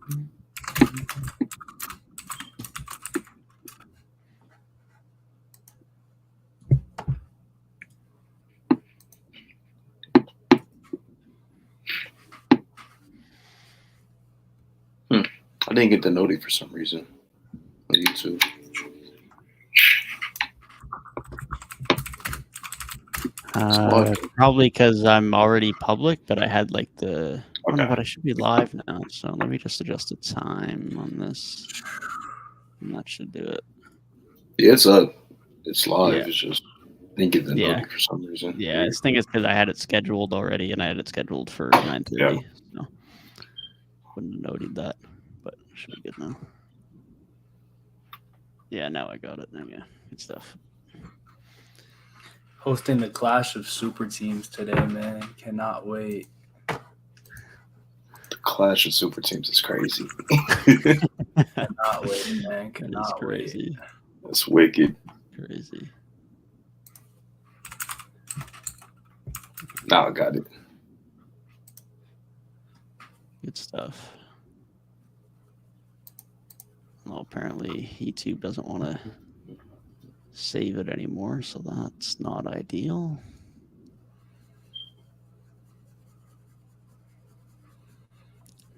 I didn't get the noti for some reason on YouTube. Probably because I'm already public, but I had like the. Oh no, but I should be live now. So let me just adjust the time on this. And that should do it. Yeah, it's up. It's live. Yeah. It's just didn't get the noti for some reason. Yeah, I think it's because I had it scheduled already, and I had it scheduled for 9:30. Yeah. So wouldn't have noted that, but it should be good now. Yeah, now I got it. Yeah, good stuff. Hosting the clash of super teams today, man. Cannot wait. The clash of super teams is crazy. Cannot wait, man. Cannot crazy. wait. That's wicked. Crazy. Now I got it. Good stuff. Well, apparently YouTube doesn't want to save it anymore, so that's not ideal.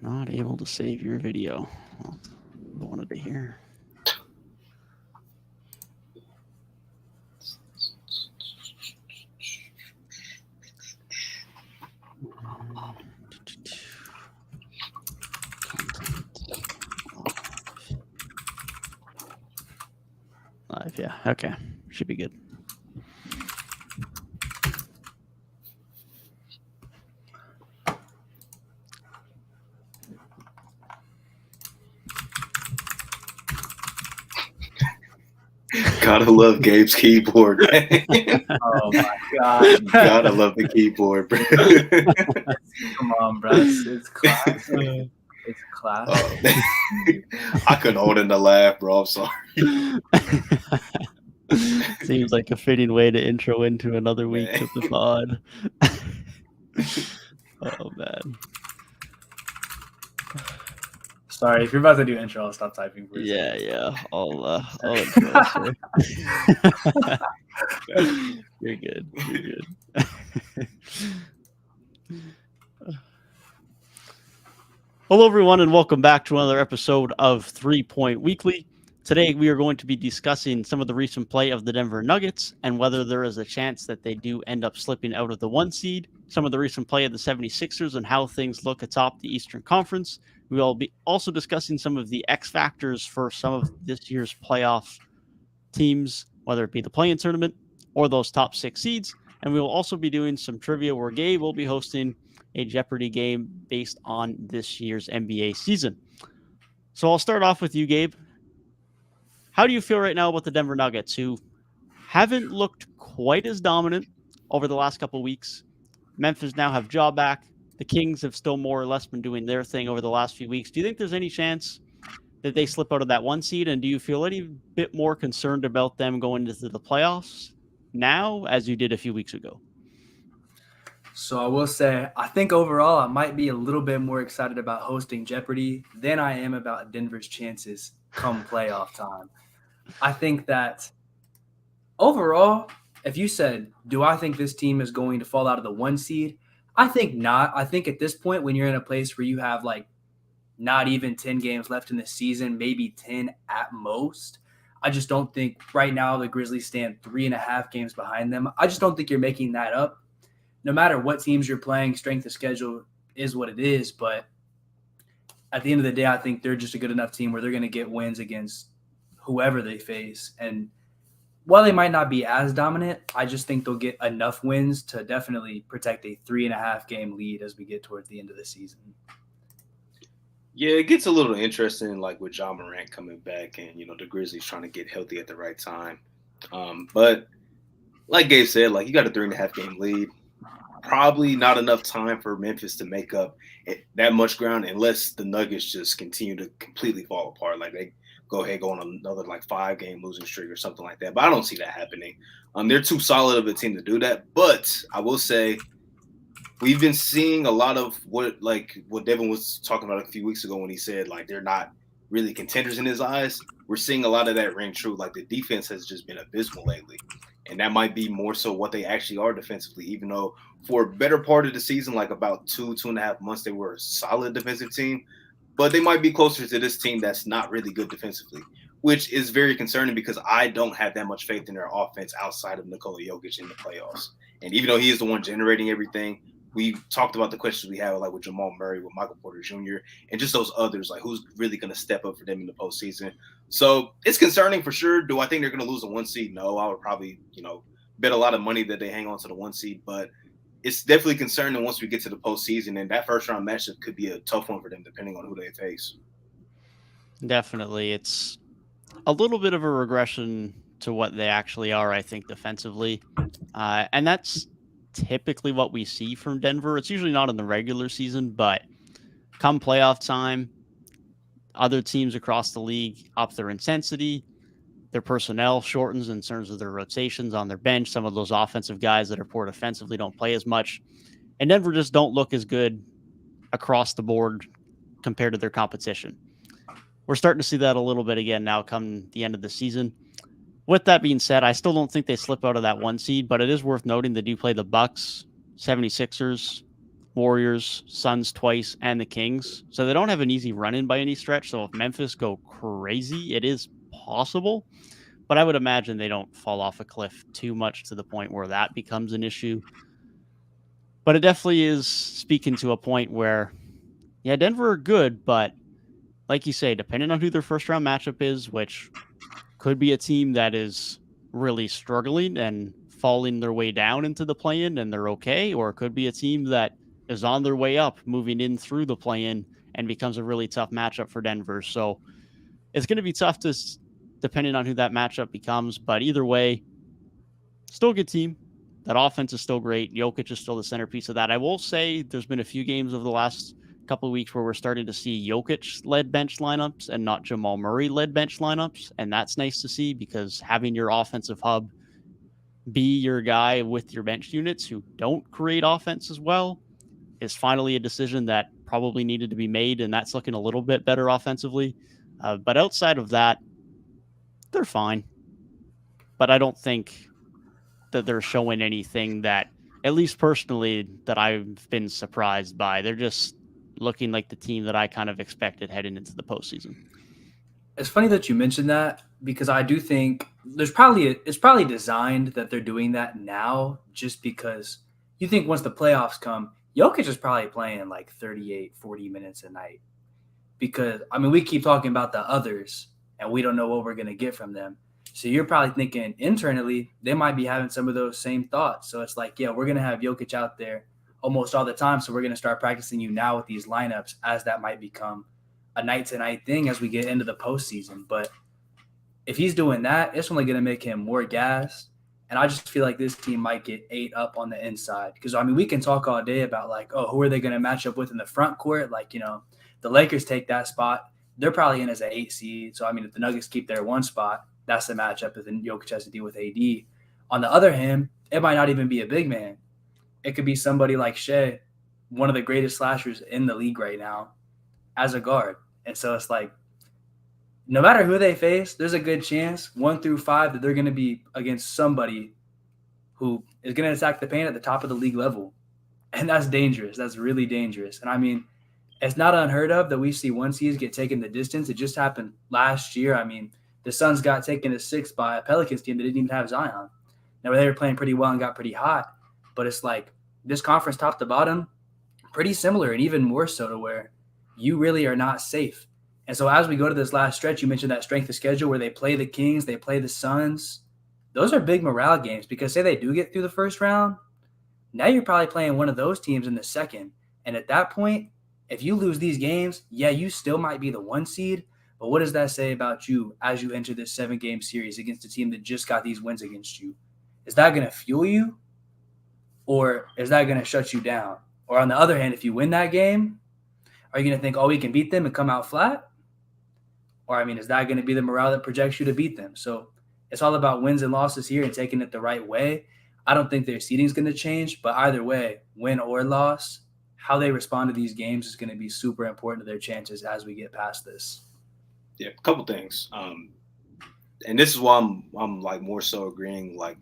Not able to save your video. Well, I wanted to hear. Live, yeah. Okay. Should be good. Gotta love Gabe's keyboard, man. Oh my god. Gotta love the keyboard, bro. Come on, bro. It's classic. It's classic. I couldn't hold in the laugh, bro. I'm sorry. Seems like a fitting way to intro into another week of the pod. Oh man. Sorry, if you're about to do intro, I'll stop typing for you. Yeah. I'll intro. You're good. Hello, everyone, and welcome back to another episode of 3 Point Weekly. Today, we are going to be discussing some of the recent play of the Denver Nuggets and whether there is a chance that they do end up slipping out of the 1 seed, some of the recent play of the 76ers and how things look atop the Eastern Conference. We will be also discussing some of the X factors for some of this year's playoff teams, whether it be the play-in tournament or those top 6 seeds. And we will also be doing some trivia where Gabe will be hosting a Jeopardy game based on this year's NBA season. So I'll start off with you, Gabe. How do you feel right now about the Denver Nuggets, who haven't looked quite as dominant over the last couple of weeks? Memphis now have Ja back. The Kings have still more or less been doing their thing over the last few weeks. Do you think there's any chance that they slip out of that 1 seed? And do you feel any bit more concerned about them going into the playoffs now as you did a few weeks ago? So I will say, I think overall I might be a little bit more excited about hosting Jeopardy than I am about Denver's chances come playoff time. I think that overall, if you said, do I think this team is going to fall out of the 1 seed? I think not. I think at this point, when you're in a place where you have like not even 10 games left in the season, maybe 10 at most, I just don't think right now the Grizzlies stand 3.5 games behind them. I just don't think you're making that up. No matter what teams you're playing, strength of schedule is what it is. But at the end of the day, I think they're just a good enough team where they're going to get wins against whoever they face. And while they might not be as dominant, I just think they'll get enough wins to definitely protect a 3.5 game lead as we get towards the end of the season. Yeah, it gets a little interesting, like with Ja Morant coming back and, the Grizzlies trying to get healthy at the right time. But like Gabe said, like you got a 3.5 game lead. Probably not enough time for Memphis to make up that much ground unless the Nuggets just continue to completely fall apart. Like they go on another like 5-game losing streak or something like that. But I don't see that happening. They're too solid of a team to do that. But I will say we've been seeing a lot of what Devin was talking about a few weeks ago when he said like they're not really contenders in his eyes. We're seeing a lot of that ring true. Like the defense has just been abysmal lately. And that might be more so what they actually are defensively, even though for a better part of the season, like about 2.5 months, they were a solid defensive team. But they might be closer to this team that's not really good defensively, which is very concerning because I don't have that much faith in their offense outside of Nikola Jokic in the playoffs. And even though he is the one generating everything, we talked about the questions we have like with Jamal Murray, with Michael Porter Jr., and just those others, like who's really going to step up for them in the postseason. So it's concerning for sure. Do I think they're going to lose a 1 seed? No, I would probably, bet a lot of money that they hang on to the 1 seed, but it's definitely concerning once we get to the postseason, and that first round matchup could be a tough one for them depending on who they face. Definitely. It's a little bit of a regression to what they actually are, I think, defensively. And that's typically what we see from Denver. It's usually not in the regular season, but come playoff time, other teams across the league up their intensity. Their personnel shortens in terms of their rotations on their bench. Some of those offensive guys that are poor defensively don't play as much. And Denver just don't look as good across the board compared to their competition. We're starting to see that a little bit again now come the end of the season. With that being said, I still don't think they slip out of that 1 seed, but it is worth noting they do play the Bucks, 76ers, Warriors, Suns twice, and the Kings. So they don't have an easy run-in by any stretch. So if Memphis go crazy, it is possible. But I would imagine they don't fall off a cliff too much to the point where that becomes an issue. But it definitely is speaking to a point where, yeah, Denver are good, but like you say, depending on who their first round matchup is, which could be a team that is really struggling and falling their way down into the play-in and they're okay, or it could be a team that is on their way up, moving in through the play-in and becomes a really tough matchup for Denver. So it's going to be tough to, depending on who that matchup becomes, but either way, still a good team. That offense is still great. Jokic is still the centerpiece of that. I will say there's been a few games over the last couple of weeks where we're starting to see Jokic-led bench lineups and not Jamal Murray-led bench lineups, and that's nice to see because having your offensive hub be your guy with your bench units who don't create offense as well is finally a decision that probably needed to be made, and that's looking a little bit better offensively. But outside of that, they're fine. But I don't think that they're showing anything that, at least personally, that I've been surprised by. They're just looking like the team that I kind of expected heading into the postseason. It's funny that you mentioned that because I do think it's probably designed that they're doing that now just because you think once the playoffs come, Jokic is probably playing like 38, 40 minutes a night because, I mean, we keep talking about the others and we don't know what we're going to get from them. So you're probably thinking internally they might be having some of those same thoughts. So it's like, yeah, we're going to have Jokic out there almost all the time. So we're going to start practicing you now with these lineups as that might become a night-to-night thing as we get into the postseason. But if he's doing that, it's only going to make him more gassed. And I just feel like this team might get ate up on the inside. Because, I mean, we can talk all day about, like, oh, who are they going to match up with in the front court? Like, you know, the Lakers take that spot. They're probably in as an 8 seed. So, I mean, if the Nuggets keep their 1 spot, that's the matchup that Jokic has to deal with AD. On the other hand, it might not even be a big man. It could be somebody like Shea, one of the greatest slashers in the league right now, as a guard. And so it's like, no matter who they face, there's a good chance 1 through 5 that they're going to be against somebody who is going to attack the paint at the top of the league level. And that's dangerous. That's really dangerous. And I mean, it's not unheard of that we see 1 seeds get taken the distance. It just happened last year. I mean, the Suns got taken to 6 by a Pelicans team that didn't even have Zion. Now, they were playing pretty well and got pretty hot. But it's like this conference top to bottom, pretty similar and even more so to where you really are not safe. And so as we go to this last stretch, you mentioned that strength of schedule where they play the Kings, they play the Suns. Those are big morale games because say they do get through the first round, now you're probably playing one of those teams in the second. And at that point, if you lose these games, yeah, you still might be the 1 seed. But what does that say about you as you enter this 7-game series against a team that just got these wins against you? Is that going to fuel you? Or is that going to shut you down? Or on the other hand, if you win that game, are you going to think, oh, we can beat them and come out flat? Or, I mean, is that going to be the morale that projects you to beat them? So it's all about wins and losses here and taking it the right way. I don't think their seeding is going to change, but either way, win or loss, how they respond to these games is going to be super important to their chances as we get past this. Yeah, a couple things. And this is why I'm like more so agreeing like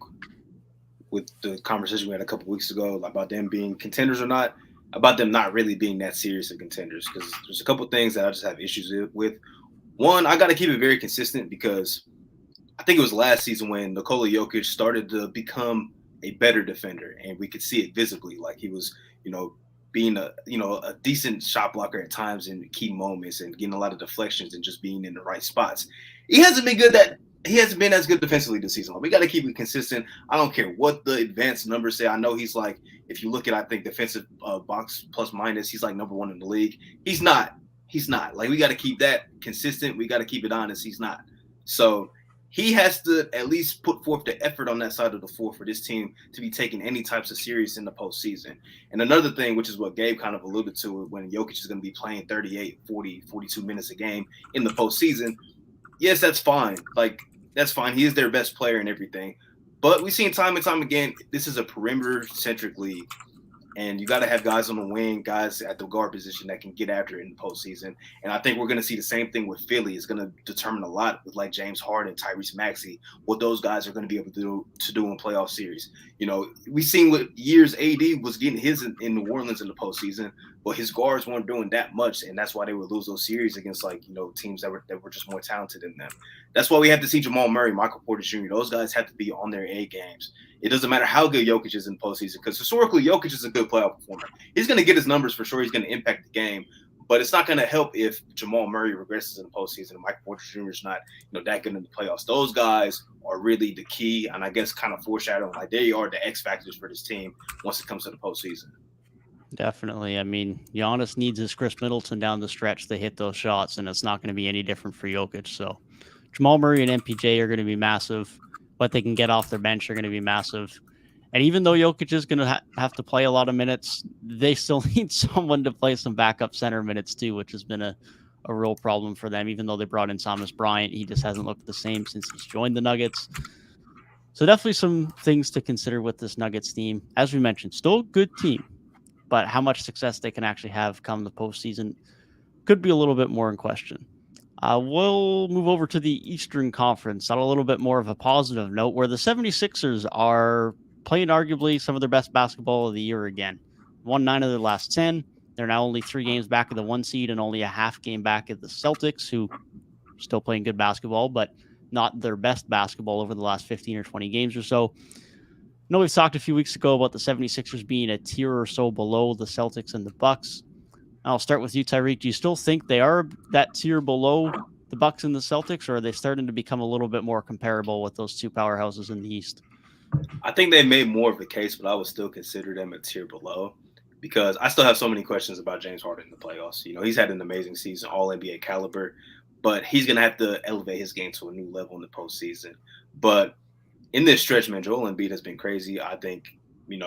with the conversation we had a couple weeks ago about them being contenders or not, about them not really being that serious of contenders. Because there's a couple things that I just have issues with. One, I got to keep it very consistent because I think it was last season when Nikola Jokic started to become a better defender, and we could see it visibly. Like he was, being a decent shot blocker at times in key moments and getting a lot of deflections and just being in the right spots. He hasn't been as good defensively this season. Like, we got to keep it consistent. I don't care what the advanced numbers say. I know he's like, if you look at, I think, defensive box plus minus, he's like number 1 in the league. He's not. Like, we got to keep that consistent. We got to keep it honest. He's not. So he has to at least put forth the effort on that side of the floor for this team to be taking any types of serious in the postseason. And another thing, which is what Gabe kind of alluded to, when Jokic is going to be playing 38, 40, 42 minutes a game in the postseason, yes, that's fine. Like, that's fine. He is their best player and everything. But we've seen time and time again, this is a perimeter-centric league. And you got to have guys on the wing, guys at the guard position that can get after it in the postseason. And I think we're going to see the same thing with Philly. It's going to determine a lot with like James Harden, Tyrese Maxey, what those guys are going to be able to do in playoff series. We've seen what years AD was getting his in New Orleans in the postseason, but his guards weren't doing that much, and that's why they would lose those series against teams that were just more talented than them. That's why we have to see Jamal Murray, Michael Porter Jr. Those guys have to be on their A games. It doesn't matter how good Jokic is in the postseason, because historically Jokic is a good playoff performer. He's going to get his numbers for sure. He's going to impact the game, but it's not going to help if Jamal Murray regresses in the postseason and Michael Porter Jr. is not that good in the playoffs. Those guys are really the key, and I guess kind of foreshadowing like they are the X factors for this team once it comes to the postseason. Definitely. I mean, Giannis needs his Chris Middleton down the stretch to hit those shots, and it's not going to be any different for Jokic. So Jamal Murray and MPJ are going to be massive. What they can get off their bench are going to be massive. And even though Jokic is going to have to play a lot of minutes, they still need someone to play some backup center minutes too, which has been a real problem for them. Even though they brought in Thomas Bryant, he just hasn't looked the same since he's joined the Nuggets. So definitely some things to consider with this Nuggets team. As we mentioned, still a good team, but how much success they can actually have come the postseason could be a little bit more in question. We'll move over to the Eastern Conference on a little bit more of a positive note, where the 76ers are playing arguably some of their best basketball of the year again. Won 9 of their last 10. They're now only 3 games back of the 1 seed and only a half game back of the Celtics, who are still playing good basketball, but not their best basketball over the last 15 or 20 games or so. I know we've talked a few weeks ago about the 76ers being a tier or so below the Celtics and the Bucks. I'll start with you, Tyrik. Do you still think they are that tier below the Bucks and the Celtics, or are they starting to become a little bit more comparable with those two powerhouses in the East? I think they made more of a case, but I would still consider them a tier below because I still have so many questions about James Harden in the playoffs. He's had an amazing season, all NBA caliber, but he's going to have to elevate his game to a new level in the postseason. But in this stretch, man, Joel Embiid has been crazy. I think,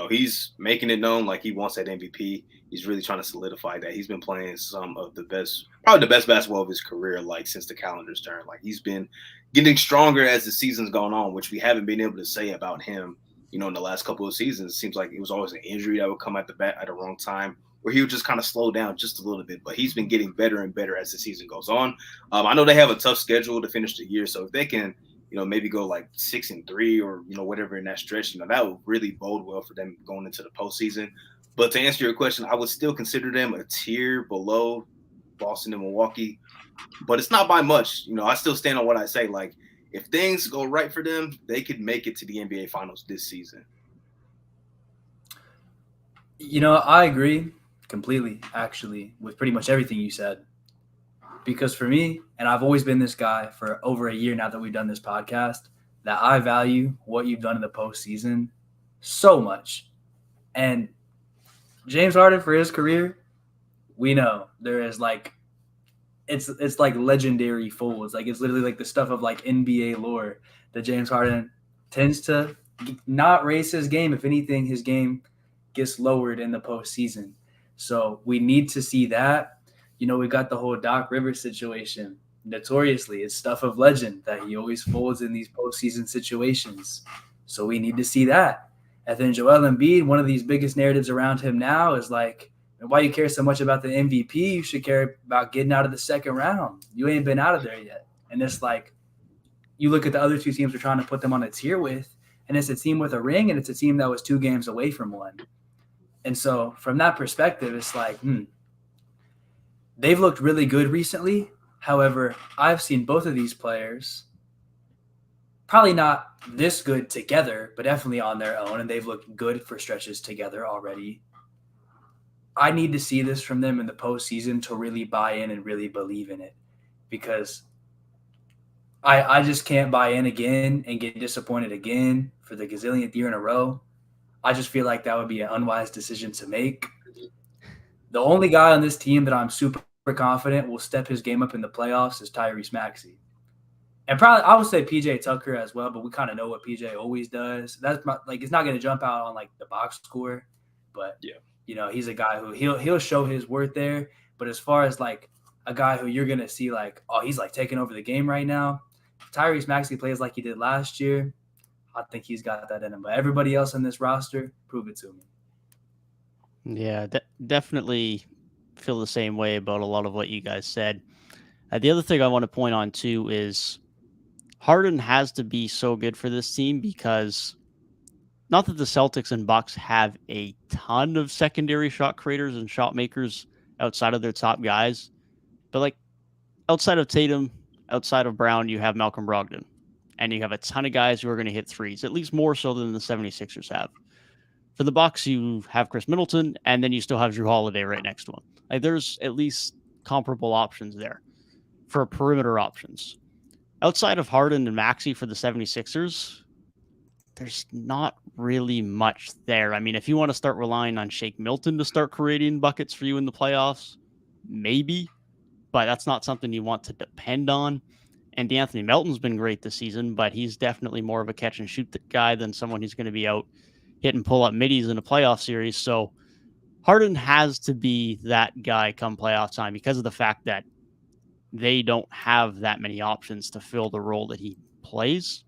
he's making it known like he wants that MVP. He's really trying to solidify that. He's been playing some of the best, probably the best basketball of his career, like since the calendar's turn. Like he's been getting stronger as the season's gone on, which we haven't been able to say about him, in the last couple of seasons. It seems like it was always an injury that would come at the wrong time, where he would just kind of slow down just a little bit. But he's been getting better and better as the season goes on. I know they have a tough schedule to finish the year, so if they can, maybe go like 6-3 or, whatever in that stretch, that would really bode well for them going into the postseason. But to answer your question, I would still consider them a tier below Boston and Milwaukee, but it's not by much. I still stand on what I say. Like, if things go right for them, they could make it to the NBA Finals this season. I agree completely, actually, with pretty much everything you said. Because for me, and I've always been this guy for over a year now that we've done this podcast, that I value what you've done in the postseason so much. And James Harden, for his career, we know there is like it's like legendary folds. Like it's literally like the stuff of like NBA lore that James Harden tends to not raise his game. If anything, his game gets lowered in the postseason. So we need to see that. We got the whole Doc Rivers situation. Notoriously, it's stuff of legend that he always folds in these postseason situations. So we need to see that. And then Joel Embiid, one of these biggest narratives around him now is like, why you care so much about the MVP? You should care about getting out of the second round. You ain't been out of there yet. And it's like, you look at the other two teams we're trying to put them on a tier with, and it's a team with a ring, and it's a team that was 2 games away from one. And so from that perspective, it's like, they've looked really good recently. However, I've seen both of these players probably not this good together, but definitely on their own, and they've looked good for stretches together already. I need to see this from them in the postseason to really buy in and really believe in it, because I just can't buy in again and get disappointed again for the gazillionth year in a row. I just feel like that would be an unwise decision to make. The only guy on this team that I'm super confident will step his game up in the playoffs is Tyrese Maxey. And probably I would say PJ Tucker as well, but we kind of know what PJ always does. That's like, it's not going to jump out on like the box score, but he's a guy who he'll show his worth there. But as far as like a guy who you're going to see like, oh, he's like taking over the game right now, Tyrese Maxey plays like he did last year, I think he's got that in him. But everybody else on this roster, prove it to me. Yeah, definitely feel the same way about a lot of what you guys said. The other thing I want to point on too is Harden has to be so good for this team, because not that the Celtics and Bucks have a ton of secondary shot creators and shot makers outside of their top guys, but like outside of Tatum, outside of Brown, you have Malcolm Brogdon, and you have a ton of guys who are going to hit threes, at least more so than the 76ers have. For the Bucks, you have Chris Middleton, and then you still have Drew Holiday right next to him. Like, there's at least comparable options there for perimeter options. Outside of Harden and Maxey for the 76ers, there's not really much there. I mean, if you want to start relying on Shake Milton to start creating buckets for you in the playoffs, maybe, but that's not something you want to depend on. And DeAnthony Melton's been great this season, but he's definitely more of a catch and shoot guy than someone who's going to be out hitting pull-up middies in a playoff series. So Harden has to be that guy come playoff time, because of the fact that they don't have that many options to fill the role that he plays.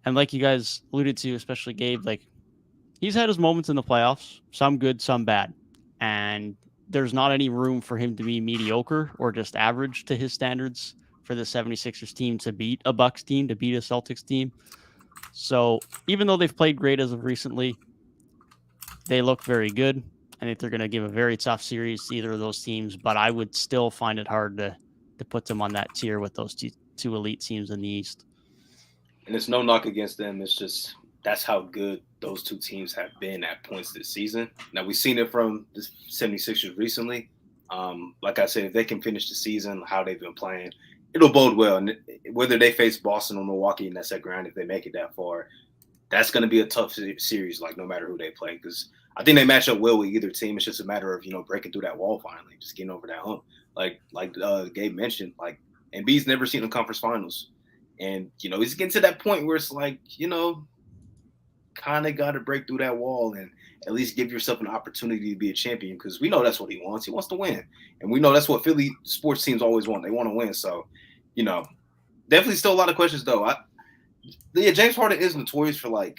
And like you guys alluded to, especially Gabe, like, he's had his moments in the playoffs, some good, some bad. And there's not any room for him to be mediocre or just average to his standards for the 76ers team to beat a Bucks team, to beat a Celtics team. So even though they've played great as of recently, they look very good. I think they're going to give a very tough series to either of those teams, but I would still find it hard to put them on that tier with those two elite teams in the East. And it's no knock against them. It's just that's how good those two teams have been at points this season. Now, we've seen it from the 76ers recently. Like I said, if they can finish the season, how they've been playing, it'll bode well. And whether they face Boston or Milwaukee in that second round, if they make it that far, that's going to be a tough series, like no matter who they play, because I think they match up well with either team. It's just a matter of, breaking through that wall finally, just getting over that hump. Like Gabe mentioned, like, Embiid's never seen the conference finals. And, he's getting to that point where it's like, kind of got to break through that wall and at least give yourself an opportunity to be a champion, because we know that's what he wants. He wants to win. And we know that's what Philly sports teams always want. They want to win. So, definitely still a lot of questions, though. James Harden is notorious for, like,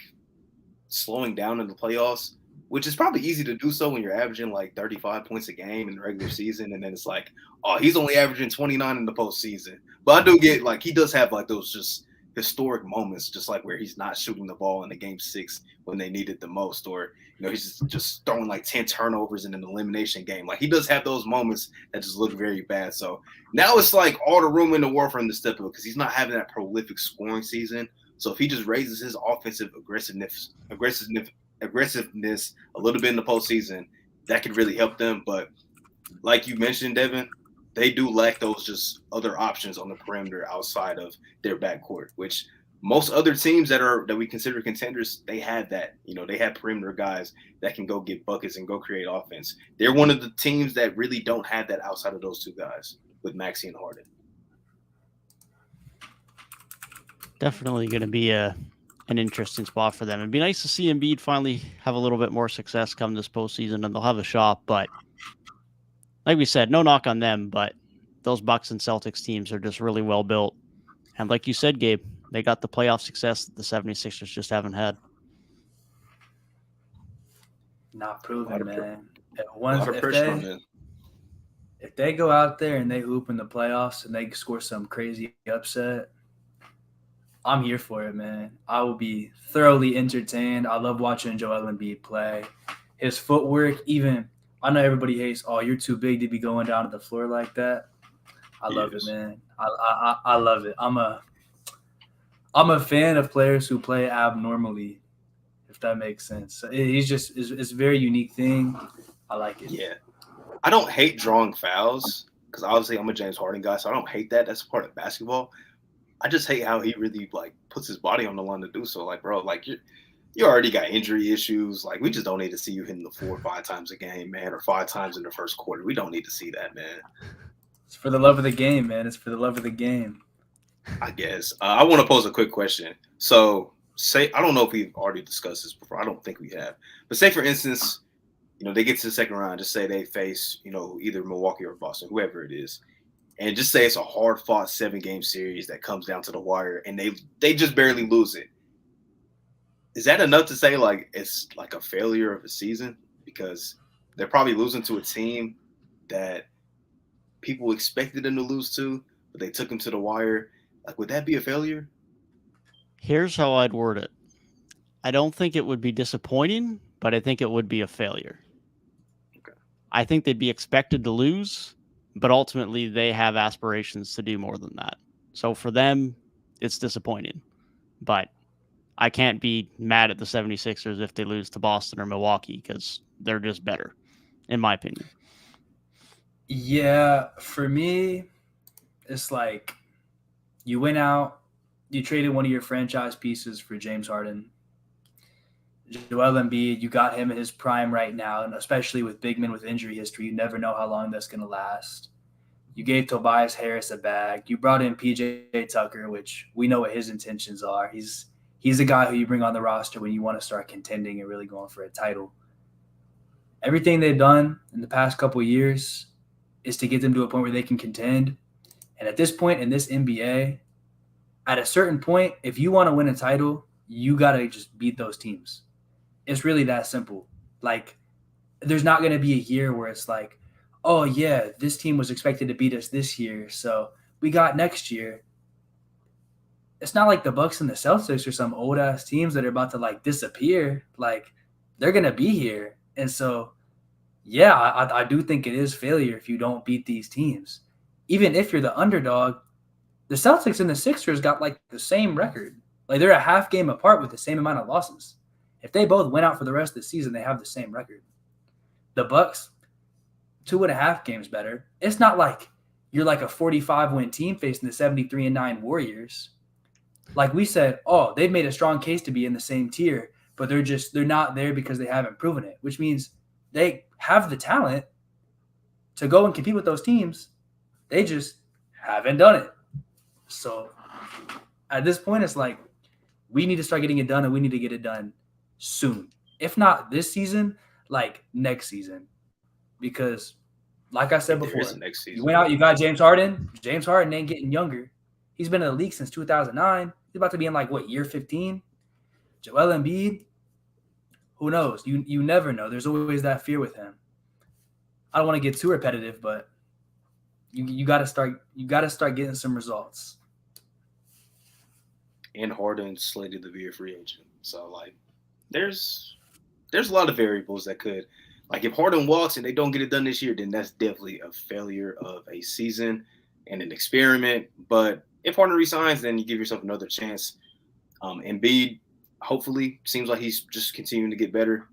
slowing down in the playoffs, which is probably easy to do so when you're averaging, like, 35 points a game in the regular season. And then it's like, oh, he's only averaging 29 in the postseason. But I do get, like, he does have, like, those just historic moments, just like where he's not shooting the ball in the game 6 when they need it the most, or he's just throwing like 10 turnovers in an elimination game. Like, he does have those moments that just look very bad. So now it's like all the room in the world for him to step up, because he's not having that prolific scoring season. So if he just raises his offensive aggressiveness a little bit in the postseason, that could really help them. But like you mentioned, Devin, they do lack those just other options on the perimeter outside of their backcourt, which most other teams that we consider contenders, they have that. They have perimeter guys that can go get buckets and go create offense. They're one of the teams that really don't have that outside of those two guys with Maxey and Harden. Definitely going to be an interesting spot for them. It'd be nice to see Embiid finally have a little bit more success come this postseason, and they'll have a shot, but like we said, no knock on them, but those Bucks and Celtics teams are just really well built. And like you said, Gabe, they got the playoff success that the 76ers just haven't had. Not A proven, lot of, man. a lot of pressure on them. If they go out there and they hoop in the playoffs and they score some crazy upset, I'm here for it, man. I will be thoroughly entertained. I love watching Joel Embiid play. His footwork, even I know everybody hates, oh, you're too big to be going down to the floor like that. I love it, man. I love it. I'm a fan of players who play abnormally, if that makes sense. So he's just it's a very unique thing. I like it. Yeah. I don't hate drawing fouls because obviously I'm a James Harden guy, so I don't hate that. That's part of basketball. I just hate how he really like puts his body on the line to do so. Like, bro, like you already got injury issues. Like, we just don't need to see you hitting the floor 5 times a game, man, or 5 times in the first quarter. We don't need to see that, man. It's for the love of the game, man. It's for the love of the game. I guess. I want to pose a quick question. So, say I don't know if we've already discussed this before. I don't think we have. But say, for instance, they get to the second round. Just say they face, either Milwaukee or Boston, whoever it is. And just say it's a hard-fought 7-game series that comes down to the wire, and they just barely lose it. Is that enough to say, like, it's like a failure of a season? Because they're probably losing to a team that people expected them to lose to, but they took them to the wire. Like, would that be a failure? Here's how I'd word it. I don't think it would be disappointing, but I think it would be a failure. Okay. I think they'd be expected to lose, but ultimately they have aspirations to do more than that. So for them, it's disappointing. But I can't be mad at the 76ers if they lose to Boston or Milwaukee because they're just better, in my opinion. Yeah, for me, it's like you went out, you traded one of your franchise pieces for James Harden. Joel Embiid, you got him in his prime right now, and especially with big men with injury history, you never know how long that's going to last. You gave Tobias Harris a bag. You brought in PJ Tucker, which we know what his intentions are. He's the guy who you bring on the roster when you want to start contending and really going for a title. Everything they've done in the past couple of years is to get them to a point where they can contend. And at this point in this NBA, at a certain point, if you want to win a title, you got to just beat those teams. It's really that simple. Like, there's not going to be a year where it's like, oh, yeah, this team was expected to beat us this year, so we got next year. It's not like the Bucks and the Celtics are some old-ass teams that are about to, like, disappear. Like, they're going to be here. And so, yeah, I do think it is failure if you don't beat these teams. Even if you're the underdog, the Celtics and the Sixers got, like, the same record. Like, they're a half game apart with the same amount of losses. If they both went out for the rest of the season, they have the same record. The Bucks, 2.5 games better. It's not like you're like a 45-win team facing the 73-9 Warriors. Like we said, oh, they've made a strong case to be in the same tier, but they're not there because they haven't proven it, which means they have the talent to go and compete with those teams. They just haven't done it. So at this point, it's like we need to start getting it done, and we need to get it done soon. If not this season, like next season. Because, like I said before, you went out, you got James Harden. James Harden ain't getting younger. He's been in the league since 2009. He's about to be in year 15? Joel Embiid, who knows? You never know. There's always that fear with him. I don't want to get too repetitive, but you got to start getting some results. And Harden slated to be a free agent. So, like, there's a lot of variables that could – like, if Harden walks and they don't get it done this year, then that's definitely a failure of a season and an experiment. But if Harden resigns, then you give yourself another chance. Embiid, hopefully, seems like he's just continuing to get better.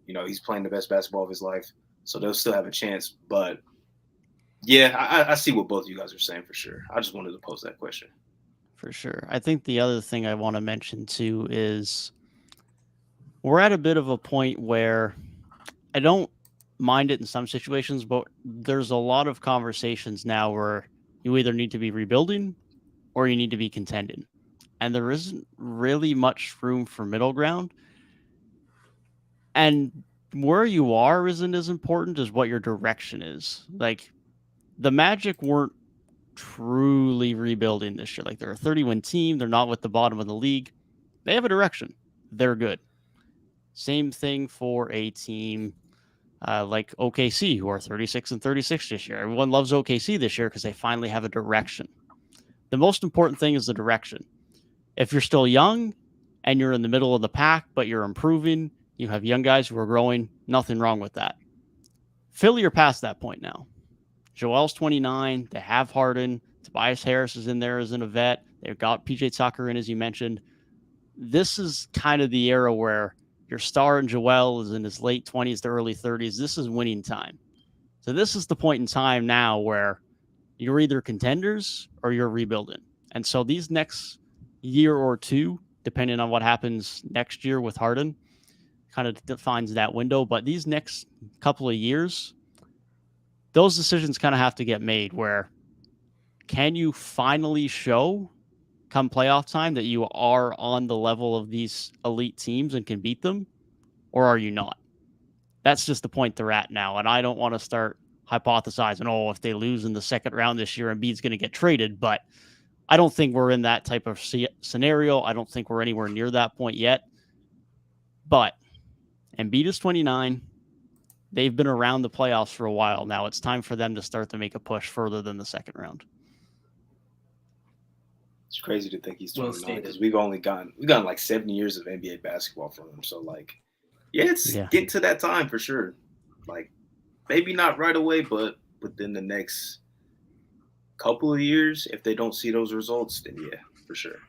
He's playing the best basketball of his life, so they'll still have a chance. But, yeah, I see what both of you guys are saying for sure. I just wanted to pose that question. For sure. I think the other thing I want to mention, too, is we're at a bit of a point where – I don't mind it in some situations, but there's a lot of conversations now where you either need to be rebuilding or you need to be contending. And there isn't really much room for middle ground. And where you are isn't as important as what your direction is. Like, the Magic weren't truly rebuilding this year. Like, they're a 30-win team. They're not with the bottom of the league. They have a direction. They're good. Same thing for a team like OKC, who are 36-36 this year. Everyone loves OKC this year because they finally have a direction. The most important thing is the direction. If you're still young and you're in the middle of the pack, but you're improving, you have young guys who are growing, nothing wrong with that. Philly are past that point now. Joel's 29. They have Harden. Tobias Harris is in there as a vet. They've got PJ Tucker in, as you mentioned. This is kind of the era where your star in Joel is in his late 20s to early 30s. This is winning time. So this is the point in time now where you're either contenders or you're rebuilding. And so these next year or two, depending on what happens next year with Harden, kind of defines that window. But these next couple of years, those decisions kind of have to get made where can you finally show come playoff time that you are on the level of these elite teams and can beat them, or are you not? That's just the point they're at now. And I don't want to start hypothesizing, oh, if they lose in the second round this year, Embiid's going to get traded. But I don't think we're in that type of scenario. I don't think we're anywhere near that point yet. But Embiid is 29. They've been around the playoffs for a while now. It's time for them to start to make a push further than the second round. It's crazy to think he's 29 because we've gotten like 7 years of NBA basketball from him. So like, it's getting to that time for sure. Like maybe not right away, but within the next couple of years, if they don't see those results, then yeah, for sure.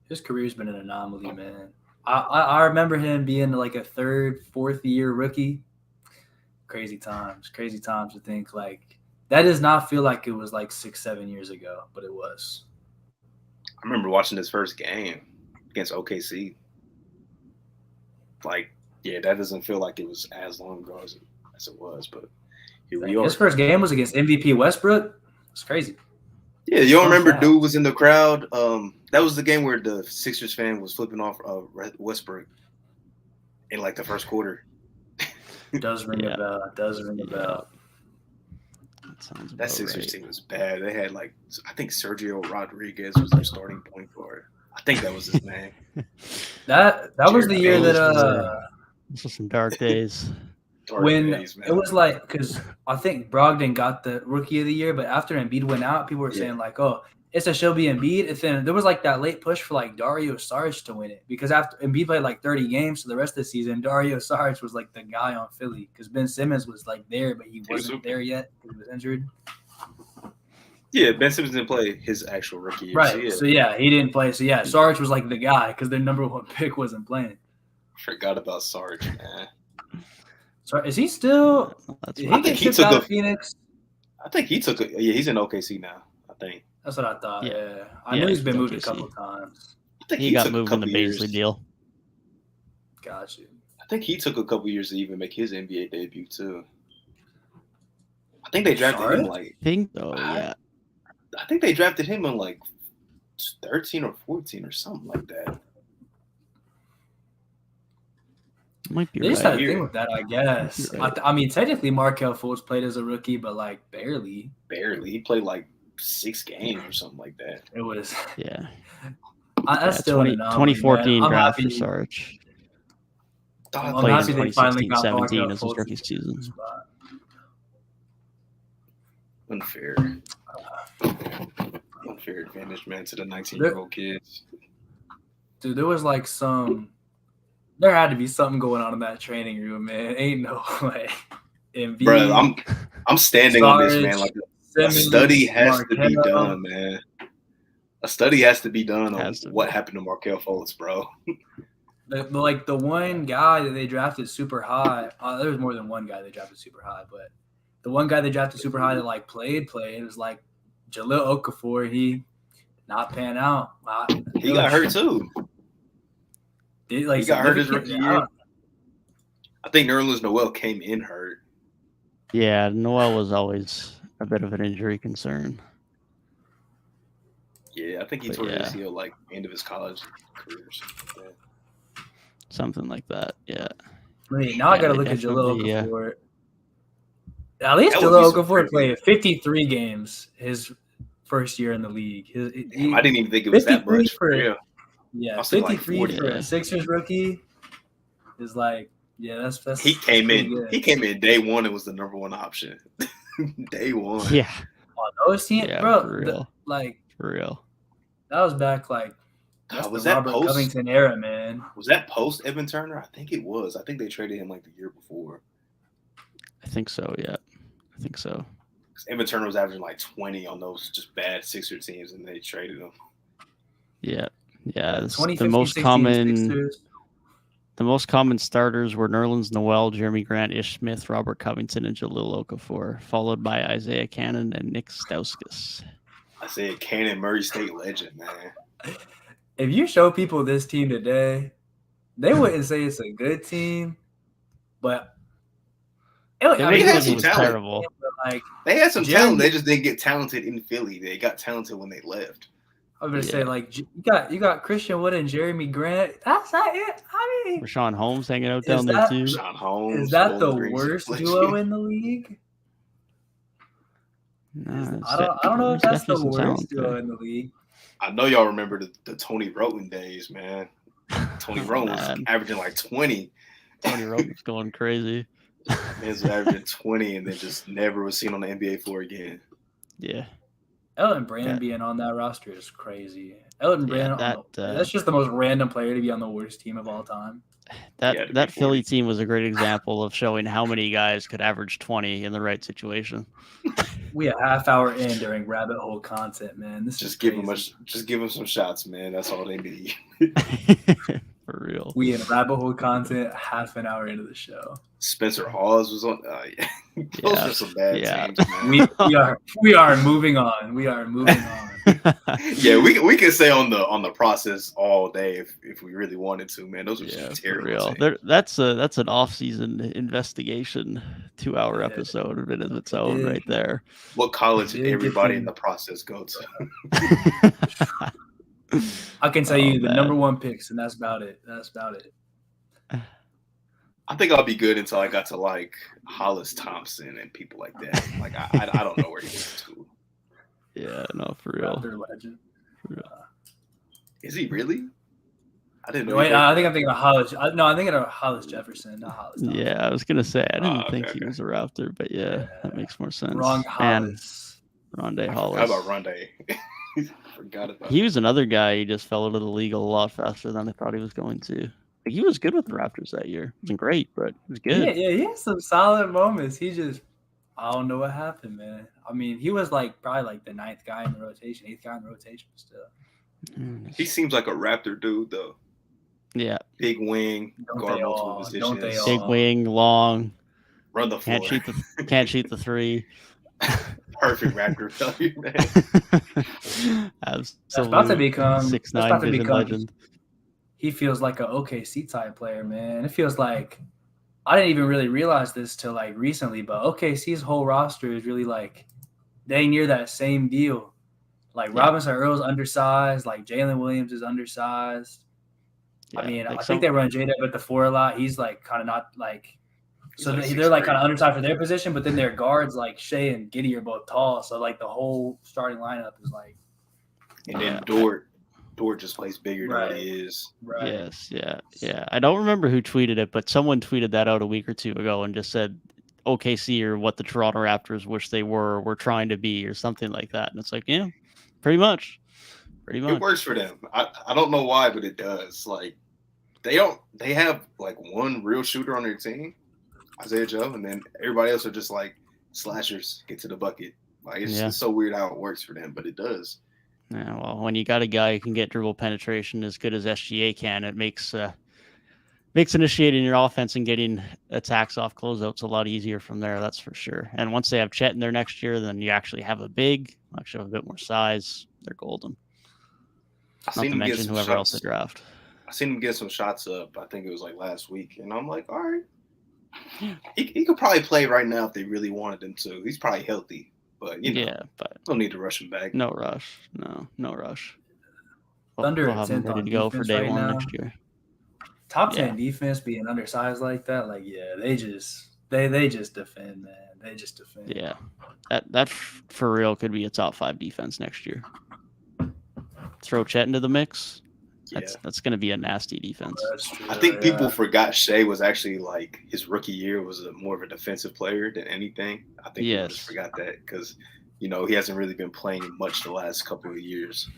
His career's been an anomaly, man. I remember him being like a third, fourth year rookie. Crazy times to think like that does not feel like it was like 6-7 years ago, but it was. I remember watching his first game against OKC. Like, yeah, that doesn't feel like it was as long ago as it was, but here we are. His first game was against MVP Westbrook. It's crazy. Yeah, you don't remember dude was in the crowd. That was the game where the Sixers fan was flipping off Westbrook in like the first quarter. Does ring a bell. That Sixers team was bad. They had like I think Sergio Rodriguez was their starting point guard. I think that was his name. that was the year that this was some dark days. It was like because I think Brogdon got the Rookie of the Year, but after Embiid went out, people were saying like, "Oh, it's a Shelby Embiid." And then there was like that late push for like Dario Saric to win it because after Embiid played like 30 games, so the rest of the season, Dario Saric was like the guy on Philly because Ben Simmons was like there, but he wasn't there yet because he was injured. Yeah, Ben Simmons didn't play his actual rookie year. Right. So he didn't play. So Saric was like the guy because their number one pick wasn't playing. Forgot about Saric, man. So is he still? I think he took out Phoenix. I think he took it. Yeah, he's in OKC now. I think that's what I thought. Yeah, I know he's been moved a couple times. I think he got moved in the Baisley deal. Got you. I think he took a couple years to even make his NBA debut too. I think they drafted him like. I think they drafted him in like 13 or 14 or something like that. Might be they just had a thing with that, I guess. Right. I mean, technically, Markelle Fultz played as a rookie, but like barely. Barely. He played like 6 games or something like that. It was. Yeah. That's still 2014 draft for Sarge. I'm happy they finally got 2016-17 as his rookie season. Unfair advantage, man, to the 19-year-old kids. Dude, there was like there had to be something going on in that training room, man. Ain't no way. Embiid, bro, I'm standing on this, man. Like a study has to be done, man. A study has to be done on what happened to Markelle Fultz, bro. Like the one guy that they drafted super high. There was more than one guy they drafted super high, but the one guy they drafted super high that like played was like Jahlil Okafor. He did not pan out. He got hurt too. He got hurt his rookie year. I think Nerlens Noel came in hurt. Yeah, Noel was always a bit of an injury concern. Yeah, I think he tore his heel like end of his college career or something like that. Something like that, yeah. Wait, now I got to look at Jahlil Okafor. At least Jahlil Okafor played 53 games his first year in the league. I didn't even think it was that much for real. Yeah, 53 for a Sixers rookie. is like, yeah, that's He came pretty in. good. He came in day one and was the number one option. Day one. Yeah. Oh, those teams, Yeah, bro. for real. For real. That was back like that's was the that Robert post? Covington era, man. Was that post Evan Turner? I think it was. I think they traded him like the year before. I think so. Yeah, I think so. Evan Turner was averaging like 20 on those just bad Sixer teams, and they traded him. Yeah. The 2015, most 16 common. Sixers. The most common starters were Nerlens Noel, Jeremy Grant, Ish Smith, Robert Covington, and Jahlil Okafor, followed by Isaiah Cannon and Nick Stauskas. Isaiah Cannon, Murray State legend, man. If you show people this team today, they wouldn't say it's a good team, but They make had it some was talent. terrible. Like They had some Jeremy- talent. They just didn't get talented in Philly. They got talented when they left. I was gonna say, like you got Christian Wood and Jeremy Grant. That's not it. I mean, Rashawn Holmes hanging out Is down there that- too. Sean Holmes. is that the Bowling Green worst Six duo in the league? Nah, I don't know if there's that's the definitely some worst talent duo there. in the league. I know y'all remember the Tony Roten days, man. Tony Roten was Man. averaging like 20. Tony Roten's going crazy. He was averaging 20 and then just never was seen on the NBA floor again. Yeah. Elton Brand Yeah. being on that roster is crazy. Elton Brand, that's just the most random player to be on the worst team of all time. That Philly team was a great example of showing how many guys could average 20 in the right situation. We a half hour in during rabbit hole content, man. This Just is give crazy. them some shots, man. That's all they need. For real. We in rabbit hole content half an hour into the show. Spencer Hawes was on. Those Yeah. are some bad Yeah. teams, man. We are moving on. We are moving on. Yeah, we can stay on the process all day if we really wanted to, man. Those are Yeah, some for terrible real. teams. That's an off-season investigation 2-hour Yeah. episode of its own right there. What college did Big everybody in thing. the process go to? I can tell you the man. number one picks, and that's about it. I think I'll be good until I got to like Hollis Thompson and people like that. Like I don't know where he went to. Yeah, no, for real. Raptor legend. Is he really? I didn't know. Wait, I think I'm thinking of Hollis. No, I'm thinking of Hollis Jefferson, not Hollis Thompson. Yeah, I was gonna say I didn't Oh, think okay, he was a Raptor, but yeah, that makes more sense. Wrong And Hollis. Rondé I Hollis. forgot about Rondé. Forgot about. He was another guy. He just fell into the league a lot faster than I thought he was going to. Like, he was good with the Raptors that year. He wasn't great, but he was good. Yeah, he had some solid moments. He just, I don't know what happened, man. I mean, he was like probably like the 9th guy in the rotation, 8th guy in the rotation still. He seems like a Raptor dude though. Yeah, Big wing, Don't guard they multiple all? positions. Don't they all? big wing, long, Run the floor. can't shoot the three. Perfect Raptor value, man. That's about to Absolute become 6'9" vision legend. He feels like an OKC type player, man. It feels like I didn't even really realize this till like recently, but OKC's whole roster is really like dang near that same deal. Like Yeah. Robinson Earl's undersized, like Jalen Williams is undersized. Yeah, I mean, like I think they run J-Dub at the 4 a lot. He's like kind of not like so He's like they're like 6'3". kind of undersized for their position, but then their guards like Shea and Giddey are both tall. So like the whole starting lineup is like And then Yeah. Dort just plays bigger than what he is. right. Yes, yeah. I don't remember who tweeted it, but someone tweeted that out a week or two ago and just said OKC or what the Toronto Raptors wish they were trying to be or something like that. And it's like, yeah, pretty much. It works for them. I don't know why, but it does. Like they have like one real shooter on their team, Isaiah Joe, and then everybody else are just like slashers, get to the bucket. Like it's just so weird how it works for them, but it does. Yeah, well, when you got a guy who can get dribble penetration as good as SGA can, it makes initiating your offense and getting attacks off closeouts a lot easier from there. That's for sure. And once they have Chet in there next year, then you actually have a big, actually have a bit more size. They're golden. Not to mention whoever else they draft. I seen him get some shots up. I think it was like last week, and I'm like, all right, he could probably play right now if they really wanted him to. He's probably healthy, but but don't need to rush him back. no rush. No rush. Thunder We'll have him 10th ready on to go for defense day right one now. next year. Top 10 defense being undersized like that, like they just defend, man. They just defend. Yeah, that for real could be a top 5 defense next year. Throw Chet into the mix. That's going to be a nasty defense. That's true. I think people forgot Shea was actually like his rookie year was more of a defensive player than anything. I think people just forgot that because, he hasn't really been playing much the last couple of years.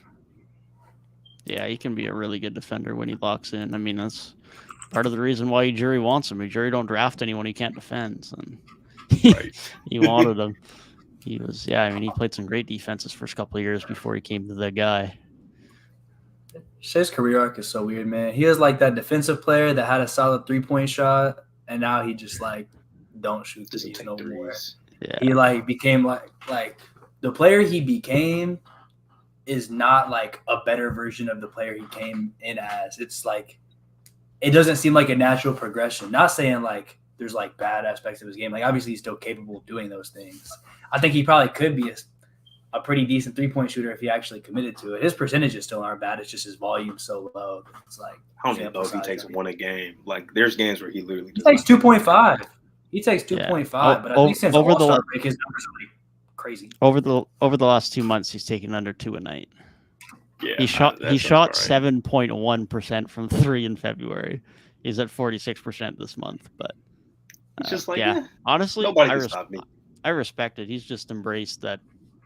Yeah, he can be a really good defender when he locks in. I mean, that's part of the reason why Ujiri wants him. Ujiri don't draft anyone he can't defend. And he wanted him. He played some great defense his first couple of years before he came to the guy. Shea's career arc is so weird, man. He was like that defensive player that had a solid 3-point shot, and now he just like don't shoot threes no more. Yeah. He like became like the player he became is not like a better version of the player he came in as. It's like it doesn't seem like a natural progression. Not saying like there's like bad aspects of his game. Like obviously he's still capable of doing those things. I think he probably could be a pretty decent 3-point shooter if he actually committed to it. His percentages still aren't bad. It's just his volume so low. It's like I don't know if he takes one a game. Like there's games where he literally takes 2.5. He takes 2.5, but I think since All-Star break, his numbers are like crazy. Over the last 2 months, he's taken under 2 a night. Yeah, he shot 7.1% from 3 in February. He's at 46% this month, but he's just like honestly, nobody can stop me. I respect it. He's just embraced that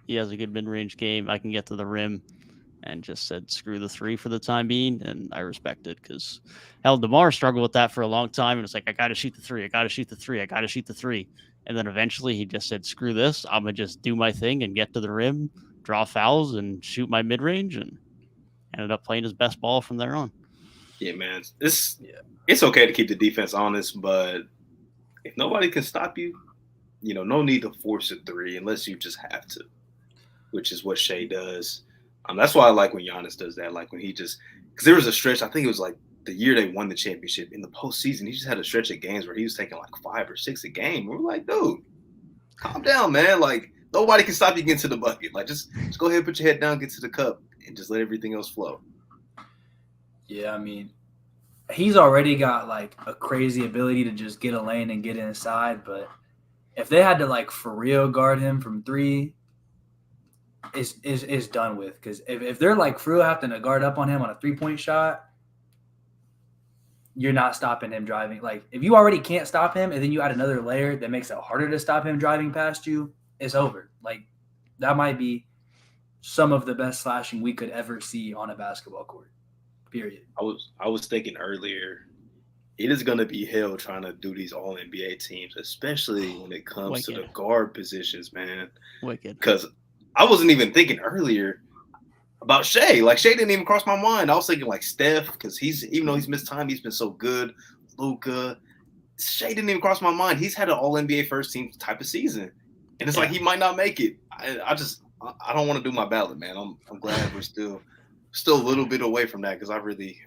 he has a good mid-range game. I can get to the rim, and just said screw the 3 for the time being, and I respect it because DeMar struggled with that for a long time, and it's like I got to shoot the 3, I got to shoot the 3, I got to shoot the 3, and then eventually he just said screw this, I'm gonna just do my thing and get to the rim, draw fouls, and shoot my mid-range, and ended up playing his best ball from there on. Yeah, man, it's okay to keep the defense honest, but if nobody can stop you, no need to force a 3 unless you just have to, which is what Shea does. That's why I like when Giannis does that. Like when he just – because there was a stretch, I think it was like the year they won the championship. In the postseason, he just had a stretch of games where he was taking like 5 or 6 a game. We're like, dude, calm down, man. Like nobody can stop you getting to the bucket. Like just go ahead and put your head down, get to the cup, and just let everything else flow. Yeah, I mean, he's already got like a crazy ability to just get a lane and get inside. But if they had to like for real guard him from 3 – is done with, because if they're like for real having to guard up on him on a 3-point shot, you're not stopping him driving. Like if you already can't stop him and then you add another layer that makes it harder to stop him driving past you, it's over. Like that might be some of the best slashing we could ever see on a basketball court. Period. I was thinking earlier, it is going to be hell trying to do these all NBA teams, especially when it comes to the guard positions, man. Wicked. Because I wasn't even thinking earlier about Shea. Like Shea didn't even cross my mind. I was thinking like Steph, because even though he's missed time, he's been so good. Luka, Shea didn't even cross my mind. He's had an All NBA first team type of season, and it's like he might not make it. I don't want to do my ballot, man. I'm glad we're still a little bit away from that, because I really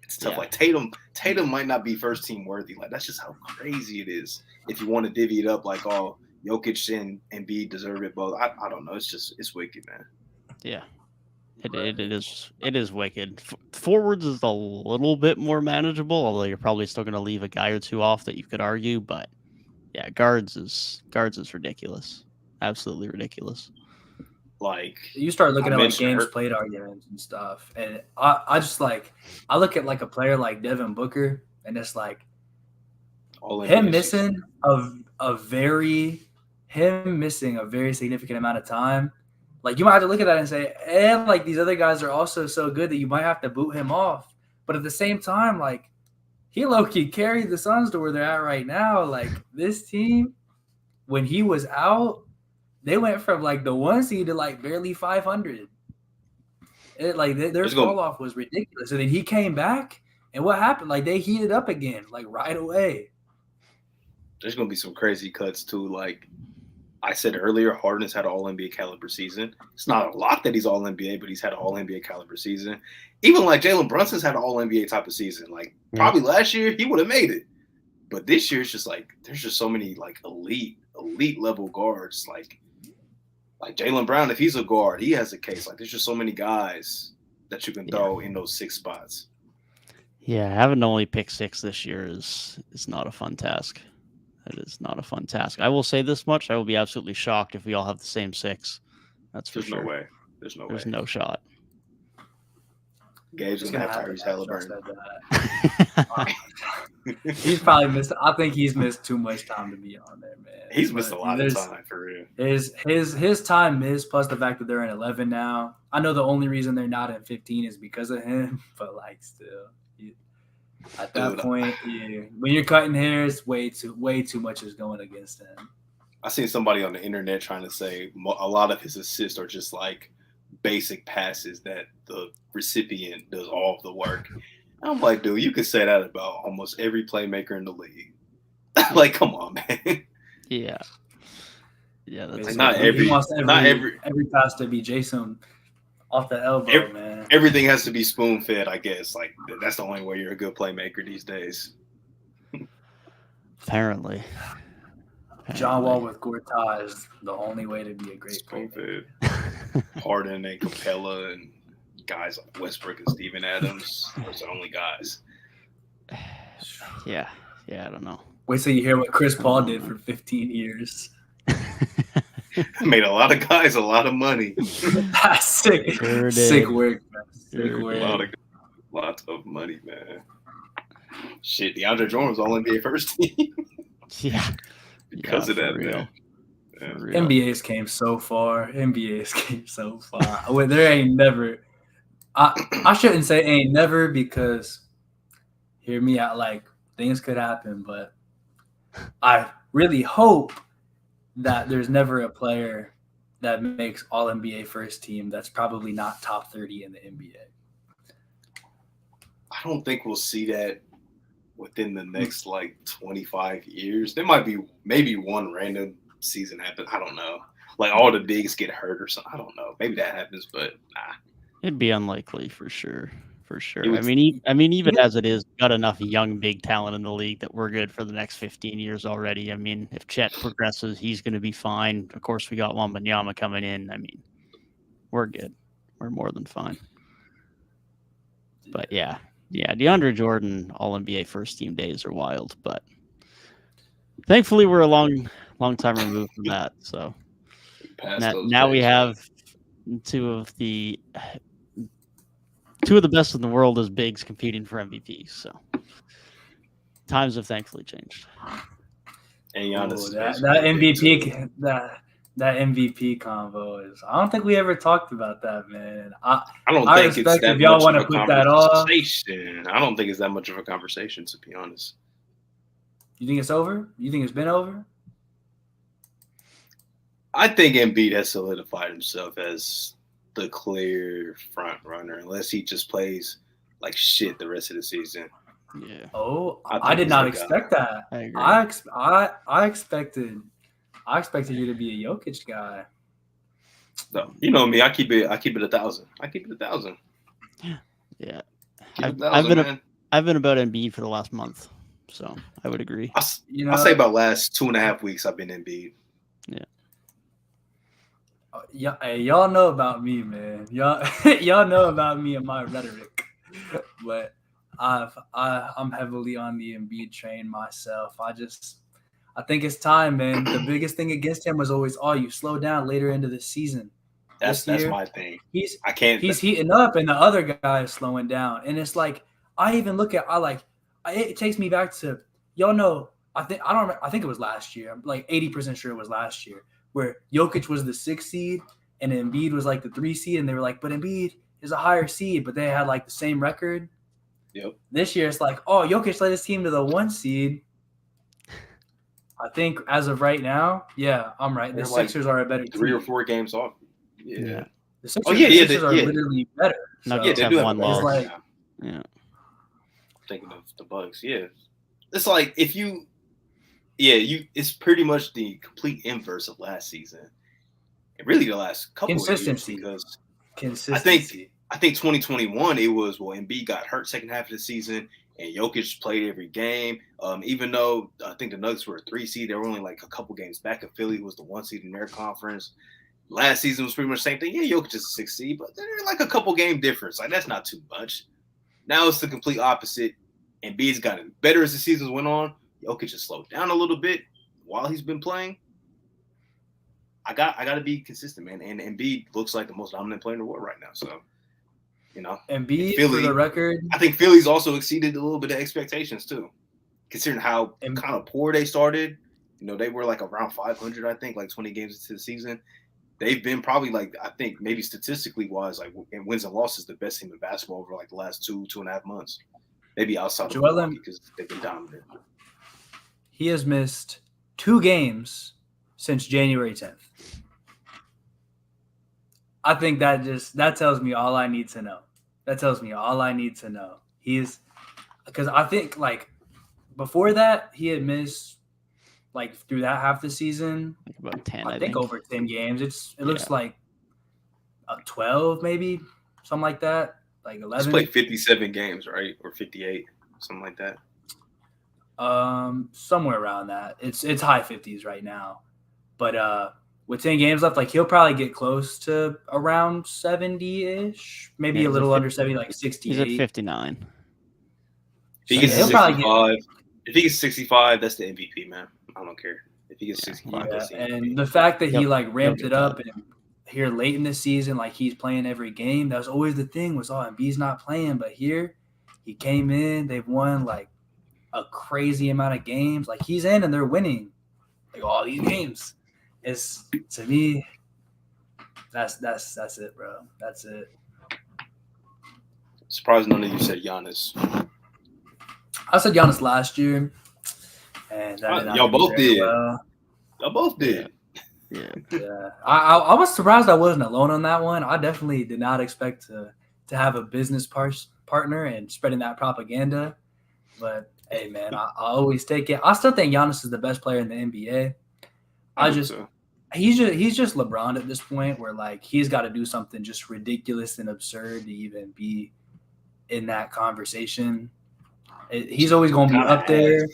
it's tough. Like Tatum might not be first team worthy. Like that's just how crazy it is. If you want to divvy it up, like Jokic and Embiid deserve it both. I don't know. It's wicked, man. Yeah, it is wicked. Forwards is a little bit more manageable, although you're probably still going to leave a guy or two off that you could argue. But yeah, guards is ridiculous, absolutely ridiculous. Like you start looking at like games played arguments and stuff, and I just like I look at like a player like Devin Booker, and it's like him missing a very significant amount of time. Like you might have to look at that and say, and like these other guys are also so good that you might have to boot him off. But at the same time, like he low-key carried the Suns to where they're at right now. Like this team, when he was out, they went from like the 1 seed to like barely 500. Their fall off was ridiculous. And then he came back, and what happened? Like they heated up again, like right away. There's gonna be some crazy cuts too. Like I said earlier, Harden's had an All-NBA caliber season. It's not a lot that he's All-NBA, but he's had an All-NBA caliber season. Even like Jalen Brunson's had an All-NBA type of season. Like probably last year he would have made it, but this year it's just like there's just so many like elite level guards. Like Jaylen Brown, if he's a guard, he has a case. Like there's just so many guys that you can throw in those 6 spots. Yeah, having to only pick 6 this year is not a fun task. It is not a fun task. I will say this much: I will be absolutely shocked if we all have the same 6. That's for sure. No way. There's no shot. Gabe's It's gonna gonna have happen. Tyrese I trust Halliburton. that. He's probably missed. I think he's missed too much time to be on there, man. He's missed a But lot of time for real. His time is plus the fact that they're in 11 now. I know the only reason they're not in 15 is because of him, but like still, at that point, yeah, when you're cutting hairs, way too much is going against him. I seen somebody on the internet trying to say a lot of his assists are just like basic passes that the recipient does all of the work. I'm like, dude, you could say that about almost every playmaker in the league. Like, come on, man. Yeah. Yeah, that's like not every pass to be Jason off the elbow, man. Everything has to be spoon fed, I guess. Like that's the only way you're a good playmaker these days. Apparently. John Wall with Gortat is the only way to be a great player. Harden and Capella and guys like Westbrook and Steven Adams. Those are the only guys. Yeah, I don't know. Wait till you hear what Chris Paul did for 15 years. Made a lot of guys a lot of money. Sick work, man. Sick work. Lots of money, man. Shit, DeAndre Jordan was all NBA first team. Yeah. Because of that, man. NBA's came so far. Well, there ain't never. I shouldn't say ain't never because, hear me out. Like things could happen, but I really hope that there's never a player that makes All NBA first team that's probably not top 30 in the NBA. I don't think we'll see that within the next like 25 years. There might be maybe one random season happen. I don't know. Like all the bigs get hurt or something. I don't know. Maybe that happens, but nah. It'd be unlikely for sure. I mean, even as it is, got enough young big talent in the league that we're good for the next 15 years already. I mean, if Chet progresses, he's going to be fine. Of course, we got Wembanyama coming in. I mean, we're good. We're more than fine. But yeah, DeAndre Jordan All NBA first team days are wild, but thankfully we're a long time removed from that. So now we have two of the best in the world as bigs competing for MVP. So times have thankfully changed. And Giannis, that MVP convo is. I don't think we ever talked about that, man. I don't think it's that if y'all want to put that off. I don't think it's that much of a conversation, to be honest. You think it's over? You think it's been over? I think Embiid has solidified himself as the clear front runner, unless he just plays like shit the rest of the season. Yeah. Oh, I did not expect that. I agree. I expected you to be a Jokic guy. No, you know me. I keep it 1,000. I keep it 1,000. Yeah. I've been about Embiid for the last month, so I would agree. I say about last 2.5 weeks I've been Embiid. Yeah. Yeah, hey, y'all know about me, man. Y'all know about me and my rhetoric, but I'm heavily on the Embiid train myself. I think it's time, man. The biggest thing against him was always, you slow down later into the season. That's my thing. He's heating up, and the other guy is slowing down. And it's like it takes me back to y'all know. I think it was last year. I'm like 80% sure it was last year, where Jokic was the 6th seed and Embiid was like the 3 seed, and they were like, but Embiid is a higher seed, but they had like the same record. Yep. This year it's like, Jokic led his team to the 1 seed. I think as of right now, yeah, I'm right. The Sixers are a better team. 3 or 4 games off. Yeah. The Sixers are literally better. Nuggets have one loss. I'm thinking of the Bucks. Yeah. It's like it's pretty much the complete inverse of last season. And really the last couple of years, because consistency. I think 2021 it was Embiid got hurt second half of the season and Jokic played every game. Even though I think the Nuggets were a 3 seed, they were only like a couple games back of Philly, who was the 1 seed in their conference. Last season was pretty much the same thing. Yeah, Jokic is a 6 seed, but they're like a couple game difference. Like that's not too much. Now it's the complete opposite. Embiid's gotten better as the seasons went on. Jokic has slowed down a little bit while he's been playing. I got to be consistent, man. And Embiid looks like the most dominant player in the world right now. So You know, Embiid, Philly, for the record, I think Philly's also exceeded a little bit of expectations too, considering how Em- kind of poor they started. You know, they were like around 500, I think, like 20 games into the season. They've been probably like, I think maybe statistically wise, like in wins and losses, the best team in basketball over like the last 2.5 months. Maybe outside of Joel Milwaukee because they've been dominant. he has missed 2 games since January 10th. I think that tells me all I need to know. That tells me all I need to know. Because I think like before that he had missed like through that half the season, Like about 10, I think over 10 games. It looks like 12 maybe, something like that, like 11. He's played 57 games, right, or 58, something like that. Somewhere around that. It's high 50s right now, but with 10 games left, like he'll probably get close to around 70-ish, maybe a little under 70, like 68. He's at 59. If he gets He'll 65, if he gets 65, that's the MVP, man. I don't care. If he gets 65, Yeah, that's the MVP. and the fact that he like ramped get it up and here late in the season, like he's playing every game. That was always the thing was, Embiid's not playing, but here he came in. They've won like a crazy amount of games. Like he's in and they're winning like all these games. It's to me, that's it, bro. That's it. Surprised none of you said Giannis. I said Giannis last year, and that did not Y'all do both very did. well. Y'all both did. Yeah. Yeah, I was surprised I wasn't alone on that one. I definitely did not expect to have a business partner and spreading that propaganda. But hey, man, I always take it. I still think Giannis is the best player in the NBA. He's just LeBron at this point, where like he's got to do something just ridiculous and absurd to even be in that conversation. He's always going to be up there.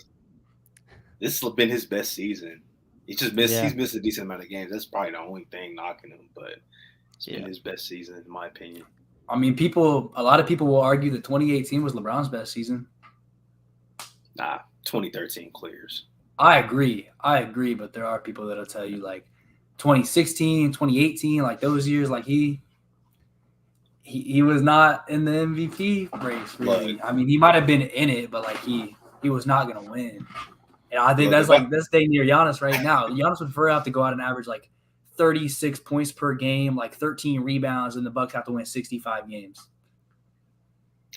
This has been his best season. He's just missed. Yeah. He's missed a decent amount of games. That's probably the only thing knocking him, but it's been his best season in my opinion. I mean, a lot of people will argue that 2018 was LeBron's best season. Nah, 2013 clears. I agree, but there are people that'll tell you like 2016, 2018, like those years, like he was not in the MVP race, really. I mean, he might have been in it, but like he was not gonna win. And I think that's staying near Giannis right now. Giannis would prefer have to go out and average like 36 points per game, like 13 rebounds, and the Bucks have to win 65 games.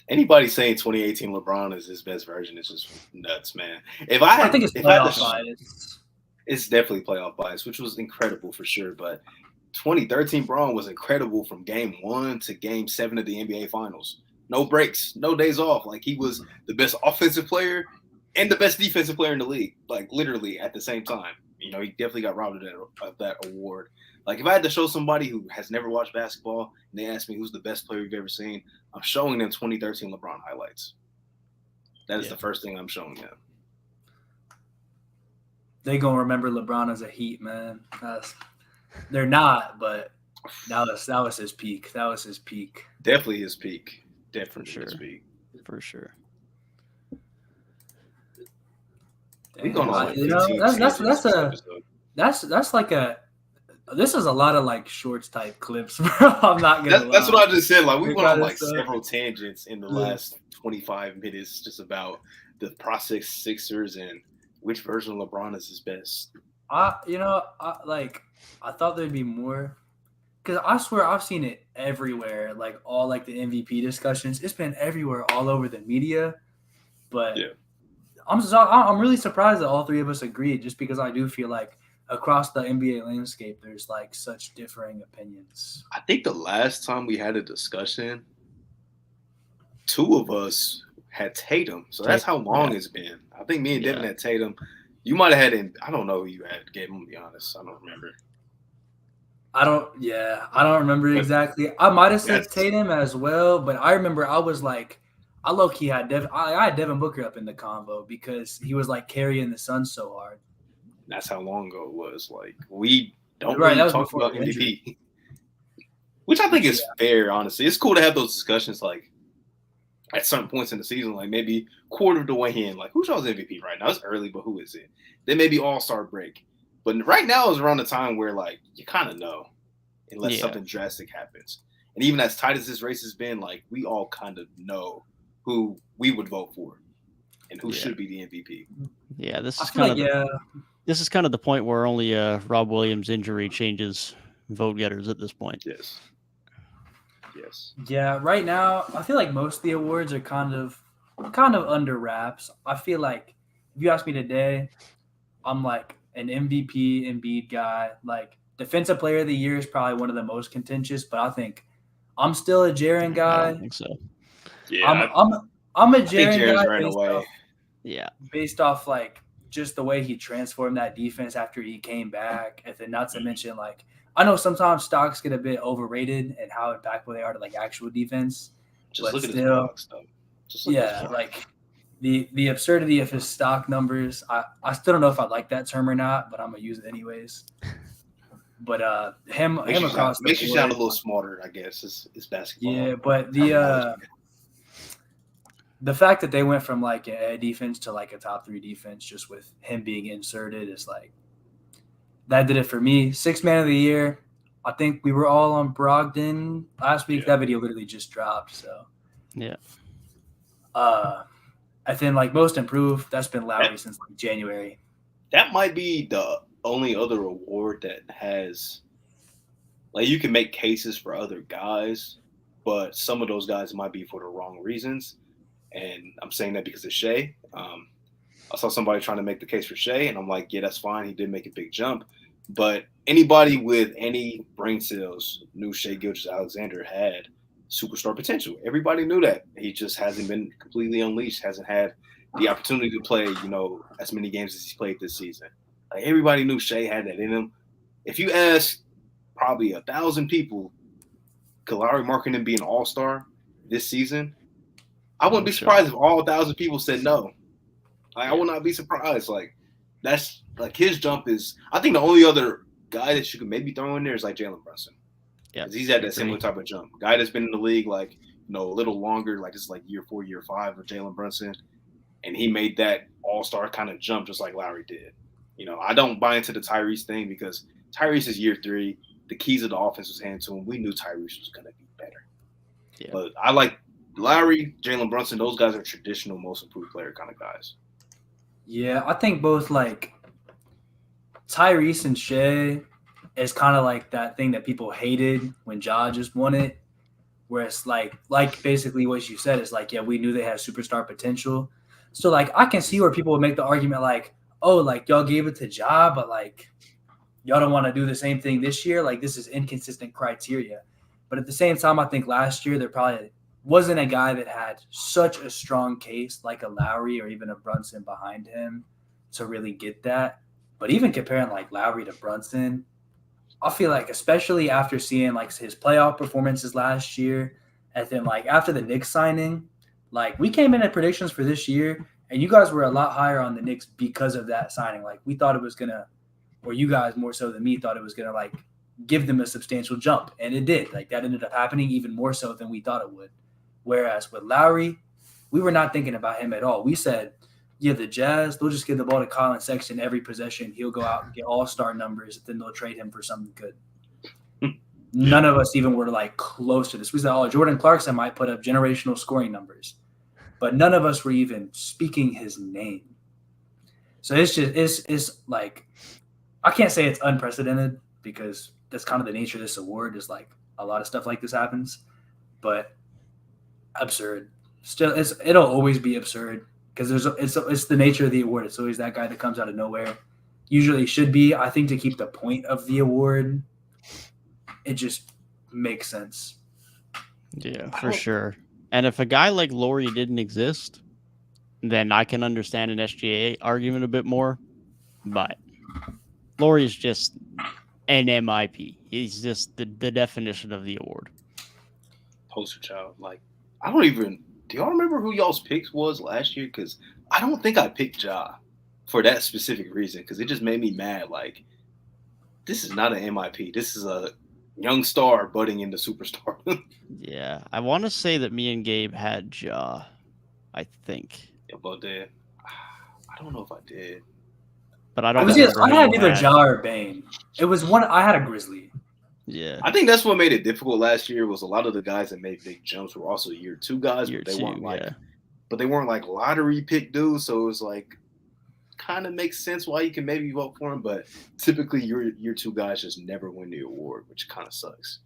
Anybody saying 2018 LeBron is his best version is just nuts, man. I think it's playoff bias. It's definitely playoff bias, which was incredible for sure. But 2013 Bron was incredible from game 1 to game 7 of the NBA Finals. No breaks, no days off. Like he was the best offensive player and the best defensive player in the league, like literally at the same time. You know, he definitely got robbed of that award. Like if I had to show somebody who has never watched basketball and they ask me who's the best player you've ever seen, I'm showing them 2013 LeBron highlights. That is the first thing I'm showing them. They gonna remember LeBron as a Heat, man. They're not, but that was his peak. That was his peak. Definitely his peak. Definitely his peak. For sure. We're going on that's like this is a lot of like shorts type clips, bro. I'm not gonna lie. That's what I just said. Like we went on like several tangents in the last 25 minutes just about the process Sixers and which version of LeBron is his best. I thought there'd be more, because I swear I've seen it everywhere. Like all like the MVP discussions, it's been everywhere, all over the media. But yeah. I'm really surprised that all three of us agreed, just because I do feel like across the NBA landscape, there's like such differing opinions. I think the last time we had a discussion, two of us had Tatum. So that's how long it's been. I think me and Devin had Tatum. You might have had him. I don't know who you had, Gabe. I'm going to be honest. I don't remember. I don't remember exactly. I might have said Tatum as well, but I remember I was like, I low-key had I had Devin Booker up in the convo because he was like carrying the Suns so hard. That's how long ago it was. Like we don't really talk about MVP, which I think is fair. Honestly, it's cool to have those discussions like at certain points in the season, like maybe quarter of the way in, like who's y'all's MVP right now? It's early, but who is it? Then maybe All-Star break. But right now is around the time where like you kind of know, unless something drastic happens. And even as tight as this race has been, like we all kind of know who we would vote for and who should be the MVP. Yeah, this is this is kind of the point where only Rob Williams' injury changes vote getters at this point. Yes. Yeah, right now I feel like most of the awards are kind of under wraps. I feel like if you ask me today, I'm like an MVP Embiid guy. Like Defensive Player of the Year is probably one of the most contentious, but I think I'm still a Jaren guy. I don't think so. Yeah, I'm a Jaren guy based off like just the way he transformed that defense after he came back, and then not to mention like I know sometimes stocks get a bit overrated and how impactful they are to like actual defense. Just look at his blocks, though. Like the absurdity of his stock numbers. I still don't know if I like that term or not, but I'm gonna use it anyways. But him across makes you sound a little smarter, I guess. It's basketball. Yeah, but the fact that they went from like a defense to like a top 3 defense just with him being inserted is like that did it for me. 6th man of the year. I think we were all on Brogdon last week. That video literally just dropped. So yeah. I think like most improved. That's been Lowry since like January. That might be the only other award that has like you can make cases for other guys, but some of those guys might be for the wrong reasons. And I'm saying that because of Shea. I saw somebody trying to make the case for Shea, and I'm like, yeah, that's fine. He did make a big jump. But anybody with any brain cells knew Shea Gilgeous-Alexander had superstar potential. Everybody knew that. He just hasn't been completely unleashed, hasn't had the opportunity to play, as many games as he's played this season. Like everybody knew Shea had that in him. If you ask probably 1,000 people, could Lauri Markkanen be an all-star this season? I wouldn't be surprised if all 1,000 people said no. I will not be surprised. Like that's like his jump is. I think the only other guy that you could maybe throw in there is like Jalen Brunson. Yeah, he's had that similar type of jump. Guy that's been in the league like a little longer. Like this is like year 4, year 5 of Jalen Brunson, and he made that all-star kind of jump just like Lowry did. I don't buy into the Tyrese thing because Tyrese is year 3. The keys of the offense was handed to him. We knew Tyrese was going to be better. Yeah. But I like Lowry, Jalen Brunson. Those guys are traditional most improved player kind of guys. Yeah, I think both like Tyrese and Shea is kind of like that thing that people hated when Ja just won it, where it's like basically what you said is like, yeah, we knew they had superstar potential. So like I can see where people would make the argument like, oh, like y'all gave it to Ja, but like y'all don't want to do the same thing this year. Like this is inconsistent criteria. But at the same time, I think last year there probably wasn't a guy that had such a strong case like a Lowry or even a Brunson behind him to really get that. But even comparing like Lowry to Brunson, I feel like especially after seeing like his playoff performances last year, and then like after the Knicks signing, like we came in at predictions for this year, and you guys were a lot higher on the Knicks because of that signing. Like we thought it was gonna, or you guys more so than me thought it was gonna like give them a substantial jump, and it did. Like that ended up happening even more so than we thought it would. Whereas with Lowry, we were not thinking about him at all. We said, yeah, the Jazz, they'll just give the ball to Colin Sexton every possession. He'll go out and get all-star numbers, and then they'll trade him for something good. None of us even were like close to this. We said, oh, Jordan Clarkson might put up generational scoring numbers. But none of us were even speaking his name. So it's like, I can't say it's unprecedented because that's kind of the nature of this award is like a lot of stuff like this happens. But absurd. Still, it'll always be absurd because it's the nature of the award. It's always that guy that comes out of nowhere. Usually should be, I think, to keep the point of the award. It just makes sense. Yeah, for sure. And if a guy like Lauri didn't exist, then I can understand an SGA argument a bit more. But Lauri is just an MIP. He's just the definition of the award. Poster child. Like, I don't even – do y'all remember who y'all's picks was last year? Because I don't think I picked Ja for that specific reason because it just made me mad. Like, this is not an MIP. This is a young star budding into superstar. Yeah. I want to say that me and Gabe had Ja, I think. Yeah, but I don't know if I did. But I don't I had either Ja or Bane. It was one – I had a Grizzly. Yeah. I think that's what made it difficult last year was a lot of the guys that made big jumps were also year 2 guys, but they weren't like lottery pick dudes. So it was like kind of makes sense why you can maybe vote for him, but typically your year 2 guys just never win the award, which kind of sucks.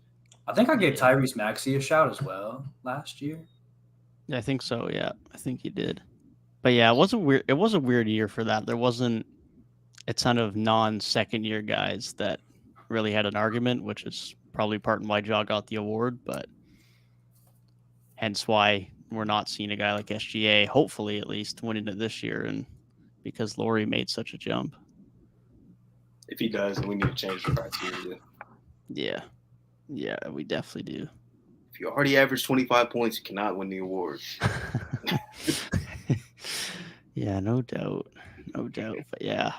I think I gave Tyrese Maxey a shout as well last year. Yeah, I think so. Yeah, I think he did. But yeah, it was a weird year for that. There wasn't a ton of non-second year guys that really had an argument, which is probably part of why Ja got the award, but hence why we're not seeing a guy like SGA, hopefully at least, winning it this year, and because Laurie made such a jump. If he does, then we need to change the criteria. Yeah, we definitely do. If you already average 25 points, you cannot win the award. Yeah, no doubt. But yeah,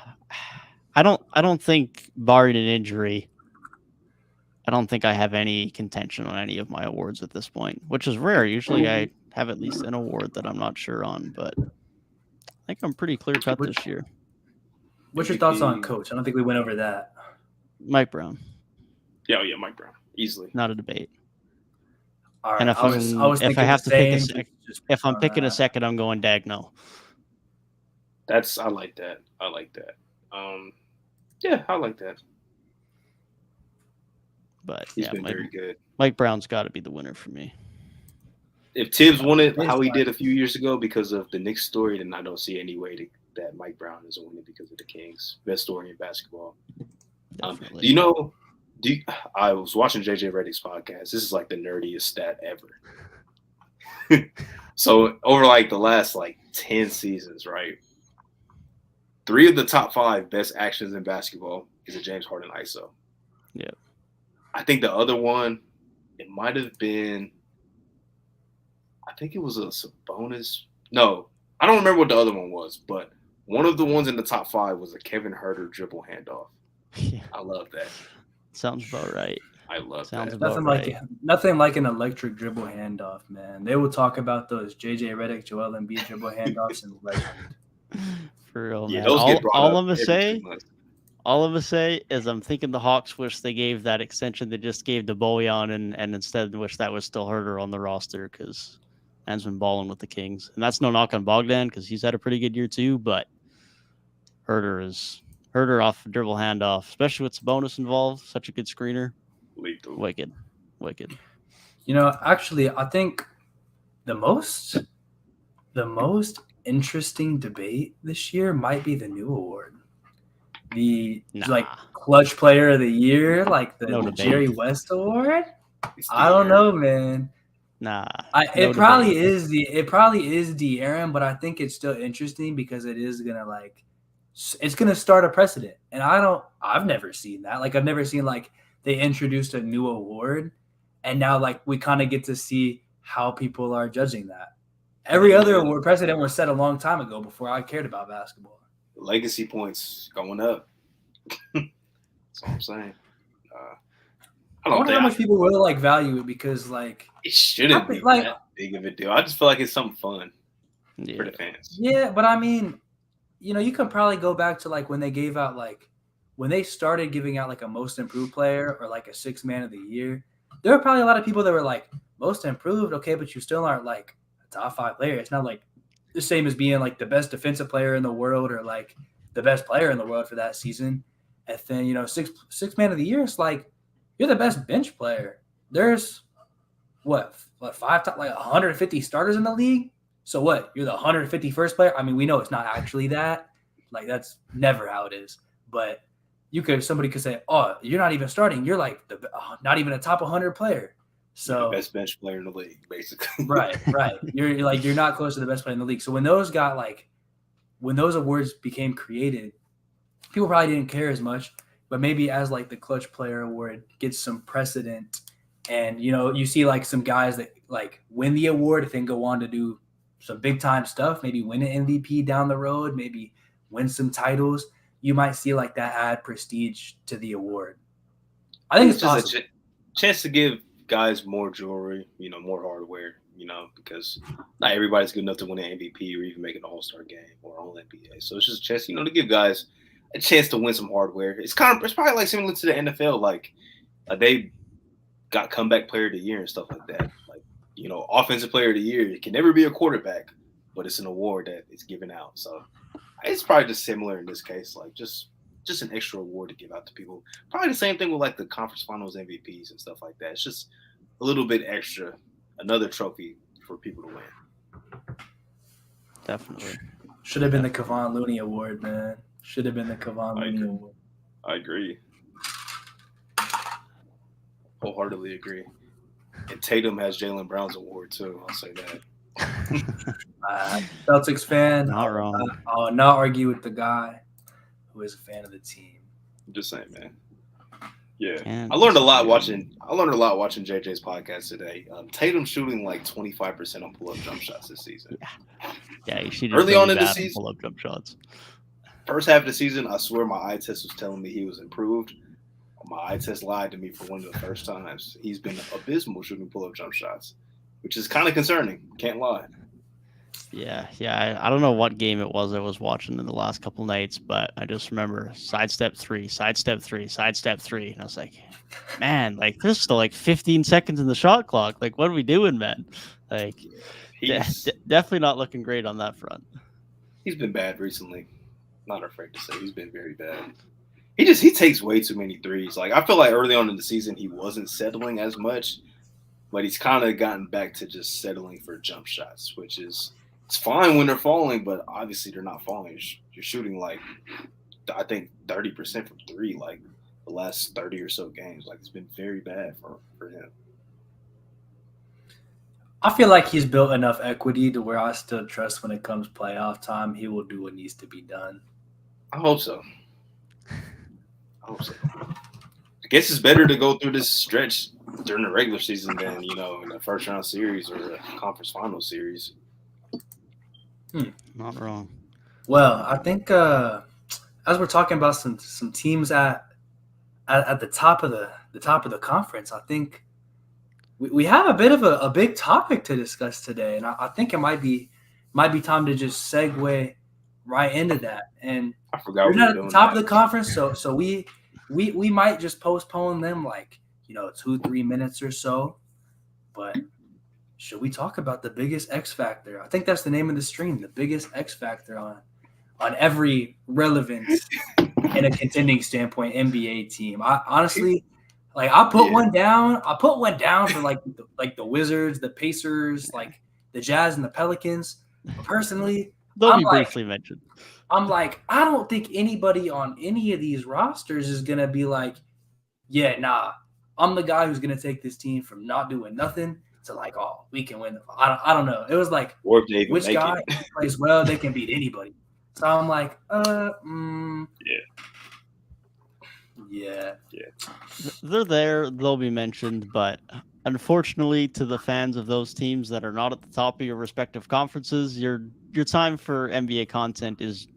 I don't think, barring an injury, I don't think I have any contention on any of my awards at this point, which is rare. Usually I have at least an award that I'm not sure on, but I think I'm pretty clear cut this year. What's your thoughts on coach? I don't think we went over that. Mike Brown. Yeah, Mike Brown. Easily. Not a debate. All right. And if I'm picking a second, I'm going Dagno. I like that. Yeah, I like that. But he's been very good. Mike Brown's got to be the winner for me. If Tibbs won it how he did a few years ago because of the Knicks story, then I don't see any way that Mike Brown isn't winning because of the Kings. Best story in basketball. I was watching JJ Redick's podcast. This is like the nerdiest stat ever. So over like the last 10 seasons, right? 3 of the top 5 best actions in basketball is a James Harden ISO. Yeah. I think the other one, it might have been, I think it was a Sabonis. No, I don't remember what the other one was, but one of the ones in the top 5 was a Kevin Huerter dribble handoff. Yeah. I love that. Sounds about right. I love Sounds that. Nothing like an electric dribble handoff, man. They will talk about those JJ Redick, Joel Embiid dribble handoffs and legend. For real, yeah, man. Those get brought all up I'm gonna say is I'm thinking the Hawks wish they gave that extension they just gave to Bojan and instead wish that was still Huerter on the roster because man's been balling with the Kings. And that's no knock on Bogdan because he's had a pretty good year too, but Huerter off dribble handoff, especially with Sabonis involved, such a good screener. Lethal. Wicked. Actually, I think the most interesting debate this year might be the new award. The clutch player of the year, the Jerry West award. I don't know, man. It probably is De'Aaron, but I think it's still interesting because it is gonna start a precedent. And I've never seen that. I've never seen they introduced a new award and now we kind of get to see how people are judging that. Every other award precedent was set a long time ago before I cared about basketball. Legacy points going up. That's what I'm saying. I wonder how much people will value it because it shouldn't be that big of a deal. I just feel like it's something fun for the fans. Yeah, but I mean, you can probably go back to when they gave out when they started giving out a most improved player or a sixth man of the year. There were probably a lot of people that were most improved, okay, but you still aren't a top 5 player. It's not the same as being the best defensive player in the world or the best player in the world for that season. And then sixth man of the year, it's you're the best bench player. There's what 150 starters in the league. So what? You're the 151st player. I mean, we know it's not actually that. That's never how it is. But somebody could say, "Oh, you're not even starting. You're not even a top 100 player." So you're the best bench player in the league, basically. Right. You're not close to the best player in the league. So when those when those awards became created, people probably didn't care as much. But maybe as the clutch player award gets some precedent, and you see some guys that win the award, then go on to do some big time stuff, maybe win an MVP down the road, maybe win some titles. You might see that add prestige to the award. I think it's just a chance to give guys more jewelry, more hardware, because not everybody's good enough to win an MVP or even make an All-Star game or All-NBA. So it's just a chance, to give guys a chance to win some hardware. It's probably similar to the NFL. They got comeback player of the year and stuff like that. Like, offensive player of the year, it can never be a quarterback, but it's an award that is given out. So it's probably just similar in this case, like just an extra award to give out to people. Probably the same thing with like the conference finals MVPs and stuff like that. It's just a little bit extra, another trophy for people to win. Definitely. Should have been the Kevon Looney Award, man. Should have been the Kevon Looney Award. I agree. Wholeheartedly agree. And Tatum has Jaylen Brown's award too. I'll say that. Celtics fan. Not wrong. I'll not argue with the guy who is a fan of the team. I'm just saying, man. Yeah, I learned a lot watching JJ's podcast today. Tatum shooting like 25% on pull-up jump shots this season. Yeah, he shooted early on in the season. Pull-up jump shots. First half of the season, I swear my eye test was telling me he was improved. My eye test lied to me for one of the first times. He's been abysmal shooting pull-up jump shots, which is kind of concerning. Can't lie. Yeah. I don't know what game it was I was watching in the last couple nights, but I just remember sidestep three. And I was like, man, like there's still like 15 seconds in the shot clock. Like, what are we doing, man? Like, definitely not looking great on that front. He's been bad recently. Not afraid to say he's been very bad. He takes way too many threes. Like, I feel like early on in the season he wasn't settling as much, but he's kind of gotten back to just settling for jump shots, which is it's fine when they're falling, but obviously they're not falling. You're shooting like I think 30% from three, like the last 30 or so games. Like it's been very bad for him. I feel like he's built enough equity to where I still trust when it comes playoff time, he will do what needs to be done. I hope so. I guess it's better to go through this stretch during the regular season than, in a first round series or a conference final series. Not wrong. Well, I think as we're talking about some teams at the top of the conference, I think we have a bit of a big topic to discuss today, and I think it might be time to just segue right into that. And I forgot we're not at the top of the conference, so we might just postpone them like 2-3 minutes or so. But should we talk about the biggest X factor? I think that's the name of the stream, the biggest X factor on every relevance in a contending standpoint NBA team. I honestly, I put one down. I put one down for like the Wizards, the Pacers, like the Jazz and the Pelicans. But personally, they'll be briefly mentioned. I'm like, I don't think anybody on any of these rosters is gonna be like, yeah, nah, I'm the guy who's gonna take this team from not doing nothing to like, oh, we can win. I don't know. It was like, which guy plays well, they can beat anybody. So I'm like, yeah. They're there. They'll be mentioned, but unfortunately, to the fans of those teams that are not at the top of your respective conferences, your time for NBA content is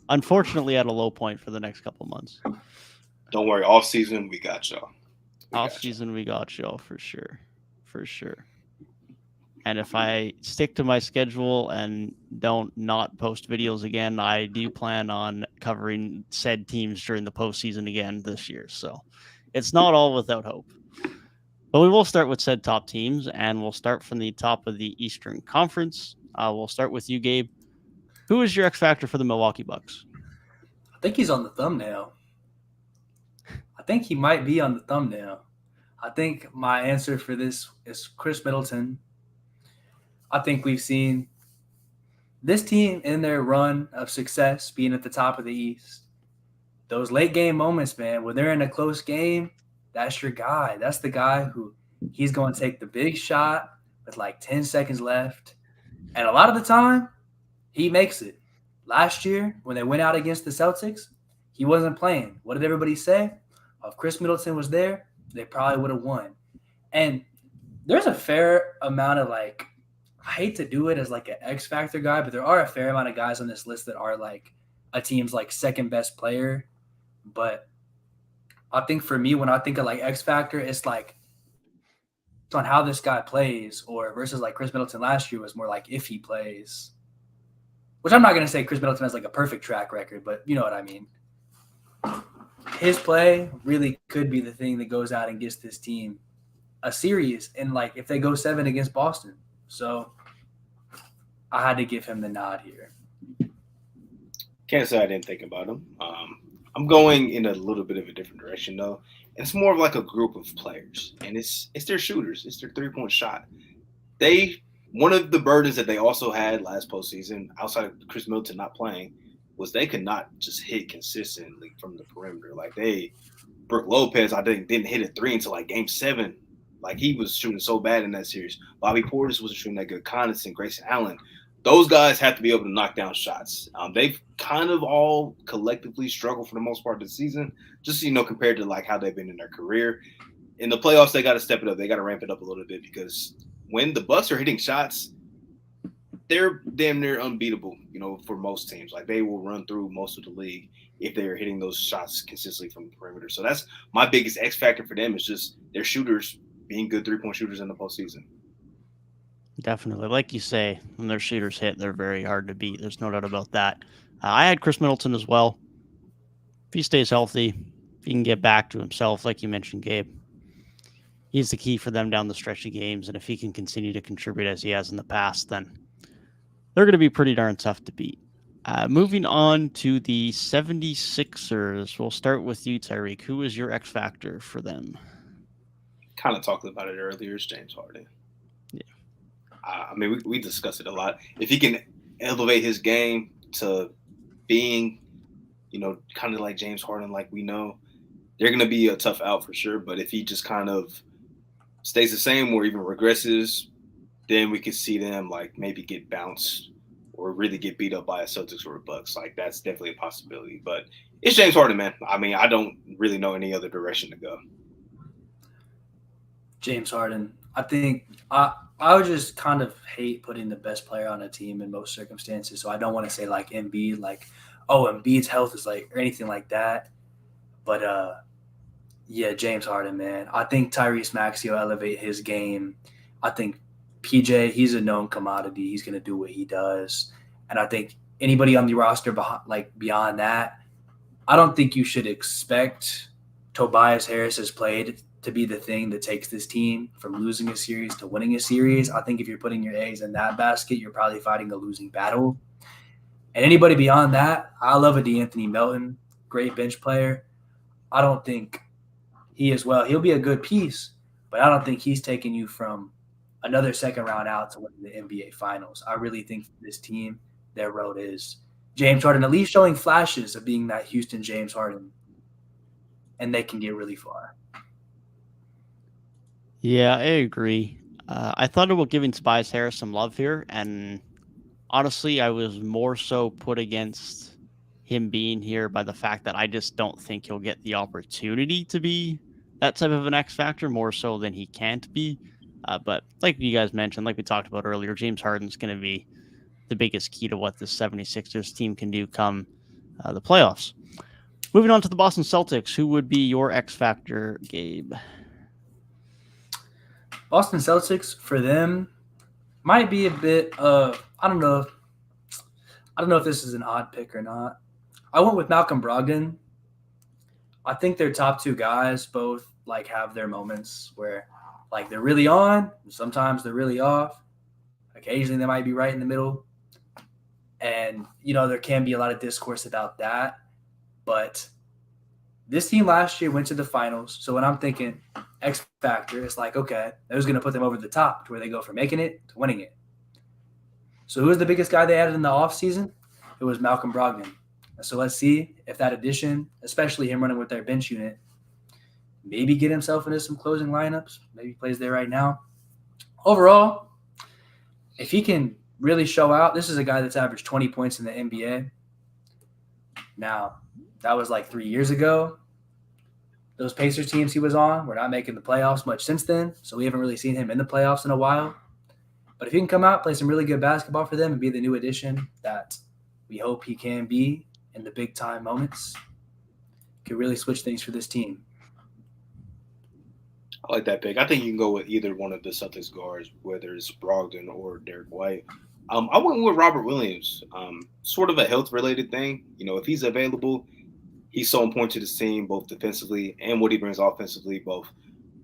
unfortunately at a low point for the next couple months. Don't worry, off season we got y'all. We got y'all for sure. And if I stick to my schedule and don't not post videos again, I do plan on covering said teams during the postseason again this year. So it's not all without hope. But we will start with said top teams, and we'll start from the top of the Eastern Conference. We'll start with you, Gabe. Who is your X factor for the Milwaukee Bucks? I think he's on the thumbnail. I think he might be on the thumbnail. I think my answer for this is Chris Middleton. I think we've seen this team in their run of success being at the top of the East. Those late game moments, man, when they're in a close game, that's your guy. That's the guy who he's going to take the big shot with like 10 seconds left. And a lot of the time, he makes it. Last year, when they went out against the Celtics, he wasn't playing. What did everybody say? If Chris Middleton was there, they probably would have won. And there's a fair amount of I hate to do it as like an X factor guy, but there are a fair amount of guys on this list that are like a team's like second best player. But I think for me, when I think of like X factor, it's like on how this guy plays, or versus like Chris Middleton last year was more like if he plays, which I'm not going to say Chris Middleton has like a perfect track record, but you know what I mean. his play really could be the thing that goes out and gets this team a series. And like if they go 7 against Boston, so I had to give him the nod here. Can't say I didn't think about him. I'm going in a little bit of a different direction though. It's more of like a group of players, and it's their shooters. It's their 3-point shot. One of the burdens that they also had last postseason, outside of Chris Middleton not playing, was they could not just hit consistently from the perimeter. Like Brook Lopez, I think didn't hit a 3 until like Game 7. Like he was shooting so bad in that series. Bobby Portis wasn't shooting that good. Connaughton, Grayson Allen. Those guys have to be able to knock down shots. They've kind of all collectively struggled for the most part this season, just compared to like how they've been in their career. In the playoffs, they got to step it up. They got to ramp it up a little bit because when the Bucks are hitting shots, they're damn near unbeatable. For most teams, like they will run through most of the league if they're hitting those shots consistently from the perimeter. So that's my biggest X factor for them is just their shooters being good 3-point shooters in the postseason. Definitely. Like you say, when their shooters hit, they're very hard to beat. There's no doubt about that. I had Chris Middleton as well. If he stays healthy, if he can get back to himself, like you mentioned, Gabe, he's the key for them down the stretch of games. And if he can continue to contribute as he has in the past, then they're going to be pretty darn tough to beat. Moving on to the 76ers. We'll start with you, Tyrik. Who is your X factor for them? Kind of talked about it earlier. It's James Harden. We discussed it a lot. If he can elevate his game to being, kind of like James Harden, like we know, they're going to be a tough out for sure. But if he just kind of stays the same or even regresses, then we could see them like maybe get bounced or really get beat up by a Celtics or a Bucks. Like that's definitely a possibility. But it's James Harden, man. I don't really know any other direction to go. James Harden. I think I would just kind of hate putting the best player on a team in most circumstances. So I don't want to say like Embiid, like, oh, Embiid's health is like, or anything like that. But yeah, James Harden, man. I think Tyrese Maxey will elevate his game. I think PJ, he's a known commodity. He's going to do what he does. And I think anybody on the roster beyond that, I don't think you should expect Tobias Harris has played to be the thing that takes this team from losing a series to winning a series. I think if you're putting your eggs in that basket, you're probably fighting a losing battle. And anybody beyond that, I love a DeAnthony Melton, great bench player. I don't think he is well. He'll be a good piece, but I don't think he's taking you from another second round out to win the NBA Finals. I really think for this team, their road is James Harden, at least showing flashes of being that Houston James Harden, and they can get really far. Yeah, I agree. I thought about giving Tobias Harris some love here, and honestly, I was more so put against him being here by the fact that I just don't think he'll get the opportunity to be that type of an X factor more so than he can't be. But like you guys mentioned, like we talked about earlier, James Harden's going to be the biggest key to what this 76ers team can do come the playoffs. Moving on to the Boston Celtics, who would be your X factor, Gabe? Boston Celtics, for them, might be a bit of, I don't know if this is an odd pick or not. I went with Malcolm Brogdon. I think their top two guys both like have their moments where like they're really on, sometimes they're really off. Occasionally they might be right in the middle. And, there can be a lot of discourse about that. But this team last year went to the finals. So when I'm thinking X factor, it's like, okay, that was going to put them over the top to where they go from making it to winning it. So who was the biggest guy they added in the offseason? It was Malcolm Brogdon. So let's see if that addition, especially him running with their bench unit, maybe get himself into some closing lineups. Maybe he plays there right now. Overall, if he can really show out, this is a guy that's averaged 20 points in the NBA. Now, that was like 3 years ago. Those Pacers teams he was on were not making the playoffs much since then, so we haven't really seen him in the playoffs in a while. But if he can come out, play some really good basketball for them, and be the new addition that we hope he can be in the big-time moments, could really switch things for this team. I like that pick. I think you can go with either one of the Celtics guards, whether it's Brogdon or Derek White. I went with Robert Williams. Sort of a health-related thing. If he's available, he's so important to this team, both defensively and what he brings offensively, both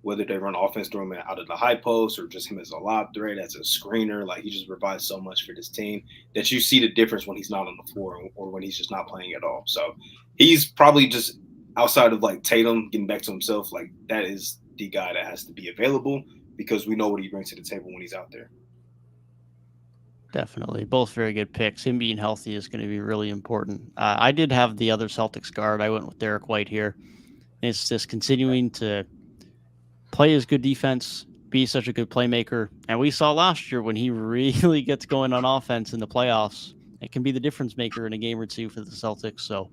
whether they run offense through him out of the high post or just him as a lob threat, as a screener. Like, he just provides so much for this team that you see the difference when he's not on the floor or when he's just not playing at all. So he's probably just outside of like Tatum getting back to himself, like that is the guy that has to be available because we know what he brings to the table when he's out there. Definitely. Both very good picks. Him being healthy is going to be really important. I did have the other Celtics guard. I went with Derek White here. It's just continuing to play his good defense, be such a good playmaker. And we saw last year when he really gets going on offense in the playoffs, it can be the difference maker in a game or two for the Celtics. So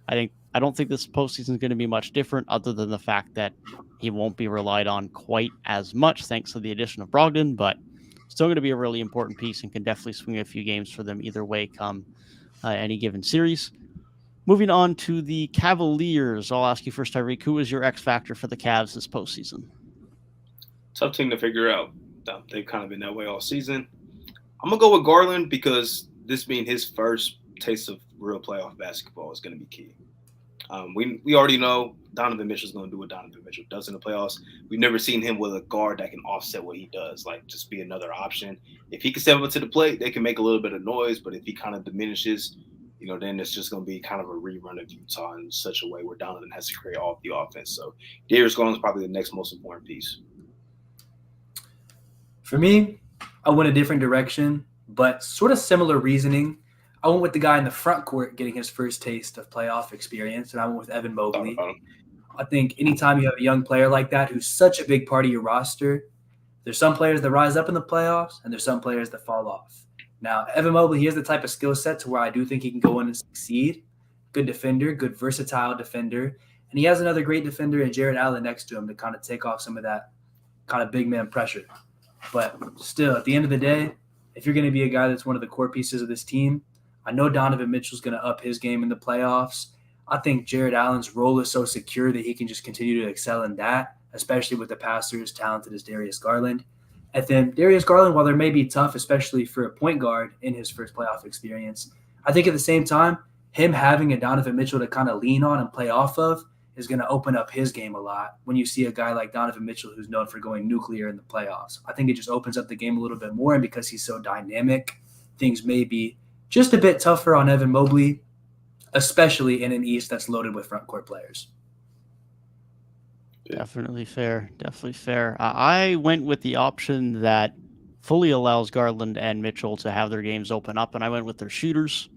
I don't think this postseason is going to be much different other than the fact that he won't be relied on quite as much thanks to the addition of Brogdon, but still going to be a really important piece and can definitely swing a few games for them either way come any given series. Moving on to the Cavaliers, I'll ask you first, Tyrik, who is your X factor for the Cavs this postseason? Tough thing to figure out. They've kind of been that way all season. I'm going to go with Garland because this being his first taste of real playoff basketball is going to be key. We already know Donovan Mitchell's going to do what Donovan Mitchell does in the playoffs. We've never seen him with a guard that can offset what he does, like just be another option. If he can step up to the plate, they can make a little bit of noise, but if he kind of diminishes, then it's just going to be kind of a rerun of Utah in such a way where Donovan has to create all of the offense. So Darius Garland is probably the next most important piece. For me, I went a different direction, but sort of similar reasoning. I went with the guy in the front court getting his first taste of playoff experience, and I went with Evan Mobley. I think anytime you have a young player like that who's such a big part of your roster, there's some players that rise up in the playoffs, and there's some players that fall off. Now, Evan Mobley, he has the type of skill set to where I do think he can go in and succeed. Good defender, good versatile defender, and he has another great defender in Jared Allen next to him to kind of take off some of that kind of big man pressure. But still, at the end of the day, if you're going to be a guy that's one of the core pieces of this team, I know Donovan Mitchell's going to up his game in the playoffs. I think Jared Allen's role is so secure that he can just continue to excel in that, especially with the passer as talented as Darius Garland. And then Darius Garland, while there may be tough, especially for a point guard in his first playoff experience, I think at the same time, him having a Donovan Mitchell to kind of lean on and play off of is going to open up his game a lot when you see a guy like Donovan Mitchell who's known for going nuclear in the playoffs. I think it just opens up the game a little bit more, and because he's so dynamic, things may be just a bit tougher on Evan Mobley, especially in an East that's loaded with front court players. Definitely fair. Definitely fair. I went with the option that fully allows Garland and Mitchell to have their games open up, and I went with their shooters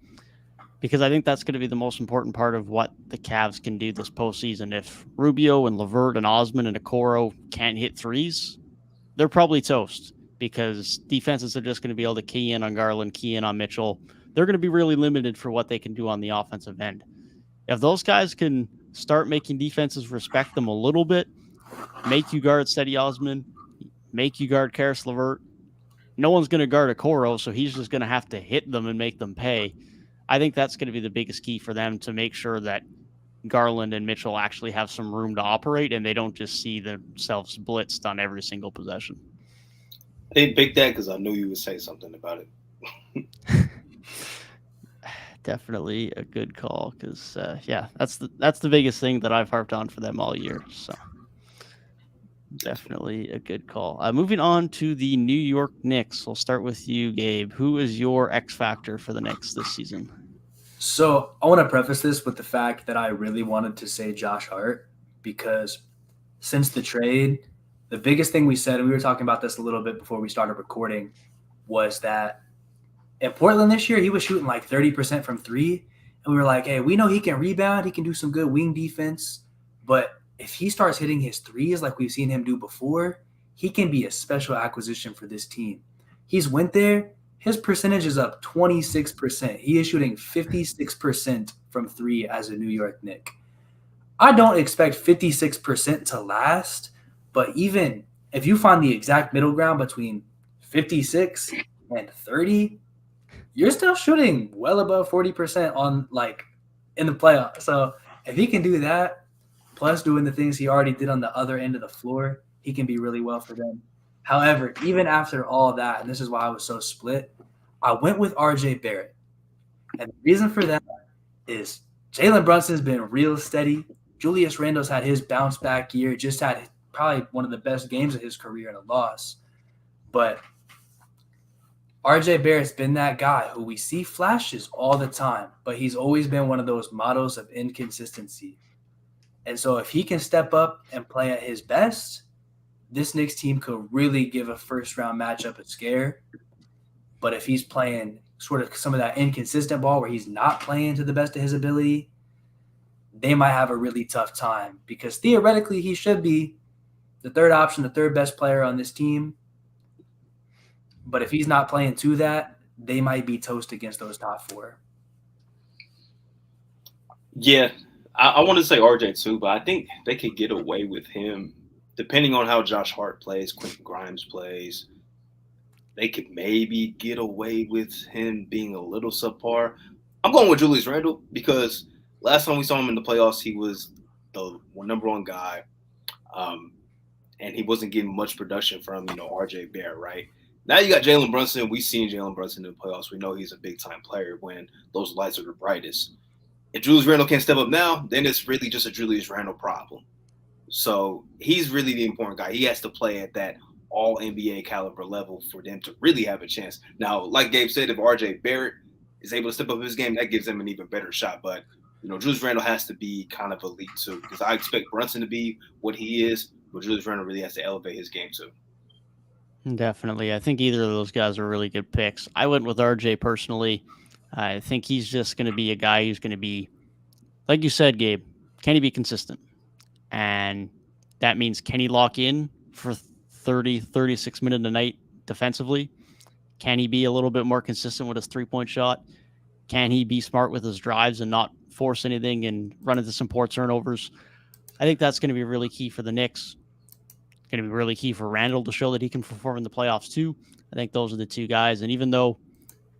because I think that's going to be the most important part of what the Cavs can do this postseason. If Rubio and LeVert and Osman and Okoro can't hit threes, they're probably toast because defenses are just going to be able to key in on Garland, key in on Mitchell. They're going to be really limited for what they can do on the offensive end. If those guys can start making defenses respect them a little bit, make you guard Cedi Osman, make you guard Karis LeVert, no one's going to guard Okoro, so he's just going to have to hit them and make them pay. I think that's going to be the biggest key for them to make sure that Garland and Mitchell actually have some room to operate and they don't just see themselves blitzed on every single possession. I didn't pick that because I knew you would say something about it. Definitely a good call because, that's the biggest thing that I've harped on for them all year. So definitely a good call. Moving on to the New York Knicks. We'll start with you, Gabe. Who is your X factor for the Knicks this season? So I want to preface this with the fact that I really wanted to say Josh Hart because since the trade, the biggest thing we said, and we were talking about this a little bit before we started recording, was that in Portland this year, he was shooting like 30% from three. And we were like, hey, we know he can rebound. He can do some good wing defense. But if he starts hitting his threes like we've seen him do before, he can be a special acquisition for this team. He's went there. His percentage is up 26%. He is shooting 56% from three as a New York Knick. I don't expect 56% to last, but even if you find the exact middle ground between 56 and 30, you're still shooting well above 40% on in the playoffs. So if he can do that, plus doing the things he already did on the other end of the floor, he can be really well for them. However, even after all that, and this is why I was so split, I went with RJ Barrett. And the reason for that is Jalen Brunson's been real steady. Julius Randle's had his bounce back year, just had probably one of the best games of his career in a loss. But RJ Barrett's been that guy who we see flashes all the time, but he's always been one of those models of inconsistency. And so if he can step up and play at his best, this Knicks team could really give a first-round matchup a scare. But if he's playing sort of some of that inconsistent ball where he's not playing to the best of his ability, they might have a really tough time because theoretically he should be the third option, the third best player on this team. But if he's not playing to that, they might be toast against those top four. Yeah, I want to say RJ too, but I think they could get away with him depending on how Josh Hart plays, Quentin Grimes plays. They could maybe get away with him being a little subpar. I'm going with Julius Randle because last time we saw him in the playoffs, he was the number one guy, and he wasn't getting much production from RJ Barrett, right? Now you got Jalen Brunson. We've seen Jalen Brunson in the playoffs. We know he's a big-time player when those lights are the brightest. If Julius Randle can't step up now, then it's really just a Julius Randle problem. So he's really the important guy. He has to play at that all-NBA caliber level for them to really have a chance. Now, like Gabe said, if RJ Barrett is able to step up his game, that gives them an even better shot. But, Julius Randle has to be kind of elite too because I expect Brunson to be what he is, but Julius Randle really has to elevate his game too. Definitely. I think either of those guys are really good picks. I went with RJ personally. I think he's just going to be a guy who's going to be, like you said, Gabe, can he be consistent? And that means can he lock in for 30, 36 minutes a night defensively? Can he be a little bit more consistent with his three-point shot? Can he be smart with his drives and not force anything and run into some poor turnovers? I think that's going to be really key for the Knicks. Going to be really key for Randle to show that he can perform in the playoffs too. I think those are the two guys. And even though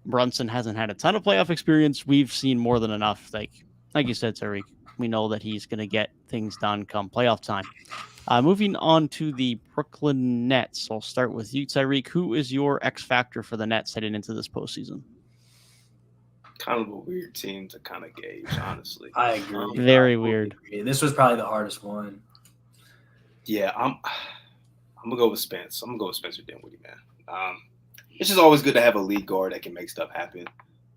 Brunson hasn't had a ton of playoff experience, we've seen more than enough. Like you said, Tyrik, we know that he's going to get things done come playoff time. Moving on to the Brooklyn Nets. I'll start with you, Tyrik. Who is your X factor for the Nets heading into this postseason? Kind of a weird team to kind of gauge, honestly. I agree. Very weird. This was probably the hardest one. Yeah, I'm gonna go with Spence. I'm gonna go with Spencer Dinwiddie, man. It's just always good to have a lead guard that can make stuff happen.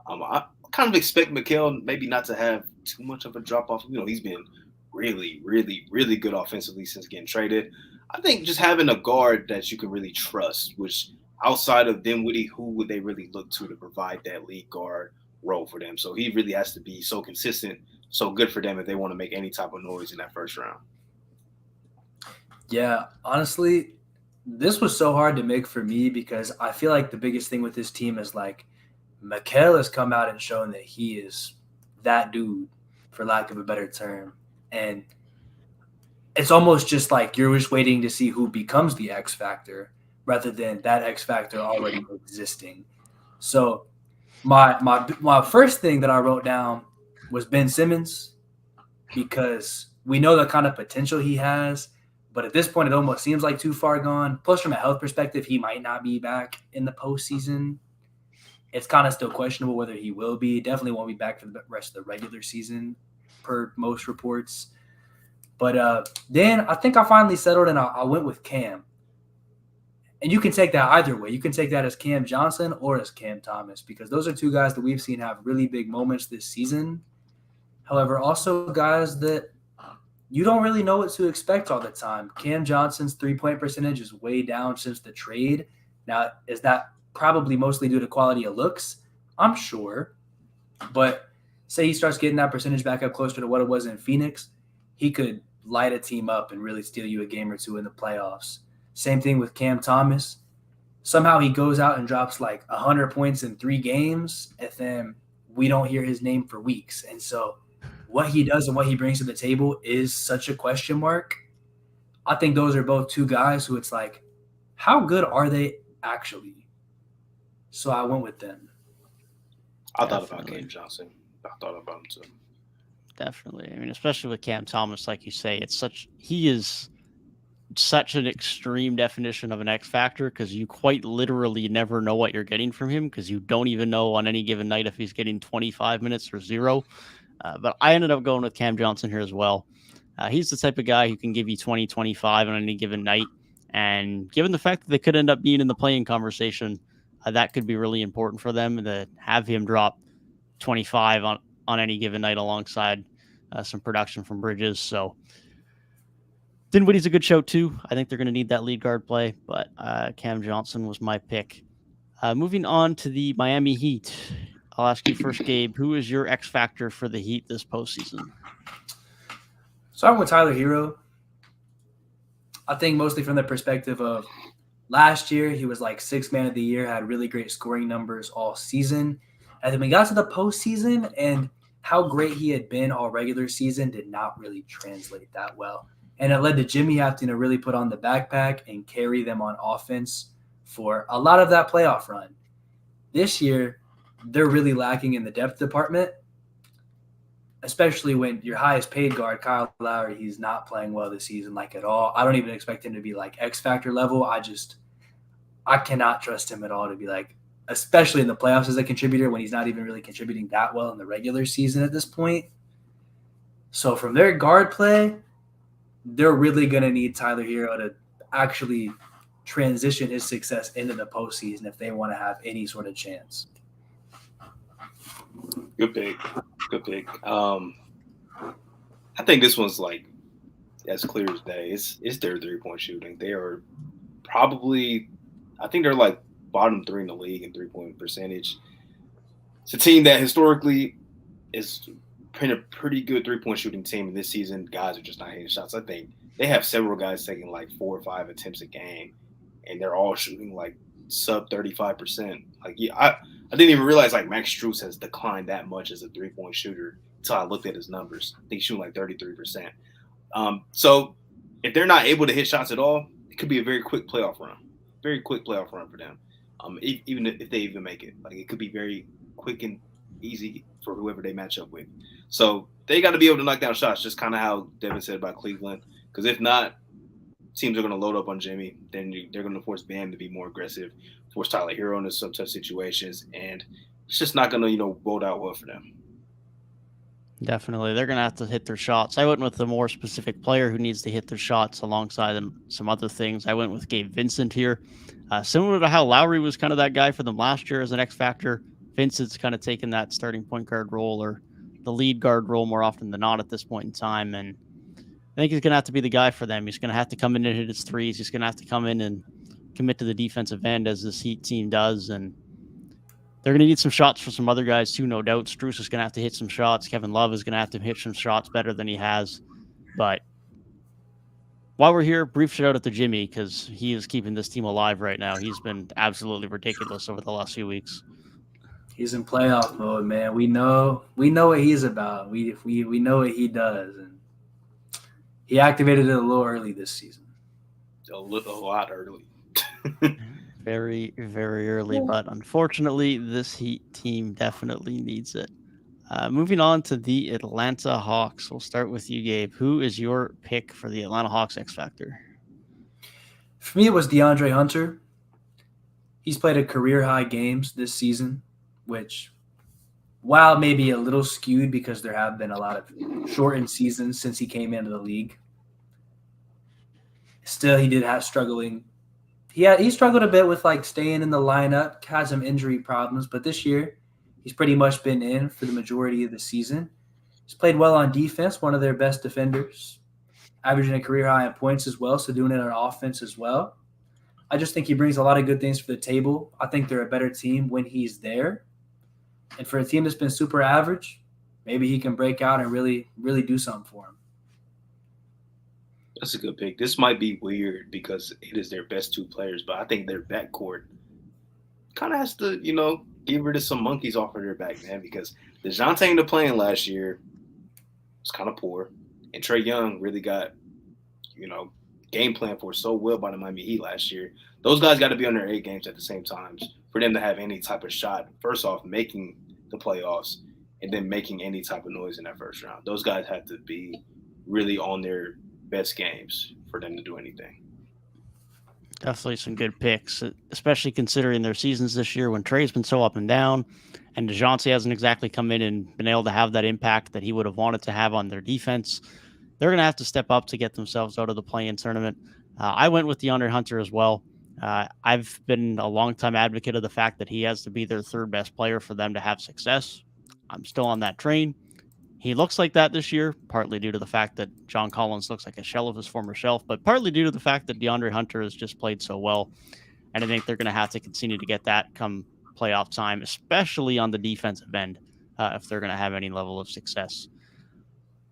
I kind of expect Mikal maybe not to have too much of a drop off. He's been really, really, really good offensively since getting traded. I think just having a guard that you can really trust, which outside of Dinwiddie, who would they really look to provide that lead guard role for them? So he really has to be so consistent, so good for them if they want to make any type of noise in that first round. Yeah, honestly, this was so hard to make for me because I feel like the biggest thing with this team is like Mikal has come out and shown that he is that dude, for lack of a better term. And it's almost just like you're just waiting to see who becomes the X factor rather than that X factor already existing. So my first thing that I wrote down was Ben Simmons because we know the kind of potential he has. But at this point, it almost seems like too far gone. Plus, from a health perspective, he might not be back in the postseason. It's kind of still questionable whether he will be. Definitely won't be back for the rest of the regular season, per most reports. But then I think I finally settled and I went with Cam. And you can take that either way. You can take that as Cam Johnson or as Cam Thomas because those are two guys that we've seen have really big moments this season. However, also guys that you don't really know what to expect all the time. Cam Johnson's three-point percentage is way down since the trade. Now, is that probably mostly due to quality of looks? I'm sure. But say he starts getting that percentage back up closer to what it was in Phoenix, he could light a team up and really steal you a game or two in the playoffs. Same thing with Cam Thomas. Somehow he goes out and drops like 100 points in 3 games, and then we don't hear his name for weeks. And so what he does and what he brings to the table is such a question mark. I think those are both two guys who it's like, how good are they actually? So I went with them. I thought about Cam Johnson. I thought about him too. Definitely. I mean, especially with Cam Thomas, like you say, he is such an extreme definition of an X factor because you quite literally never know what you're getting from him because you don't even know on any given night if he's getting 25 minutes or 0. But I ended up going with Cam Johnson here as well. He's the type of guy who can give you 20, 25 on any given night. And given the fact that they could end up being in the playing conversation, that could be really important for them to have him drop 25 on any given night alongside some production from Bridges. So Dinwiddie's a good show too. I think they're going to need that lead guard play, but Cam Johnson was my pick. Moving on to the Miami Heat. I'll ask you first, Gabe. Who is your X factor for the Heat this postseason? Starting with Tyler Hero. I think mostly from the perspective of last year, he was like sixth man of the year, had really great scoring numbers all season. And then we got to the postseason, and how great he had been all regular season did not really translate that well. And it led to Jimmy having to really put on the backpack and carry them on offense for a lot of that playoff run. This year, they're really lacking in the depth department, especially when your highest paid guard, Kyle Lowry, he's not playing well this season, like at all. I don't even expect him to be like X Factor level. I cannot trust him at all to be like, especially in the playoffs as a contributor when he's not even really contributing that well in the regular season at this point. So from their guard play, they're really going to need Tyler Hero to actually transition his success into the postseason if they want to have any sort of chance. Good pick. Good pick. I think this one's like as clear as day. It's their 3-point shooting. They are probably, I think they're like bottom 3 in the league in 3-point percentage. It's a team that historically is been a pretty good 3-point shooting team. And this season, guys are just not hitting shots. I think they have several guys taking like 4 or 5 attempts a game, and they're all shooting like sub 35%. Like, yeah, I didn't even realize like Max Strus has declined that much as a 3-point shooter until I looked at his numbers. I think he's shooting like 33%. So if they're not able to hit shots at all, it could be a very quick playoff run. Very quick playoff run for them. Even if they even make it, like it could be very quick and easy for whoever they match up with. So they got to be able to knock down shots, just kind of how Devin said about Cleveland. Because if not, teams are going to load up on Jimmy. Then they're going to force Bam to be more aggressive, force Tyler Hero into some tough situations, and it's just not going to, bode out well for them. Definitely. They're going to have to hit their shots. I went with a more specific player who needs to hit their shots alongside some other things. I went with Gabe Vincent here. Similar to how Lowry was kind of that guy for them last year as an X factor, Vincent's kind of taken that starting point guard role or the lead guard role more often than not at this point in time. And I think he's going to have to be the guy for them. He's going to have to come in and hit his threes. He's going to have to come in and commit to the defensive end as this Heat team does. And they're going to need some shots for some other guys too, no doubt. Strus is going to have to hit some shots. Kevin Love is going to have to hit some shots better than he has. But while we're here, brief shout out to Jimmy because he is keeping this team alive right now. He's been absolutely ridiculous over the last few weeks. He's in playoff mode, man. We know what he's about. We know what he does, and he activated it a little early this season. A lot early. Very, very early, but unfortunately, this Heat team definitely needs it. Moving on to the Atlanta Hawks. We'll start with you, Gabe. Who is your pick for the Atlanta Hawks X Factor? For me, it was DeAndre Hunter. He's played a career-high games this season, which, while maybe a little skewed because there have been a lot of shortened seasons since he came into the league, still he did have struggling. He struggled a bit with like staying in the lineup, had some injury problems, but this year he's pretty much been in for the majority of the season. He's played well on defense, one of their best defenders, averaging a career high in points as well, so doing it on offense as well. I just think he brings a lot of good things to the table. I think they're a better team when he's there. And for a team that's been super average, maybe he can break out and really, really do something for him. That's a good pick. This might be weird because it is their best 2 players, but I think their backcourt kind of has to, get rid of some monkeys off of their back, man, because DeJounte ended up playing last year was kind of poor, and Trae Young really got, game plan for so well by the Miami Heat last year. Those guys got to be on their A games at the same time for them to have any type of shot. First off, making the playoffs, and then making any type of noise in that first round. Those guys have to be really on their best games for them to do anything. Definitely some good picks, especially considering their seasons this year when Trey's been so up and down, and DeJounte hasn't exactly come in and been able to have that impact that he would have wanted to have on their defense. They're going to have to step up to get themselves out of the play-in tournament. I went with DeAndre Hunter as well. I've been a longtime advocate of the fact that he has to be their third best player for them to have success. I'm still on that train. He looks like that this year, partly due to the fact that John Collins looks like a shell of his former self, but partly due to the fact that DeAndre Hunter has just played so well. And I think they're going to have to continue to get that come playoff time, especially on the defensive end, if they're going to have any level of success.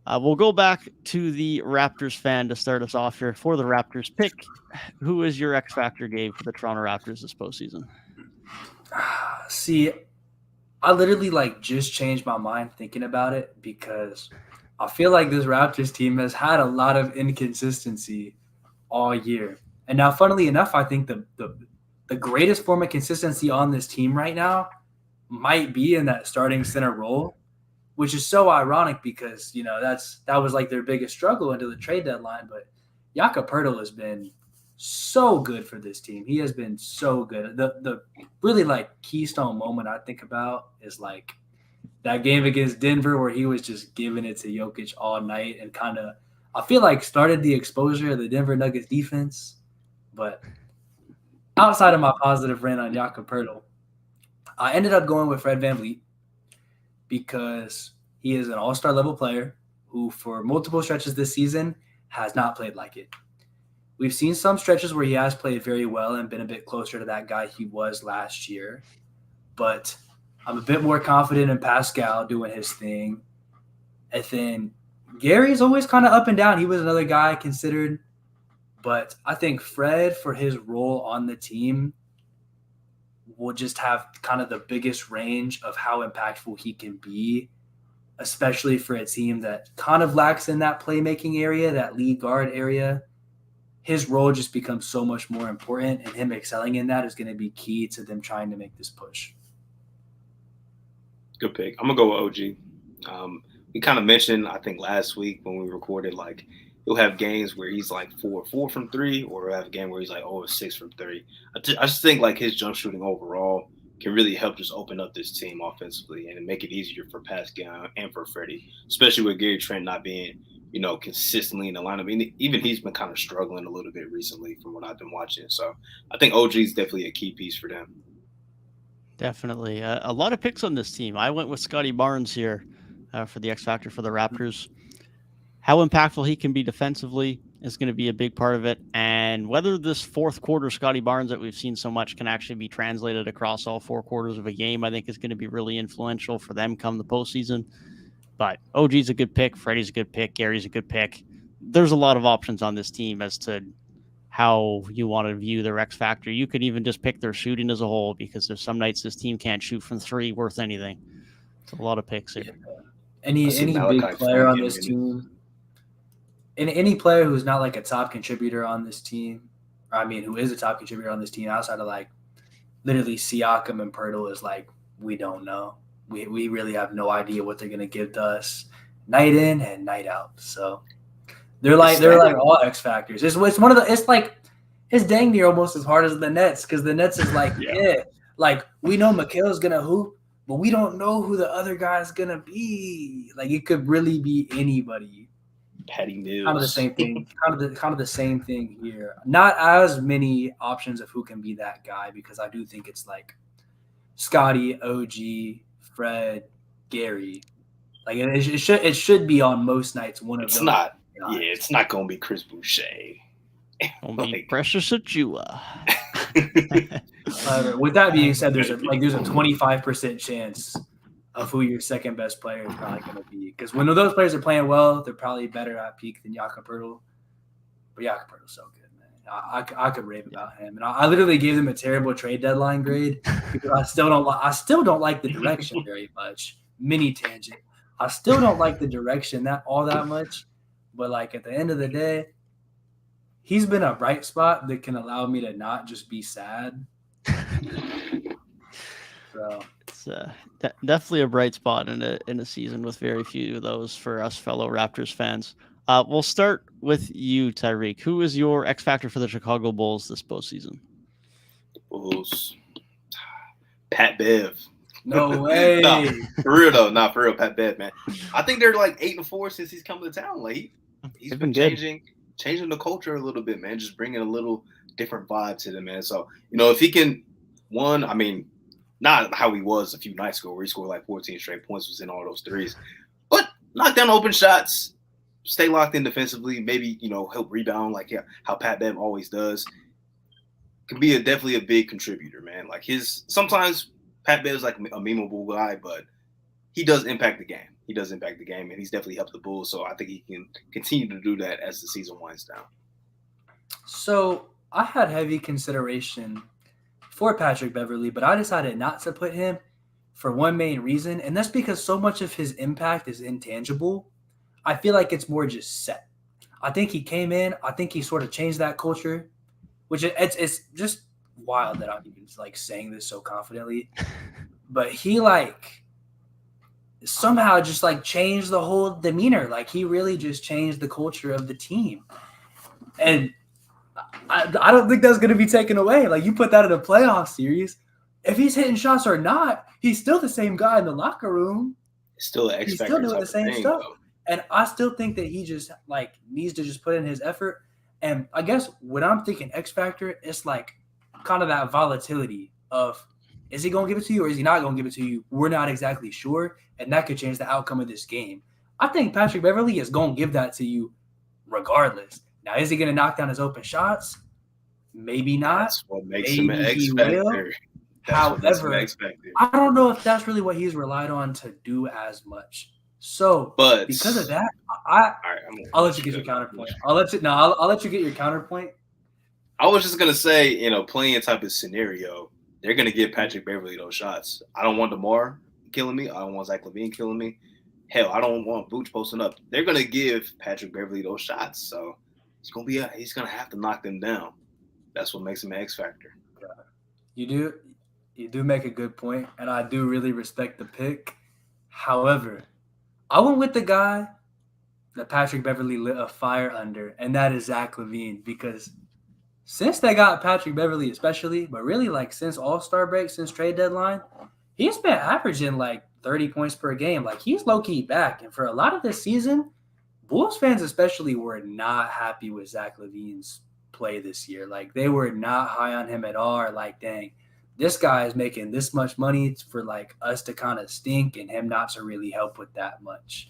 We'll go back to the Raptors fan to start us off here. For the Raptors pick, who is your X Factor, Gabe, for the Toronto Raptors this postseason? See, I literally just changed my mind thinking about it because I feel like this Raptors team has had a lot of inconsistency all year. And now, funnily enough, I think the greatest form of consistency on this team right now might be in that starting center role, which is so ironic because, that was like their biggest struggle into the trade deadline. But Jakob Poeltl has been so good for this team. He has been so good. The really keystone moment I think about is that game against Denver where he was just giving it to Jokic all night and kind of, I feel like, started the exposure of the Denver Nuggets defense. But outside of my positive rant on Jakob Poeltl, I ended up going with Fred VanVleet because he is an all-star level player who for multiple stretches this season has not played like it. We've seen some stretches where he has played very well and been a bit closer to that guy he was last year. But I'm a bit more confident in Pascal doing his thing. And then Gary's always kind of up and down. He was another guy I considered. But I think Fred, for his role on the team, will just have kind of the biggest range of how impactful he can be, especially for a team that kind of lacks in that playmaking area, that lead guard area. His role just becomes so much more important, and him excelling in that is going to be key to them trying to make this push. Good pick. I'm going to go with OG. We kind of mentioned, I think, last week when we recorded, he'll have games where he's 4-4 from 3, or he'll have a game where he's 0-6 from 3. I just think his jump shooting overall can really help just open up this team offensively and make it easier for Pascal and for Freddie, especially with Gary Trent not being, consistently in the lineup. I mean, even he's been kind of struggling a little bit recently from what I've been watching. So I think OG is definitely a key piece for them. Definitely. A lot of picks on this team. I went with Scotty Barnes here for the X Factor for the Raptors. How impactful he can be defensively is going to be a big part of it. And whether this fourth quarter Scotty Barnes that we've seen so much can actually be translated across all 4 quarters of a game, I think is going to be really influential for them come the postseason. But OG's a good pick. Freddie's a good pick. Gary's a good pick. There's a lot of options on this team as to how you want to view their X Factor. You could even just pick their shooting as a whole because there's some nights this team can't shoot from 3 worth anything. It's a lot of picks here. Yeah. Any big player on this team, and any player who's not a top contributor on this team, who is a top contributor on this team outside of literally Siakam and Poeltl is we don't know. We really have no idea what they're gonna give to us night in and night out. So they're all X factors. It's one of the it's dang near almost as hard as the Nets because the Nets is we know Mikhail's gonna hoop, but we don't know who the other guy's gonna be. It could really be anybody. Patty Mills. Kind of the same thing. kind of the same thing here. Not as many options of who can be that guy because I do think it's Scotty, OG, Fred, Gary. It should be on most nights one of those. It's not. Guys. Yeah, it's not gonna be Chris Boucher. Gonna be Precious Achua. With that being said, there's a 25% chance of who your second best player is probably going to be. Because when those players are playing well, they're probably better at peak than Jakob Poeltl. But Jakob Poeltl's so good, man. I could rave about him. And I literally gave him a terrible trade deadline grade because I still don't like the direction very much. Mini tangent. I still don't like the direction that much. But at the end of the day, he's been a bright spot that can allow me to not just be sad. So it's definitely a bright spot in a season with very few of those for us fellow Raptors fans. We'll start with you, Tyrik. Who is your X factor for the Chicago Bulls this postseason? Bulls. Pat Bev. No way. Nah, for real though. Not for real. Pat Bev, man. I think they're like 8-4 since he's come to town. Like he's They've been been changing the culture a little bit, man. Just bringing a little different vibe to them, man. So if he can, I mean, not how he was a few nights ago, where he scored like 14 straight points, was in all those threes, but knock down open shots, stay locked in defensively, maybe help rebound like how Pat Bev always does. Can be definitely a big contributor, man. Like sometimes Pat Bev is like a memeable guy, but he does impact the game. He does impact the game, and he's definitely helped the Bulls. So I think he can continue to do that as the season winds down. So I had heavy consideration for Patrick Beverley, but I decided not to put him for one main reason, and that's because so much of his impact is intangible. I feel like it's more just set. I think he came in. I think he sort of changed that culture, which it's just wild that I'm even like saying this so confidently. But he somehow just like changed the whole demeanor. Like he really just changed the culture of the team. And I don't think that's going to be taken away. Like you put that in a playoff series. If he's hitting shots or not, he's still the same guy in the locker room. It's still an X He's factor. still doing the same stuff. Though. And I still think that he just like needs to just put in his effort. And I guess when I'm thinking X factor, it's like kind of that volatility of is he going to give it to you or is he not going to give it to you? We're not exactly sure. And that could change the outcome of this game. I think Patrick Beverley is going to give that to you regardless. Now, is he going to knock down his open shots? Maybe not. That's what makes him an X factor. However, I don't know if that's really what he's relied on to do as much. So, but because of that, I'll let you get your counterpoint. I'll let you get your counterpoint. I was just gonna say, in a playing type of scenario, they're gonna give Patrick Beverley those shots. I don't want DeMar killing me. I don't want Zach LaVine killing me. Hell, I don't want Vooch posting up. They're gonna give Patrick Beverley those shots. So he's gonna have to knock them down. That's what makes him an X factor. You do make a good point, and I do really respect the pick. However, I went with the guy that Patrick Beverley lit a fire under, and that is Zach LaVine, because since they got Patrick Beverley especially, but really like since All-Star break, since trade deadline, he's been averaging like 30 points per game. Like he's low-key back. And for a lot of this season, Bulls fans especially were not happy with Zach LaVine's play this year. Like they were not high on him at all. Or like, dang, this guy is making this much money for like us to kind of stink and him not to really help with that much.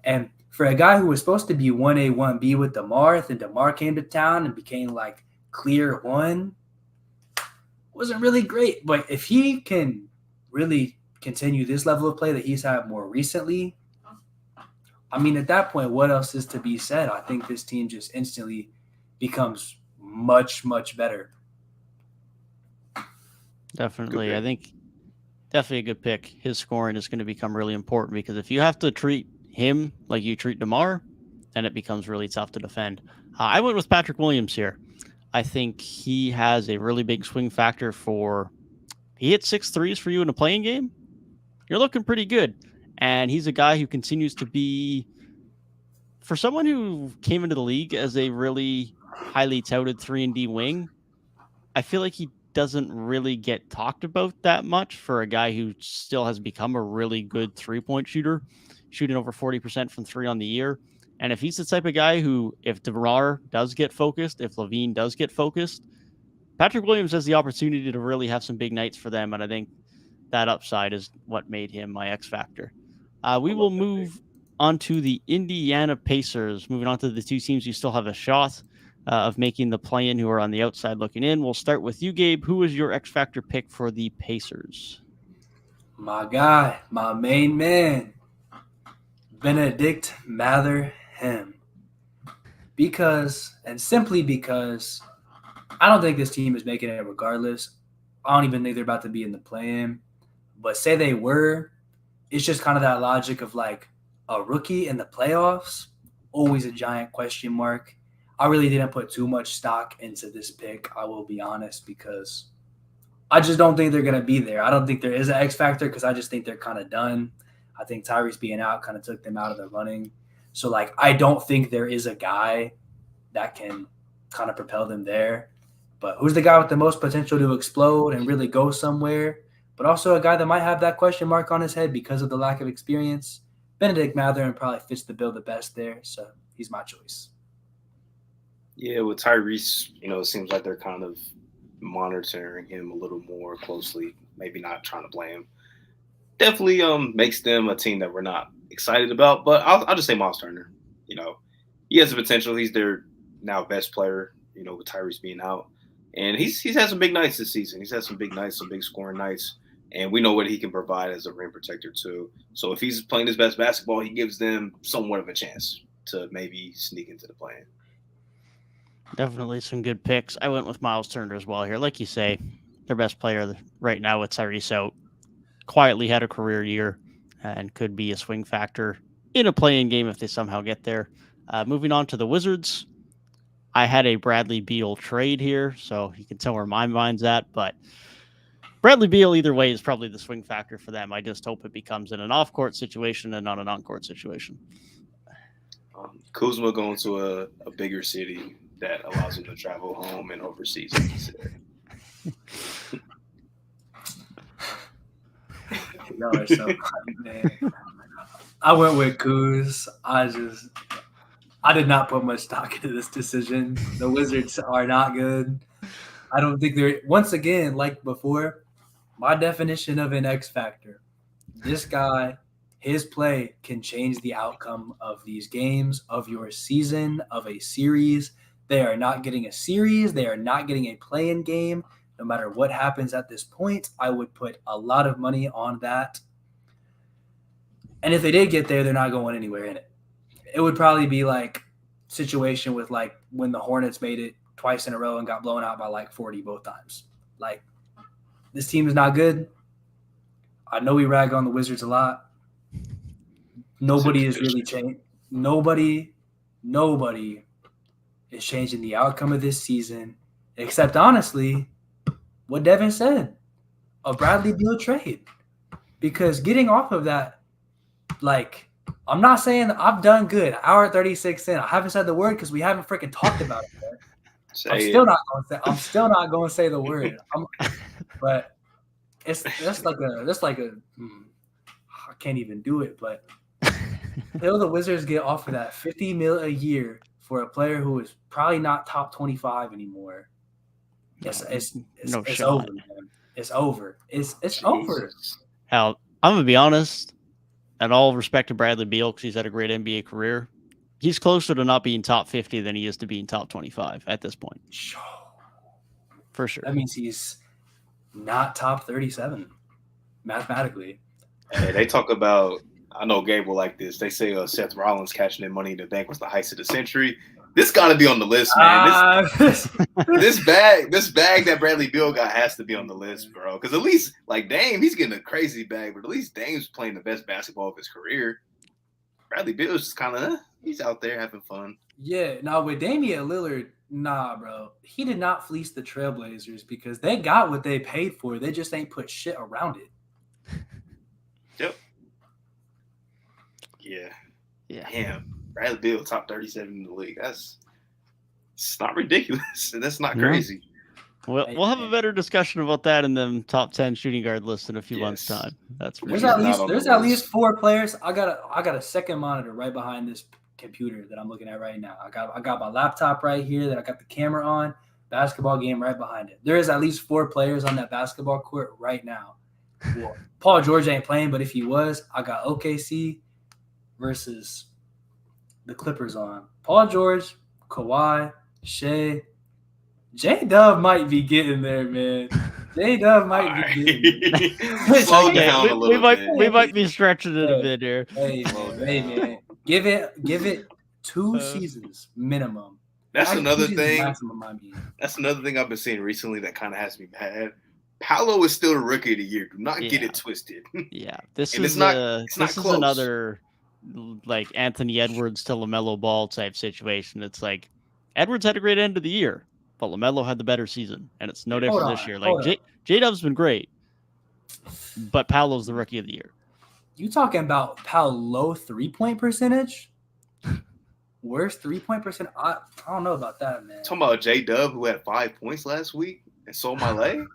And for a guy who was supposed to be 1A, 1B with DeMar, then DeMar came to town and became like clear one, wasn't really great. But if he can really continue this level of play that he's had more recently, I mean, at that point, what else is to be said? I think this team just instantly becomes much, much better. Definitely. I think definitely a good pick. His scoring is going to become really important because if you have to treat him like you treat DeMar, then it becomes really tough to defend. I went with Patrick Williams here. I think he has a really big swing factor he hit 6 threes for you in a playing game. You're looking pretty good. And he's a guy who continues to be, for someone who came into the league as a really highly touted 3-and-D wing, I feel like he doesn't really get talked about that much for a guy who still has become a really good 3-point shooter, shooting over 40% from 3 on the year. And if he's the type of guy who, if DeMar does get focused, if LaVine does get focused, Patrick Williams has the opportunity to really have some big nights for them. And I think that upside is what made him my X factor. We will move on to the Indiana Pacers. Moving on to the two teams who still have a shot of making the play-in, who are on the outside looking in. We'll start with you, Gabe. Who is your X factor pick for the Pacers? My guy, my main man, Benedict Mather-Him. Simply because I don't think this team is making it regardless. I don't even think they're about to be in the play-in. But say they were, it's just kind of that logic of like a rookie in the playoffs, always a giant question mark. I really didn't put too much stock into this pick, I will be honest, because I just don't think they're going to be there. I don't think there is an X factor because I just think they're kind of done. I think Tyrese being out kind of took them out of the running. So, like, I don't think there is a guy that can kind of propel them there. But who's the guy with the most potential to explode and really go somewhere? But also a guy that might have that question mark on his head because of the lack of experience. Benedict Mathurin probably fits the bill the best there, so he's my choice. Yeah, with Tyrese, it seems like they're kind of monitoring him a little more closely. Maybe not trying to play him. Definitely makes them a team that we're not excited about. But I'll just say Miles Turner. He has the potential. He's their now best player. With Tyrese being out, and he's had some big nights this season. He's had some big nights, some big scoring nights, and we know what he can provide as a rim protector too. So if he's playing his best basketball, he gives them somewhat of a chance to maybe sneak into the play-in. Definitely some good picks. I went with Miles Turner as well here. Like you say, their best player right now with Tyrese out. Quietly had a career year and could be a swing factor in a play-in game if they somehow get there. Moving on to the Wizards, I had a Bradley Beal trade here, so you can tell where my mind's at. But Bradley Beal, either way, is probably the swing factor for them. I just hope it becomes in an off-court situation and not an on-court situation. Kuzma going to a bigger city that allows him to travel home and overseas. Y'all are so funny, man. I went with Kuz. I did not put much stock into this decision. The Wizards are not good. I don't think they're, once again, like before, my definition of an X factor. This guy, his play can change the outcome of these games, of your season, of a series. They are not getting a series. They are not getting a play-in game. No matter what happens at this point, I would put a lot of money on that. And if they did get there, they're not going anywhere in it. It would probably be like situation with like when the Hornets made it twice in a row and got blown out by like 40 both times. Like, this team is not good. I know we rag on the Wizards a lot. Nobody is really changing. Nobody is changing the outcome of this season, except honestly, what Devin said, a Bradley Beal trade. Because getting off of that, like, I'm not saying that I've done good. Hour 36 in. I haven't said the word because we haven't freaking talked about it yet. I'm still not going to say the word. But that's like a I can't even do it. But until the Wizards get off of that $50 million a year for a player who is probably not top 25 anymore, it's over, man. It's over. It's over. Hell, I'm gonna be honest. At all respect to Bradley Beal, because he's had a great NBA career, he's closer to not being top 50 than he is to being top 25 at this point. For sure. That means he's not top 37 mathematically. Hey, they talk about, I know Gabe will like this. They say Seth Rollins catching in Money in the Bank was the heist of the century. This got to be on the list, man. This bag that Bradley Beal got has to be on the list, bro. Because at least, like, Dame, he's getting a crazy bag, but at least Dame's playing the best basketball of his career. Bradley Beal's just kind of, he's out there having fun. Yeah, now with Damian Lillard, nah, bro. He did not fleece the Trailblazers because they got what they paid for. They just ain't put shit around it. Yep. Yeah. Damn. Bradley Beal, top 37 in the league. It's not ridiculous. That's not crazy. Well, we'll have a better discussion about that in the top 10 shooting guard list in a few months' time. That's for sure. There's at least 4 players. I got a second monitor right behind this computer that I'm looking at right now. I got my laptop right here that I got the camera on. Basketball game right behind it. There is at least 4 players on that basketball court right now. Well, Paul George ain't playing, but if he was, I got OKC versus the Clippers on. Paul George, Kawhi, Shea. J-Dub might be getting there, man. J-Dub might be getting there. Slow down a little bit. We might be stretching it a bit here. Hey, man. Give it 2 seasons minimum. That's another thing. That's another thing I've been seeing recently that kind of has me mad. Paolo is still the rookie of the year. Do not get it twisted. Yeah, this is another like Anthony Edwards to LaMelo Ball type situation. It's like Edwards had a great end of the year, but LaMelo had the better season, and it's no different this year. Like J-Dub's been great, but Paolo's the rookie of the year. You talking about Paolo 3-point percentage? Worst 3-point percent? I don't know about that, man. Talking about J-Dub, who had 5 points last week and sold my leg.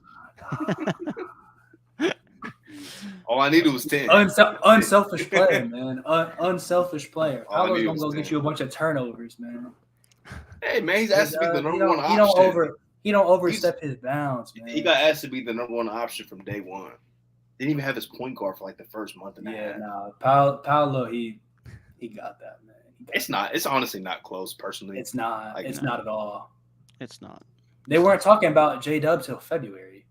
All I needed was 10. Unselfish player, man. Unselfish player. All I Paolo's needed gonna was go 10. get you a bunch of turnovers, man. Hey, man, he's asked to be the number one He option. don't overstep his bounds, man. He got asked to be the number one option from day one. Didn't even have his point guard for like the first month and a half. Nah. Paolo, he got that, man. It's honestly not close, personally. It's not. It's not at all. It's not. They weren't talking about J-Dub till February.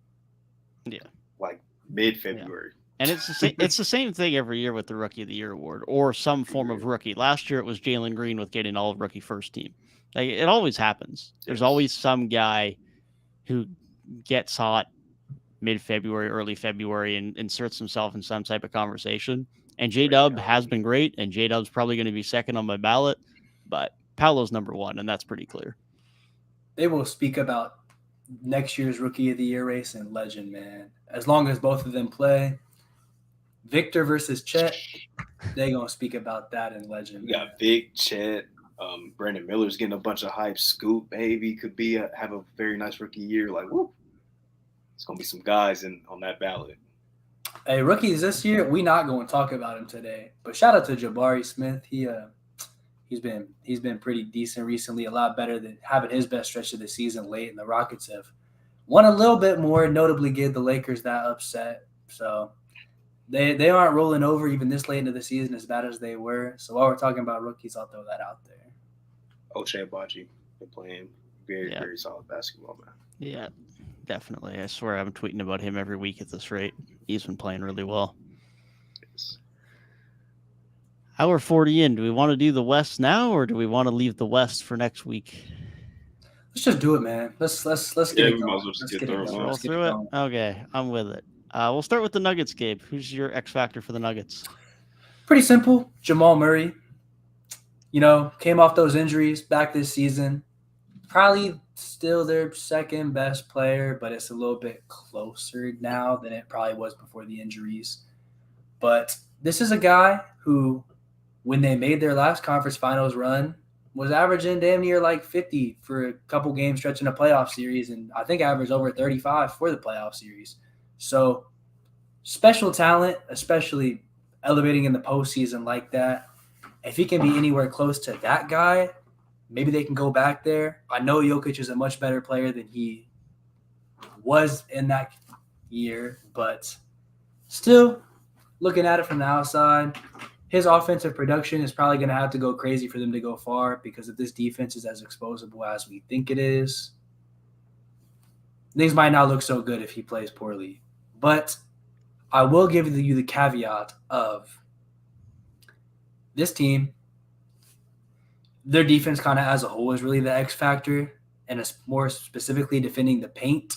Yeah. Like mid-February. Yeah. And it's the same thing every year with the Rookie of the Year award or some form of rookie. Last year it was Jalen Green with getting all rookie first team. Like, it always happens. There's always some guy who gets hot mid-February, early February, and inserts himself in some type of conversation. And J-Dub has been great, and J-Dub's probably going to be second on my ballot, but Paolo's number one, and that's pretty clear. They will speak about next year's Rookie of the Year race and Legend, man. As long as both of them play, Victor versus Chet, they're going to speak about that in Legend. We got Vic, Chet, Brandon Miller's getting a bunch of hype. Scoop, maybe, could have a very nice rookie year. Like, whoop. It's going to be some guys on that ballot. Hey, rookies this year, we not going to talk about him today. But shout out to Jabari Smith. He's been pretty decent recently, a lot better than having his best stretch of the season late, and the Rockets have won a little bit more, notably give the Lakers that upset. So they aren't rolling over even this late into the season as bad as they were. So while we're talking about rookies, I'll throw that out there. Ochai Agbaji been playing very solid basketball, man. Yeah, definitely. I swear I'm tweeting about him every week at this rate. He's been playing really well. Yes. Hour 40 in. Do we want to do the West now, or do we want to leave the West for next week? Let's just do it, man. Let's get it going. Let's get through it. Roll through it? Okay, I'm with it. We'll start with the Nuggets, Gabe. Who's your X factor for the Nuggets? Pretty simple. Jamal Murray. Came off those injuries back this season. Probably still their second best player, but it's a little bit closer now than it probably was before the injuries. But this is a guy who, when they made their last conference finals run, was averaging damn near like 50 for a couple game stretch in a playoff series, and I think averaged over 35 for the playoff series. So special talent, especially elevating in the postseason like that. If he can be anywhere close to that guy, maybe they can go back there. I know Jokic is a much better player than he was in that year, but still, looking at it from the outside, his offensive production is probably going to have to go crazy for them to go far, because if this defense is as exposable as we think it is, things might not look so good if he plays poorly. But I will give you the caveat of this team, their defense kind of as a whole is really the X factor, and it's more specifically defending the paint.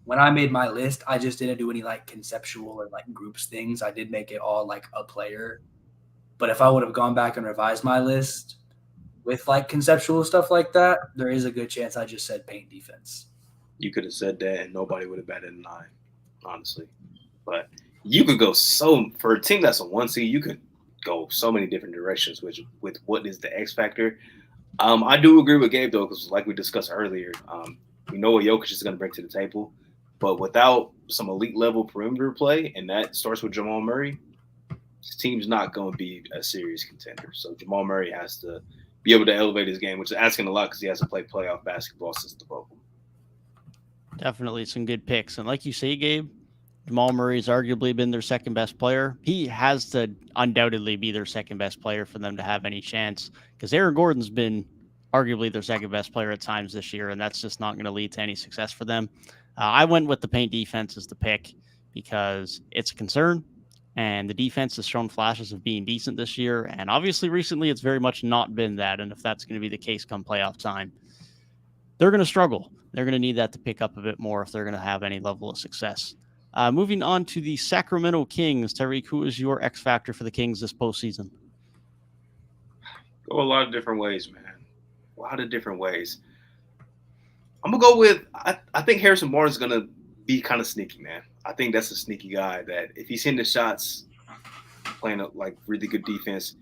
When I made my list, I just didn't do any conceptual or groups things. I did make it all a player. But if I would have gone back and revised my list with conceptual stuff like that, there is a good chance I just said paint defense. You could have said that and nobody would have batted an eye, honestly. But you could go for a team that's a 1 seed, you could go so many different directions with what is the X factor. I do agree with Gabe, though, because like we discussed earlier, we know what Jokic is going to bring to the table. But without some elite level perimeter play, and that starts with Jamal Murray, his team's not going to be a serious contender. So Jamal Murray has to be able to elevate his game, which is asking a lot because he hasn't played playoff basketball since the bubble. Definitely some good picks. And like you say, Gabe, Jamal Murray's arguably been their second best player. He has to undoubtedly be their second best player for them to have any chance, because Aaron Gordon's been arguably their second best player at times this year, and that's just not going to lead to any success for them. I went with the paint defense as the pick because it's a concern, and the defense has shown flashes of being decent this year, and obviously recently it's very much not been that, and if that's going to be the case come playoff time, they're going to struggle. They're going to need that to pick up a bit more if they're going to have any level of success. Moving on to the Sacramento Kings. Tyrik, who is your X factor for the Kings this postseason? Go a lot of different ways, man. A lot of different ways. I'm going to go with, I think Harrison Barnes is going to be kind of sneaky, man. I think that's a sneaky guy that if he's hitting the shots, playing really good defense,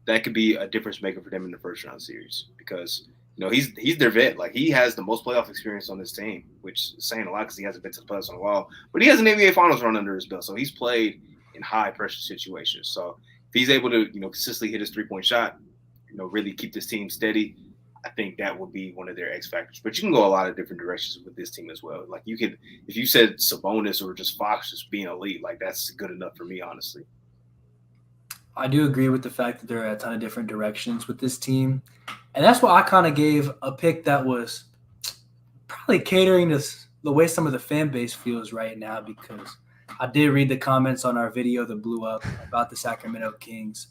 that could be a difference maker for them in the first round series because he's their vet. Like he has the most playoff experience on this team, which is saying a lot because he hasn't been to the playoffs in a while. But he has an NBA Finals run under his belt, so he's played in high pressure situations. So if he's able to consistently hit his 3-point shot, really keep this team steady, I think that would be one of their X factors. But you can go a lot of different directions with this team as well. Like you could, if you said Sabonis or just Fox just being elite, like that's good enough for me, honestly. I do agree with the fact that there are a ton of different directions with this team. And that's why I kind of gave a pick that was probably catering to the way some of the fan base feels right now, because I did read the comments on our video that blew up about the Sacramento Kings.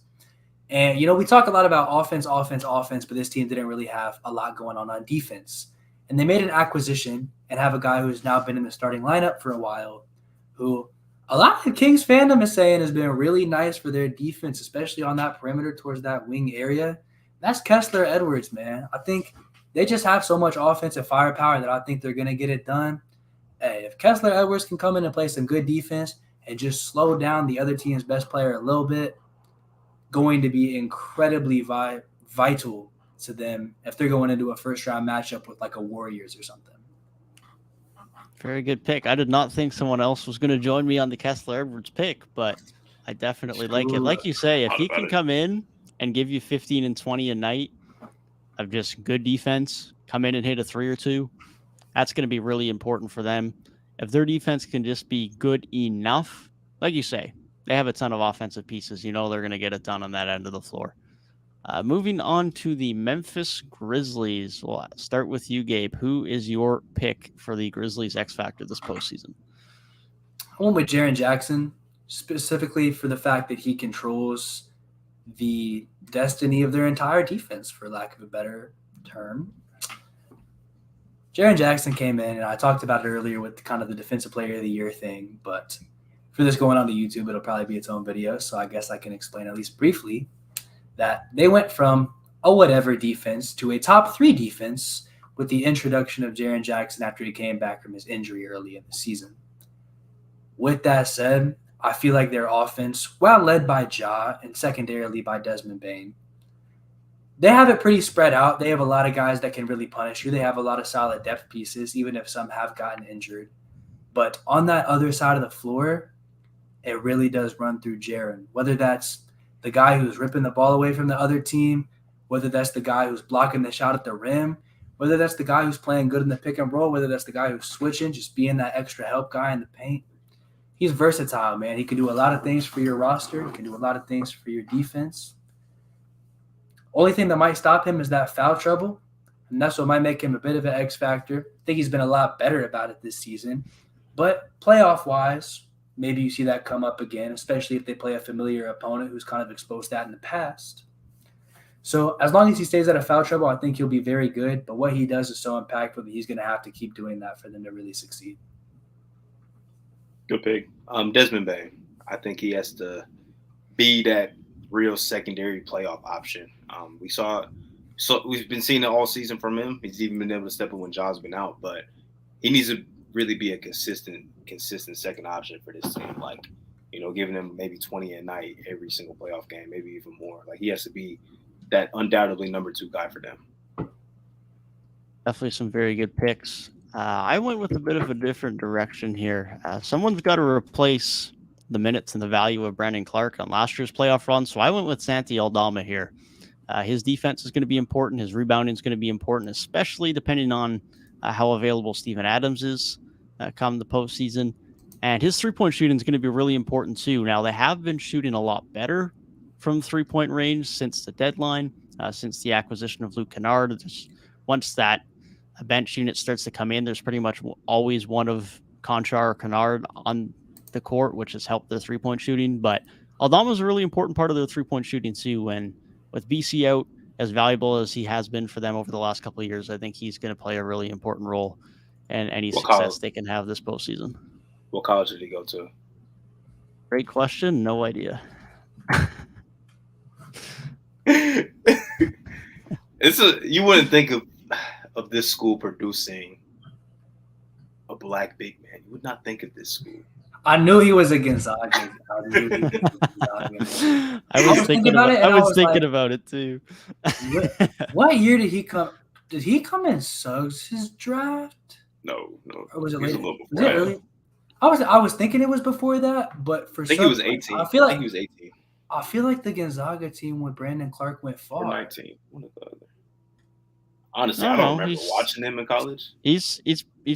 And, we talk a lot about offense, but this team didn't really have a lot going on defense. And they made an acquisition and have a guy who's now been in the starting lineup for a while, who a lot of the Kings fandom is saying has been really nice for their defense, especially on that perimeter towards that wing area. That's Kessler Edwards, man. I think they just have so much offensive firepower that I think they're going to get it done. Hey, if Kessler Edwards can come in and play some good defense and just slow down the other team's best player a little bit, going to be incredibly vital to them if they're going into a first-round matchup with like a Warriors or something. Very good pick. I did not think someone else was going to join me on the Kessler Edwards pick, but I definitely like it. Like you say, if he can come in and give you 15 and 20 a night of just good defense, come in and hit a 3 or 2, that's going to be really important for them. If their defense can just be good enough, like you say, they have a ton of offensive pieces. They're going to get it done on that end of the floor. Moving on to the Memphis Grizzlies. We'll start with you, Gabe. Who is your pick for the Grizzlies X Factor this postseason? I went with Jaren Jackson, specifically for the fact that he controls the destiny of their entire defense, for lack of a better term. Jaren Jackson came in, and I talked about it earlier with kind of the Defensive Player of the Year thing, but for this going on to YouTube, it'll probably be its own video, so I guess I can explain at least briefly that they went from a whatever defense to a top 3 defense with the introduction of Jaren Jackson after he came back from his injury early in the season. With that said, I feel like their offense, while led by Ja and secondarily by Desmond Bane, they have it pretty spread out. They have a lot of guys that can really punish you. They have a lot of solid depth pieces, even if some have gotten injured. But on that other side of the floor, it really does run through Jaren, whether that's the guy who's ripping the ball away from the other team, whether that's the guy who's blocking the shot at the rim, whether that's the guy who's playing good in the pick and roll, whether that's the guy who's switching, just being that extra help guy in the paint. He's versatile, man. He can do a lot of things for your roster. He can do a lot of things for your defense. Only thing that might stop him is that foul trouble, and that's what might make him a bit of an X factor. I think he's been a lot better about it this season. But playoff-wise, maybe you see that come up again, especially if they play a familiar opponent who's kind of exposed that in the past. So as long as he stays out of foul trouble, I think he'll be very good. But what he does is so impactful that he's going to have to keep doing that for them to really succeed. Good pick. Desmond Bane. I think he has to be that real secondary playoff option. We've been seeing it all season from him. He's even been able to step in when Ja's been out, but he needs to really be a consistent second option for this team. Like, giving him maybe 20 a night every single playoff game, maybe even more. Like, he has to be that undoubtedly number 2 guy for them. Definitely some very good picks. I went with a bit of a different direction here. Someone's got to replace the minutes and the value of Brandon Clark on last year's playoff run, so I went with Santi Aldama here. His defense is going to be important. His rebounding is going to be important, especially depending on how available Steven Adams is come the postseason. And his three-point shooting is going to be really important too. Now, they have been shooting a lot better from three-point range since the deadline, since the acquisition of Luke Kennard. Once that bench unit starts to come in, there's pretty much always one of Conchar or Kennard on the court, which has helped their three-point shooting. But Aldama is a really important part of their three-point shooting too. When with BC out, as valuable as he has been for them over the last couple of years, I think he's going to play a really important role in any success they can have this postseason. What college did he go to? Great question. No idea. You wouldn't think of this school producing a black big man. You would not think of this school. I knew he was a Gonzaga. I knew he was a Gonzaga. I was thinking about it. I was thinking about it too. What year did he come? Did he come in Suggs' draft? No. Or was it He's later? a little Was before it early? I was thinking it was before that, but for I think some, he was 18. I feel like he was 18 I feel like the Gonzaga team with Brandon Clark went far. or 19. One or the other. Honestly, No, I don't no, remember watching him in college. He's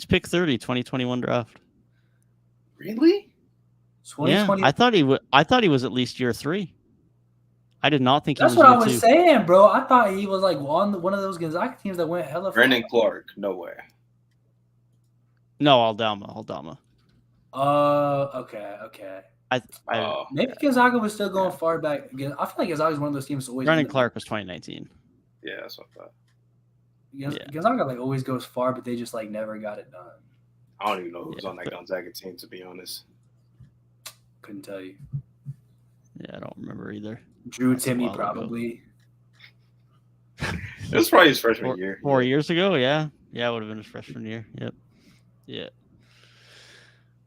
pick 30, 2021 draft. Really? Yeah, I thought he was at least year 3. I did not think he was. That's what I was year 2. saying, bro. I thought he was like on one of those Gonzaga teams that went hella. Brandon Clark, no way. No, Aldama. Okay. Maybe Gonzaga was still going far back. I feel like Gonzaga is one of those teams that always. Brandon Clark was 2019. Yeah, that's what I thought. Gonzaga like always goes far, but they just like never got it done. I don't even know who was on that Gonzaga team, to be honest. Couldn't tell you. Yeah, I don't remember either. Drew Timmy probably. It was probably his freshman year. 4 years ago, yeah. Yeah, it would have been his freshman year. Yep. Yeah.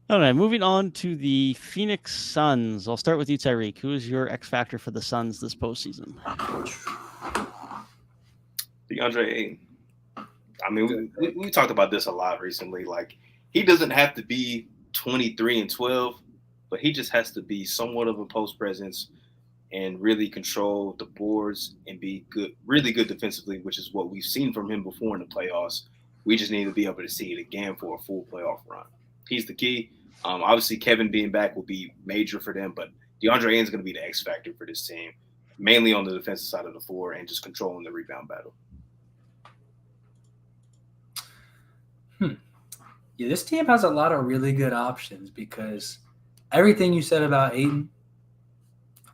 All right, moving on to the Phoenix Suns. I'll start with you, Tyrik. Who is your X factor for the Suns this postseason? DeAndre Ayton. I mean, we talked about this a lot recently. Like, he doesn't have to be 23 and 12, but he just has to be somewhat of a post presence and really control the boards and be really good defensively, which is what we've seen from him before in the playoffs. We just need to be able to see it again for a full playoff run. He's the key. Obviously, Kevin being back will be major for them, but DeAndre Ayton's going to be the X factor for this team, mainly on the defensive side of the floor and just controlling the rebound battle. Yeah, this team has a lot of really good options because everything you said about Ayton,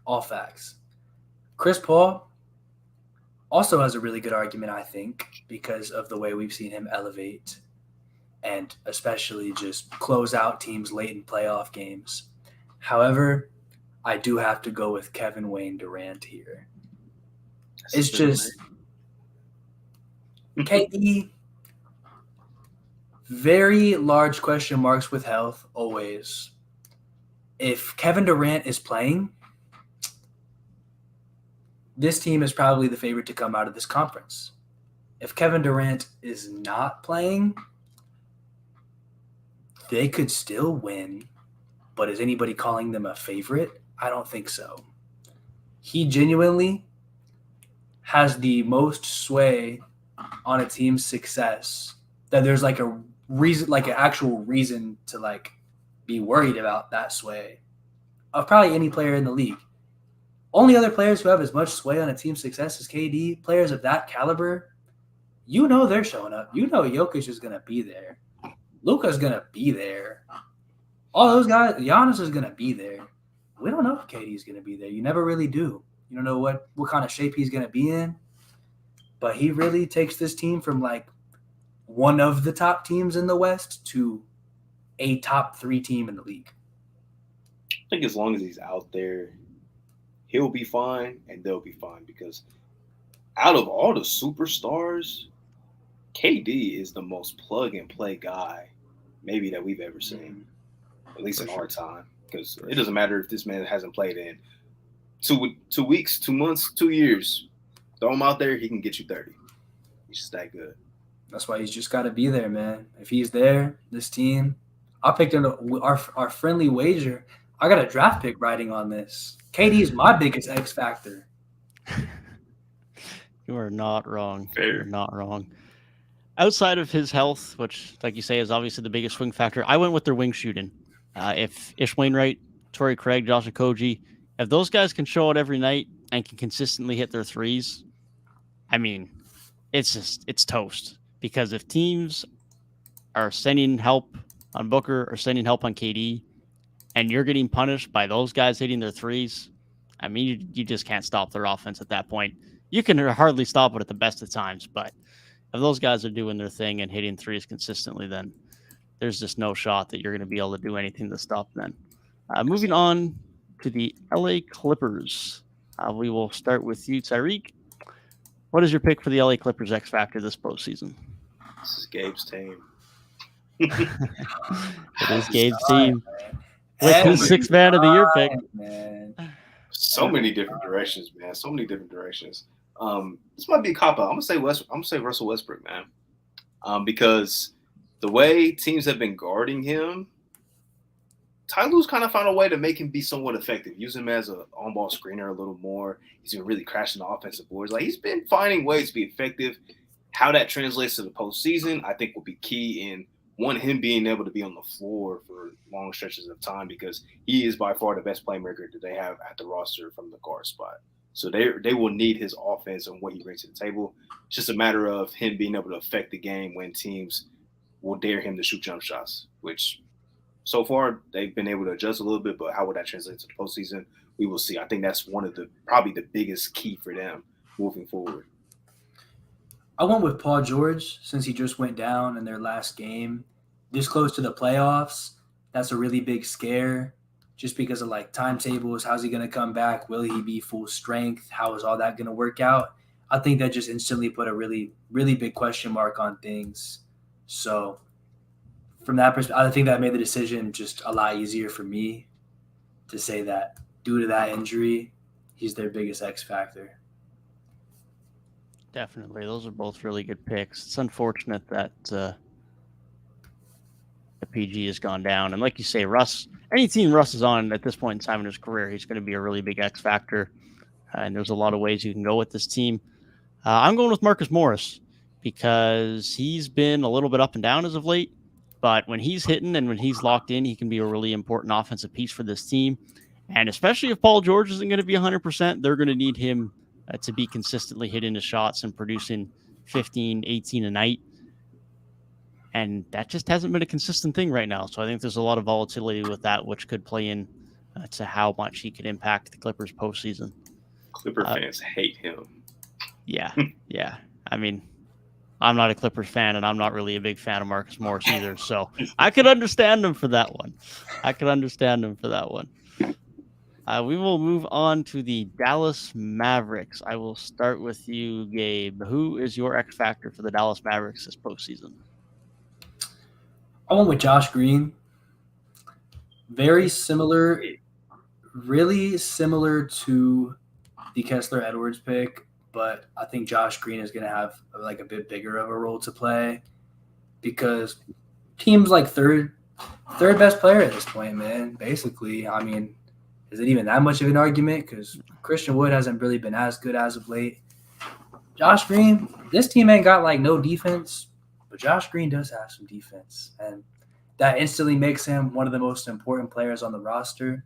all facts. Chris Paul also has a really good argument, I think, because of the way we've seen him elevate and especially just close out teams late in playoff games. However, I do have to go with Kevin Wayne Durant here. It's just KD, very large question marks with health, always. If Kevin Durant is playing, this team is probably the favorite to come out of this conference. If Kevin Durant is not playing, they could still win. But is anybody calling them a favorite? I don't think so. He genuinely has the most sway on a team's success that there's like a reason, like an actual reason to like be worried about that sway of probably any player in the league. Only other players who have as much sway on a team's success as KD, players of that caliber, you know they're showing up. You know Jokic is going to be there. Luka's going to be there. All those guys, Giannis is going to be there. We don't know if KD's going to be there. You never really do. You don't know what kind of shape he's going to be in. But he really takes this team from like one of the top teams in the West to a top 3 team in the league. I think as long as he's out there, he'll be fine and they'll be fine because out of all the superstars, KD is the most plug-and-play guy maybe that we've ever seen, at least in our time. Because it doesn't matter if this man hasn't played in 2 weeks, 2 months, 2 years. Throw him out there, he can get you 30. He's just that good. That's why he's just got to be there, man. If he's there, this team, I picked our friendly wager. I got a draft pick riding on this. KD is my biggest X factor. You are not wrong. Fair. You're not wrong. Outside of his health, which, like you say, is obviously the biggest swing factor, I went with their wing shooting. If Ish Wainwright, Torrey Craig, Josh Okogie, if those guys can show out every night and can consistently hit their threes, I mean, it's toast. Because if teams are sending help on Booker or sending help on KD, and you're getting punished by those guys hitting their threes, I mean, you just can't stop their offense at that point. You can hardly stop it at the best of times, but if those guys are doing their thing and hitting threes consistently, then there's just no shot that you're going to be able to do anything to stop them. Moving on to the LA Clippers. We will start with you, Tyrik. What is your pick for the LA Clippers X Factor this postseason? This is Gabe's team. It is Gabe's team. with his Every 6th man of the year pick. time, man. So many different directions, man. So many different directions. This might be a cop out. I'm gonna say Russell Westbrook, man. Because the way teams have been guarding him, Ty Lue's kind of found a way to make him be somewhat effective. Use him as an on-ball screener a little more. He's been really crashing the offensive boards. Like, he's been finding ways to be effective. How that translates to the postseason, I think, will be key in, one, him being able to be on the floor for long stretches of time, because he is by far the best playmaker that they have at the roster from the guard spot. So they will need his offense and what he brings to the table. It's just a matter of him being able to affect the game when teams will dare him to shoot jump shots, which so far they've been able to adjust a little bit, but how would that translate to the postseason? We will see. I think that's one of probably the biggest key for them moving forward. I went with Paul George since he just went down in their last game. This close to the playoffs, that's a really big scare just because of like timetables. How's he going to come back? Will he be full strength? How is all that going to work out? I think that just instantly put a really, really big question mark on things. So from that perspective, I think that made the decision just a lot easier for me to say that due to that injury, he's their biggest X factor. Definitely. Those are both really good picks. It's unfortunate that the PG has gone down. And like you say, Russ, any team Russ is on at this point in time in his career, he's going to be a really big X factor. And there's a lot of ways you can go with this team. I'm going with Marcus Morris because he's been a little bit up and down as of late. But when he's hitting and when he's locked in, he can be a really important offensive piece for this team. And especially if Paul George isn't going to be 100%, they're going to need him to be consistently hitting his shots and producing 15, 18 a night. And that just hasn't been a consistent thing right now. So I think there's a lot of volatility with that, which could play in to how much he could impact the Clippers postseason. Clipper fans hate him. Yeah, yeah. I mean, I'm not a Clippers fan, and I'm not really a big fan of Marcus Morris either. So I could understand him for that one. We will move on to the Dallas Mavericks. I will start with you, Gabe. Who is your X factor for the Dallas Mavericks this postseason? I went with Josh Green. Very similar, really similar to the Kessler Edwards pick, but I think Josh Green is going to have like a bit bigger of a role to play because team's like third best player at this point, man. Basically, I mean, is it even that much of an argument? Because Christian Wood hasn't really been as good as of late. Josh Green, this team ain't got like no defense, but Josh Green does have some defense, and that instantly makes him one of the most important players on the roster.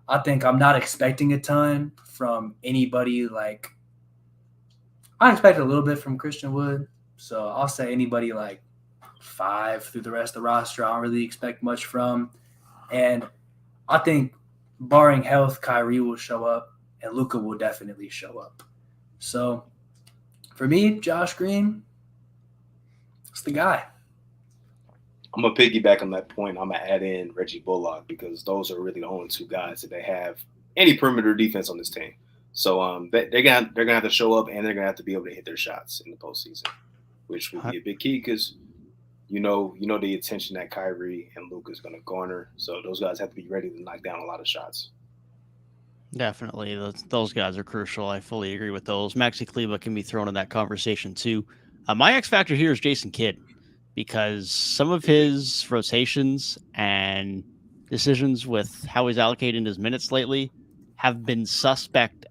I think I'm not expecting a ton from anybody. Like, I expect a little bit from Christian Wood, so I'll say anybody like 5 through the rest of the roster I don't really expect much from. And I think barring health, Kyrie will show up, and Luka will definitely show up. So for me, Josh Green, that's the guy. I'm going to piggyback on that point. I'm going to add in Reggie Bullock because those are really the only two guys that they have any perimeter defense on this team. So they're gonna have to show up, and they're going to have to be able to hit their shots in the postseason, which will be a big key because you know the attention that Kyrie and Luka is going to garner. So those guys have to be ready to knock down a lot of shots. Definitely. Those guys are crucial. I fully agree with those. Maxi Kleber can be thrown in that conversation too. My X factor here is Jason Kidd because some of his rotations and decisions with how he's allocating his minutes lately have been suspect,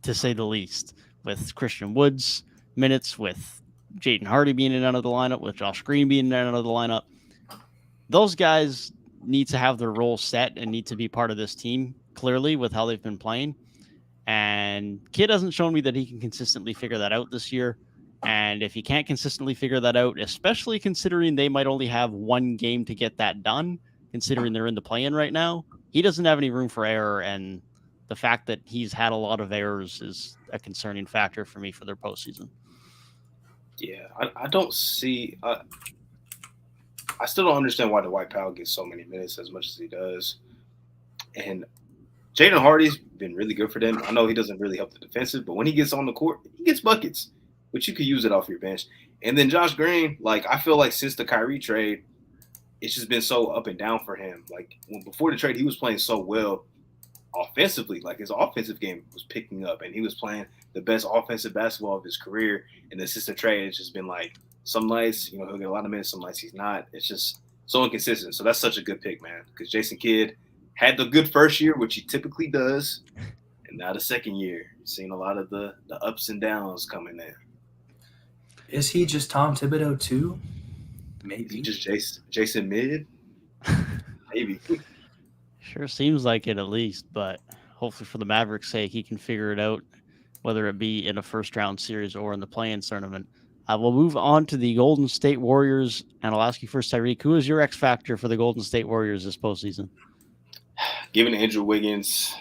to say the least, with Christian Wood's minutes, with Jaden Hardy being in and out of the lineup, with Josh Green being in and out of the lineup. Those guys need to have their role set and need to be part of this team, clearly, with how they've been playing. And Kidd hasn't shown me that he can consistently figure that out this year. And if he can't consistently figure that out, especially considering they might only have one game to get that done, considering they're in the play-in right now, he doesn't have any room for error. And the fact that he's had a lot of errors is a concerning factor for me for their postseason. Yeah, I don't see I still don't understand why Dwight Powell gets so many minutes as much as he does. And Jaden Hardy's been really good for them. I know he doesn't really help the defensive, but when he gets on the court, he gets buckets, which you could use it off your bench. And then Josh Green, like I feel like since the Kyrie trade, it's just been so up and down for him. Like before the trade, he was playing so well offensively. Like his offensive game was picking up, and he was playing the best offensive basketball of his career. And the system trade, it's just been like some nights, he'll get a lot of minutes, some nights he's not. It's just so inconsistent. So that's such a good pick, man. Because Jason Kidd had the good first year, which he typically does, and now the second year, seeing a lot of the ups and downs coming in. Is he just Tom Thibodeau too? Maybe. Is he just Jason Mid? Maybe. Sure seems like it at least, but hopefully for the Mavericks' sake, he can figure it out, whether it be in a first-round series or in the play-in tournament. We'll move on to the Golden State Warriors, and I'll ask you first, Tyrik, who is your X factor for the Golden State Warriors this postseason? Given Andrew Wiggins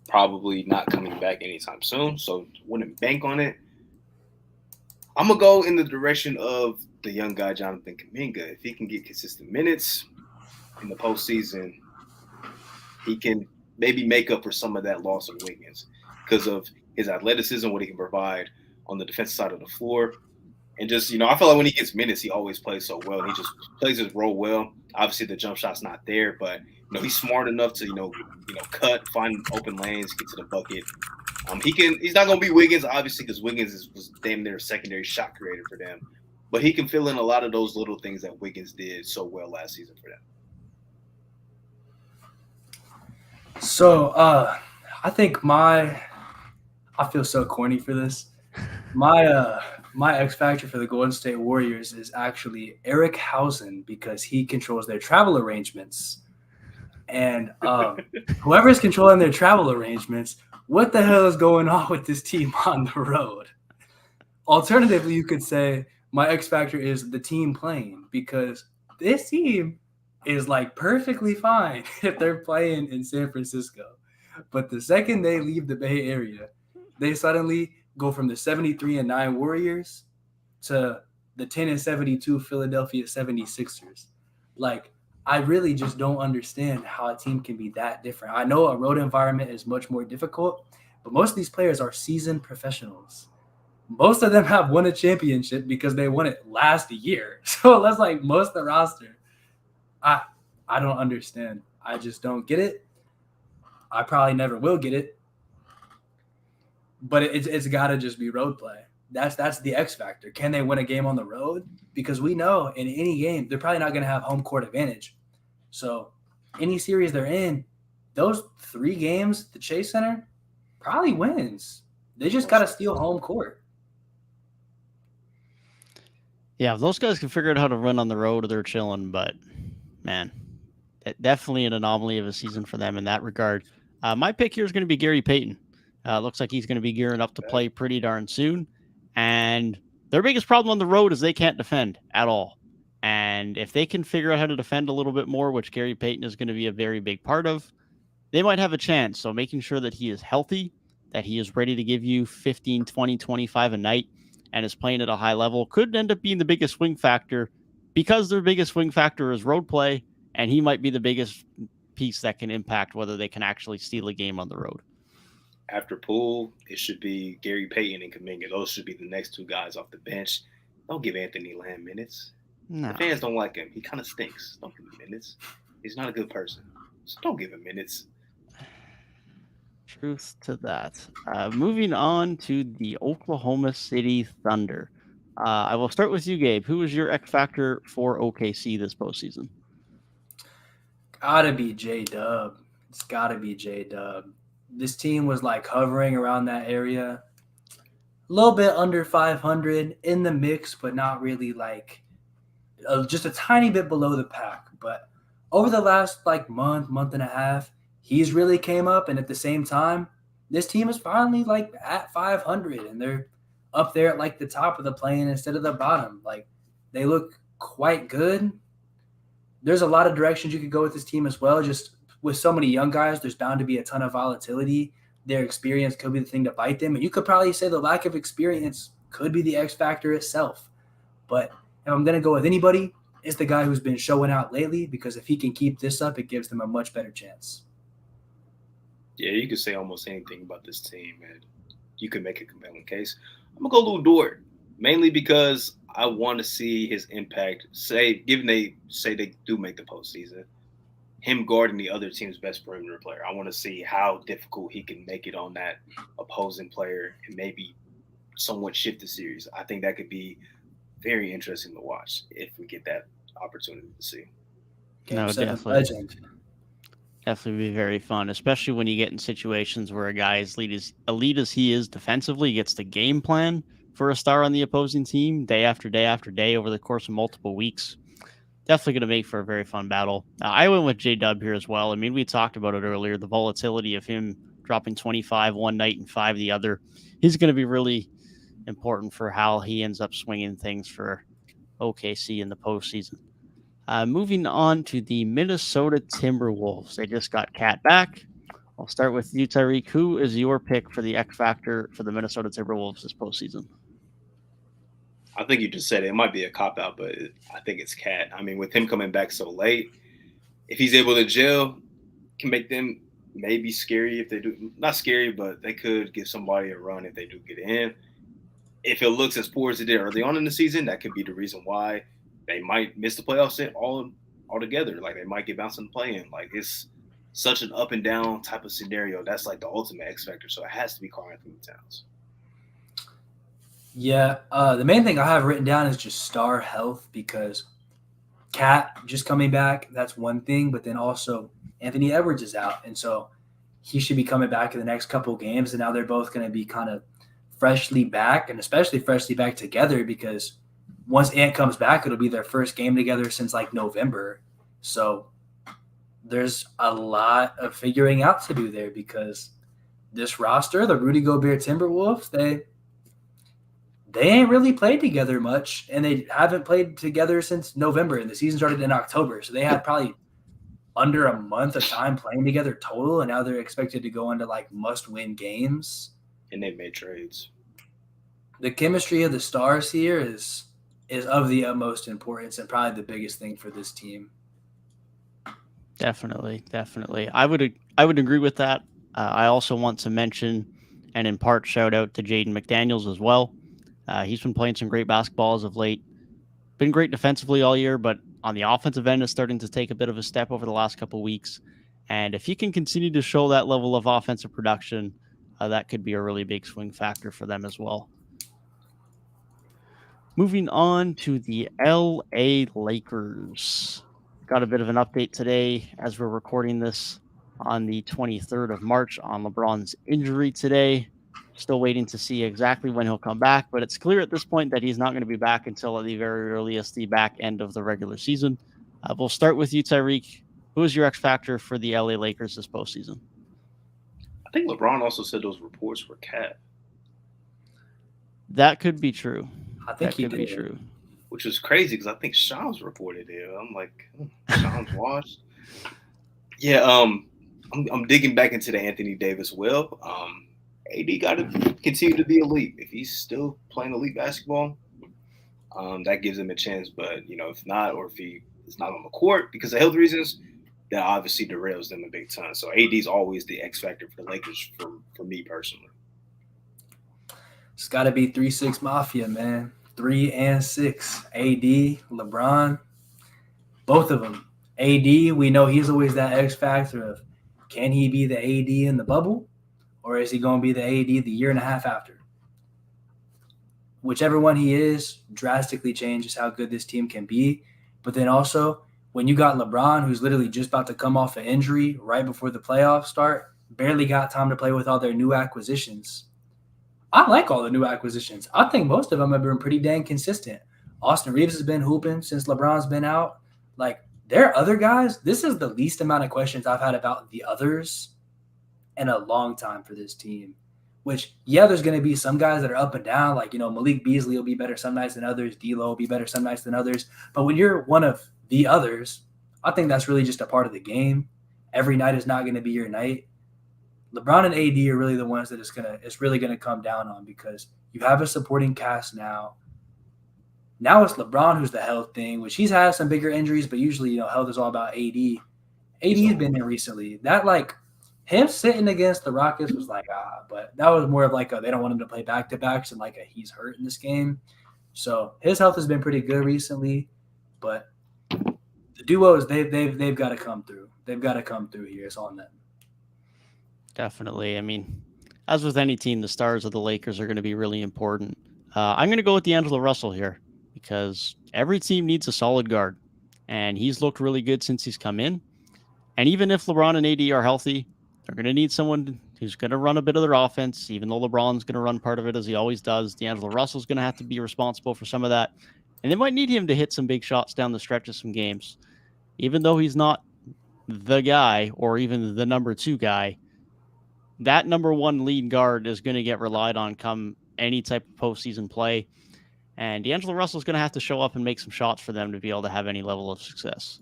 probably not coming back anytime soon, so wouldn't bank on it. I'm going to go in the direction of the young guy, Jonathan Kuminga. If he can get consistent minutes in the postseason, he can maybe make up for some of that loss of Wiggins because of his athleticism, what he can provide on the defensive side of the floor. And just, I feel like when he gets minutes, he always plays so well. And he just plays his role well. Obviously, the jump shot's not there, but, he's smart enough to, cut, find open lanes, get to the bucket. He's not going to be Wiggins, obviously, because Wiggins was damn near a secondary shot creator for them. But he can fill in a lot of those little things that Wiggins did so well last season for them. So, I think I feel so corny for this. My X factor for the Golden State Warriors is actually Eric Hausen because he controls their travel arrangements. And whoever's controlling their travel arrangements, what the hell is going on with this team on the road? Alternatively, you could say my X factor is the team playing because this team is like perfectly fine if they're playing in San Francisco. But the second they leave the Bay Area, they suddenly go from the 73-9 Warriors to the 10-72 Philadelphia 76ers. Like, I really just don't understand how a team can be that different. I know a road environment is much more difficult, but most of these players are seasoned professionals. Most of them have won a championship because they won it last year. So that's like most of the roster. I don't understand. I just don't get it. I probably never will get it. But it's got to just be road play. That's the X factor. Can they win a game on the road? Because we know in any game, they're probably not going to have home court advantage. So any series they're in, those 3 games, the Chase Center probably wins. They just got to steal home court. Yeah, if those guys can figure out how to run on the road, they're chilling. But, man, definitely an anomaly of a season for them in that regard. My pick here is going to be Gary Payton. Looks like he's going to be gearing up to play pretty darn soon. And their biggest problem on the road is they can't defend at all. And if they can figure out how to defend a little bit more, which Gary Payton is going to be a very big part of, they might have a chance. So making sure that he is healthy, that he is ready to give you 15, 20, 25 a night, and is playing at a high level could end up being the biggest swing factor because their biggest swing factor is road play, and he might be the biggest piece that can impact whether they can actually steal a game on the road. After Poole, it should be Gary Payton and Kuminga. Those should be the next 2 guys off the bench. Don't give Anthony Lamb minutes. No. The fans don't like him. He kind of stinks. Don't give him minutes. He's not a good person. So don't give him minutes. Truth to that. Moving on to the Oklahoma City Thunder. I will start with you, Gabe. Who is your X factor for OKC this postseason? Gotta be J-Dub. It's gotta be J-Dub. This team was like hovering around that area. A little bit under 500 in the mix, but not really like just a tiny bit below the pack. But over the last like month and a half, he's really came up. And at the same time, this team is finally like at 500 and they're up there at like the top of the plane instead of the bottom. Like they look quite good. There's a lot of directions you could go with this team as well. Just with so many young guys, there's bound to be a ton of volatility. Their experience could be the thing to bite them. And you could probably say the lack of experience could be the X factor itself. But if I'm going to go with anybody, it's the guy who's been showing out lately, because if he can keep this up, it gives them a much better chance. Yeah, you could say almost anything about this team, and you can make a compelling case. I'm going to go Lou Dort, mainly because I want to see his impact. Given they say they do make the postseason, him guarding the other team's best perimeter player. I want to see how difficult he can make it on that opposing player and maybe somewhat shift the series. I think that could be very interesting to watch if we get that opportunity to see. Game No, 7 definitely. legend. Definitely be very fun, especially when you get in situations where a guy as elite as he is defensively gets the game plan for a star on the opposing team day after day after day over the course of multiple weeks. Definitely going to make for a very fun battle. I went with J-Dub here as well. I mean, we talked about it earlier, the volatility of him dropping 25 one night and 5 the other. He's going to be really important for how he ends up swinging things for OKC in the postseason. Moving on to the Minnesota Timberwolves. They just got Cat back. I'll start with you, Tyrik. Who is your pick for the X Factor for the Minnesota Timberwolves this postseason? I think you just said it. It might be a cop-out, but I think it's Cat. I mean, with him coming back so late, if he's able to gel, can make them maybe scary if they do. Not scary, but they could give somebody a run if they do get in. If it looks as poor as it did early on in the season, that could be the reason why they might miss the playoffs altogether. Like, they might get bounced in the play-in. Like, it's such an up and down type of scenario. That's like the ultimate X factor. So it has to be Karl-Anthony Towns. Yeah, the main thing I have written down is just star health, because Cat just coming back, that's one thing, but then also Anthony Edwards is out, and so he should be coming back in the next couple of games, and now they're both going to be kind of freshly back, and especially freshly back together, because once Ant comes back, it'll be their first game together since like November. So there's a lot of figuring out to do there, because this roster, the Rudy Gobert Timberwolves, they ain't really played together much, and they haven't played together since November, and the season started in October. So they had probably under a month of time playing together total, and now they're expected to go into like must-win games. And they've made trades. The chemistry of the stars here is of the utmost importance, and probably the biggest thing for this team. Definitely. I would agree with that. I also want to mention and in part shout out to Jaden McDaniels as well. He's been playing some great basketball as of late. Been great defensively all year, but on the offensive end is starting to take a bit of a step over the last couple of weeks. And if he can continue to show that level of offensive production, that could be a really big swing factor for them as well. Moving on to the LA Lakers. Got a bit of an update today as we're recording this on the 23rd of March on LeBron's injury today. Still waiting to see exactly when he'll come back, but it's clear at this point that he's not going to be back until at the very earliest, the back end of the regular season. We'll start with you, Tyrik. Who is your X factor for the LA Lakers this postseason? I think LeBron also said those reports were Cat. That could be true. I think that could be true. Which is crazy because I think Shams reported it. I'm like, Shams washed. Yeah, I'm digging back into the Anthony Davis well. AD got to continue to be elite. If he's still playing elite basketball, that gives him a chance. But, if not, or if he is not on the court because of health reasons, that obviously derails them a big ton. So AD is always the X factor for the Lakers for me personally. It's got to be 3-6 Mafia, man. 3 and 6. AD, LeBron, both of them. AD, we know he's always that X factor of, can he be the AD in the bubble? Or is he going to be the AD the year and a half after? Whichever one he is drastically changes how good this team can be. But then also, when you got LeBron, who's literally just about to come off an injury right before the playoffs start, barely got time to play with all their new acquisitions. I like all the new acquisitions. I think most of them have been pretty dang consistent. Austin Reeves has been hooping since LeBron's been out. Like, there are other guys. This is the least amount of questions I've had about the others in a long time for this team, which, there's going to be some guys that are up and down. Like, Malik Beasley will be better some nights than others. D'Lo will be better some nights than others. But when you're one of the others, I think that's really just a part of the game. Every night is not going to be your night. LeBron and AD are really the ones that it's really going to come down on, because you have a supporting cast now. Now it's LeBron who's the health thing, which he's had some bigger injuries, but usually, health is all about AD. AD's been in recently. That, like, him sitting against the Rockets was like, but that was more of like they don't want him to play back-to-backs and like he's hurt in this game. So his health has been pretty good recently, but the duos they've got to come through. They've got to come through here. It's on them. Definitely. I mean, as with any team, the stars of the Lakers are going to be really important. I'm going to go with D'Angelo Russell here because every team needs a solid guard, and he's looked really good since he's come in. And even if LeBron and AD are healthy, they're going to need someone who's going to run a bit of their offense, even though LeBron's going to run part of it as he always does. D'Angelo Russell's going to have to be responsible for some of that. And they might need him to hit some big shots down the stretch of some games. Even though he's not the guy or even the number 2 guy, that number 1 lead guard is going to get relied on come any type of postseason play. And D'Angelo Russell's going to have to show up and make some shots for them to be able to have any level of success.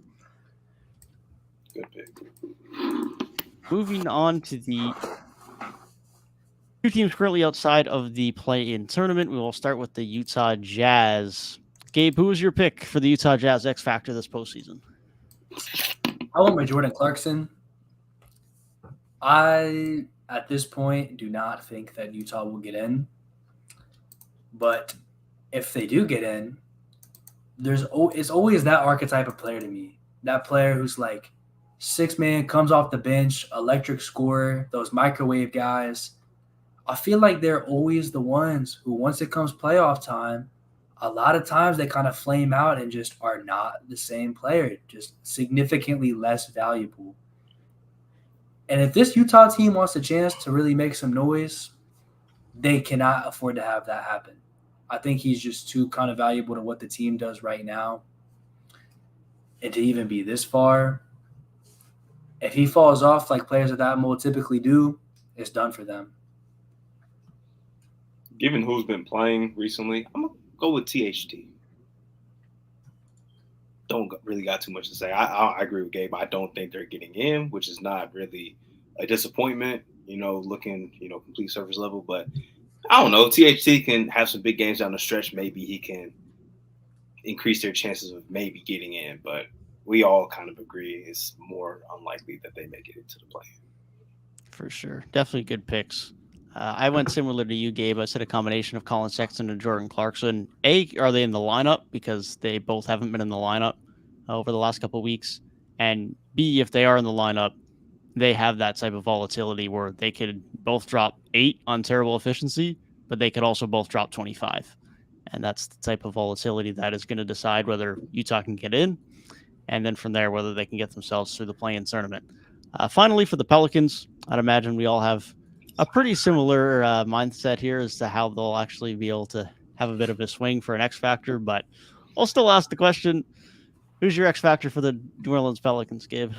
Good pick. Moving on to the 2 teams currently outside of the play-in tournament, we will start with the Utah Jazz. Gabe, who was your pick for the Utah Jazz X Factor this postseason? I went with Jordan Clarkson. I, at this point, do not think that Utah will get in. But if they do get in, it's always that archetype of player to me. That player who's like 6-man, comes off the bench, electric scorer, those microwave guys. I feel like they're always the ones who, once it comes playoff time, a lot of times they kind of flame out and just are not the same player, just significantly less valuable. And if this Utah team wants a chance to really make some noise, they cannot afford to have that happen. I think he's just too kind of valuable to what the team does right now. And to even be this far, if he falls off like players of that mold typically do, it's done for them. Given who's been playing recently, I'm going to go with THT. Don't really got too much to say. I agree with Gabe. I don't think they're getting in, which is not really a disappointment, looking, complete surface level. But I don't know. THT can have some big games down the stretch. Maybe he can increase their chances of maybe getting in. But we all kind of agree it's more unlikely that they make it into the play. For sure. Definitely good picks. I went similar to you, Gabe. I said a combination of Colin Sexton and Jordan Clarkson. A, are they in the lineup? Because they both haven't been in the lineup over the last couple of weeks. And B, if they are in the lineup, they have that type of volatility where they could both drop 8 on terrible efficiency, but they could also both drop 25. And that's the type of volatility that is going to decide whether Utah can get in, and then from there, whether they can get themselves through the play-in tournament. Finally, for the Pelicans, I'd imagine we all have a pretty similar mindset here as to how they'll actually be able to have a bit of a swing for an X Factor, but I'll still ask the question, who's your X Factor for the New Orleans Pelicans, Gabe?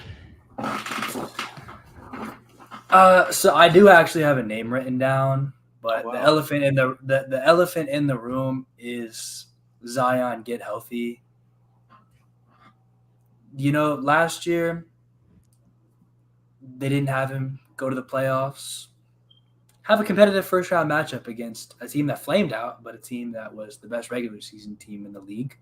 So I do actually have a name written down, but wow. the elephant in the room is Zion get healthy. Last year they didn't have him go to the playoffs, have a competitive first-round matchup against a team that flamed out, but a team that was the best regular season team in the league.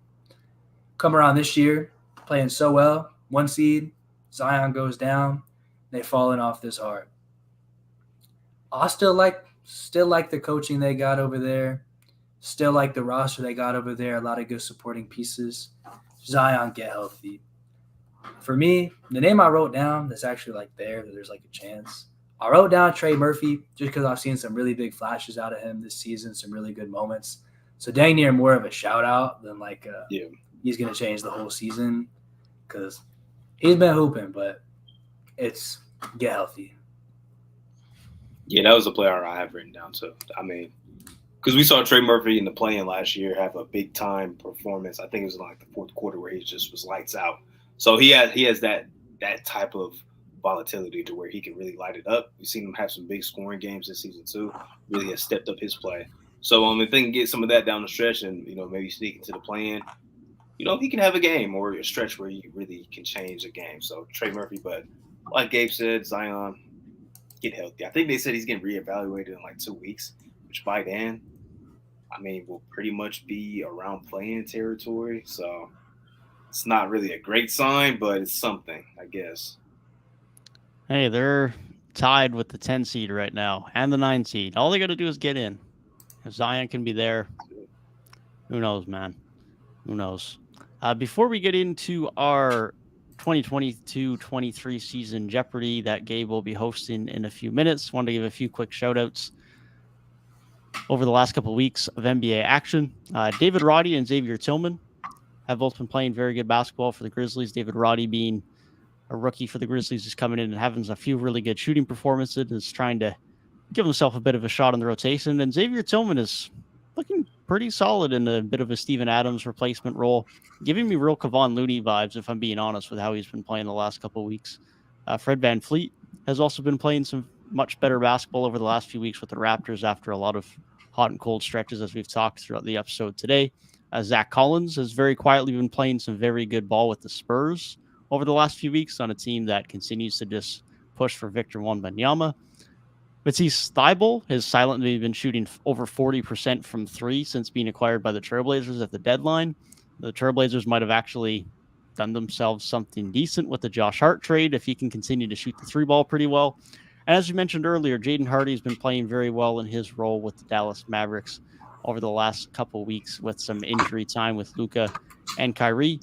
Come around this year, playing so well, 1 seed, Zion goes down, they've fallen off this hard. I still like the coaching they got over there, still like the roster they got over there, a lot of good supporting pieces. Zion get healthy. For me, the name I wrote down that's actually there's a chance. I wrote down Trey Murphy just because I've seen some really big flashes out of him this season, some really good moments. So dang near more of a shout out than he's going to change the whole season because he's been hooping, but it's get healthy. Yeah, that was a player I have written down too. I mean, because we saw Trey Murphy in the play-in last year have a big-time performance. I think it was in the fourth quarter where he just was lights out. So he has that type of volatility to where he can really light it up. We've seen him have some big scoring games this season too. Really has stepped up his play. So if they can get some of that down the stretch and maybe sneak into the play-in, he can have a game or a stretch where you really can change a game. So Trey Murphy, but like Gabe said, Zion get healthy. I think they said he's getting reevaluated in 2 weeks, which by then, will pretty much be around play-in territory. So it's not really a great sign, but it's something, I guess. Hey, they're tied with the 10 seed right now and the 9 seed. All they got to do is get in. If Zion can be there, Who knows, man? Who knows? Before we get into our 2022-23 season Jeopardy that Gabe will be hosting in a few minutes, wanted to give a few quick shout outs over the last couple of weeks of NBA action. David Roddy and Xavier Tillman have both been playing very good basketball for the Grizzlies. David Roddy, being a rookie for the Grizzlies, is coming in and having a few really good shooting performances, is trying to give himself a bit of a shot in the rotation. And Xavier Tillman is looking pretty solid in a bit of a Steven Adams replacement role, giving me real Kevon Looney vibes, if I'm being honest, with how he's been playing the last couple of weeks. Fred VanVleet has also been playing some much better basketball over the last few weeks with the Raptors after a lot of hot and cold stretches, as we've talked throughout the episode today. Zach Collins has very quietly been playing some very good ball with the Spurs over the last few weeks on a team that continues to just push for Victor Wembanyama. Matisse Thybulle has silently been shooting over 40% from three since being acquired by the Trailblazers at the deadline. The Trailblazers might have actually done themselves something decent with the Josh Hart trade if he can continue to shoot the three ball pretty well. And as you mentioned earlier, Jaden Hardy's been playing very well in his role with the Dallas Mavericks over the last couple of weeks with some injury time with Luka and Kyrie.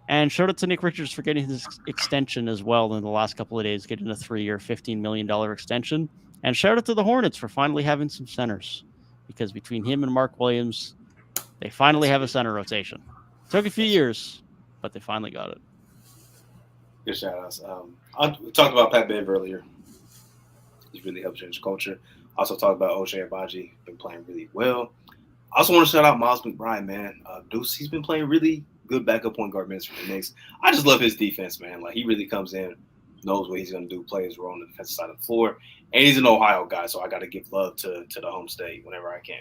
And shout out to Nick Richards for getting his extension as well in the last couple of days, getting a 3-year, $15 million extension. And shout out to the Hornets for finally having some centers, because between him and Mark Williams, they finally have a center rotation. Took a few years, but they finally got it. Good shout outs. I talked about Pat Bev earlier. He's really helped change the culture. Also talked about Ochai Agbaji, been playing really well. I also want to shout out Miles McBride, man. Deuce, he's been playing really good backup point guard minutes for the Knicks. I just love his defense, man. Like, he really comes in, knows what he's going to do, play his role on the defensive side of the floor. And he's an Ohio guy, so I got to give love to the home state whenever I can.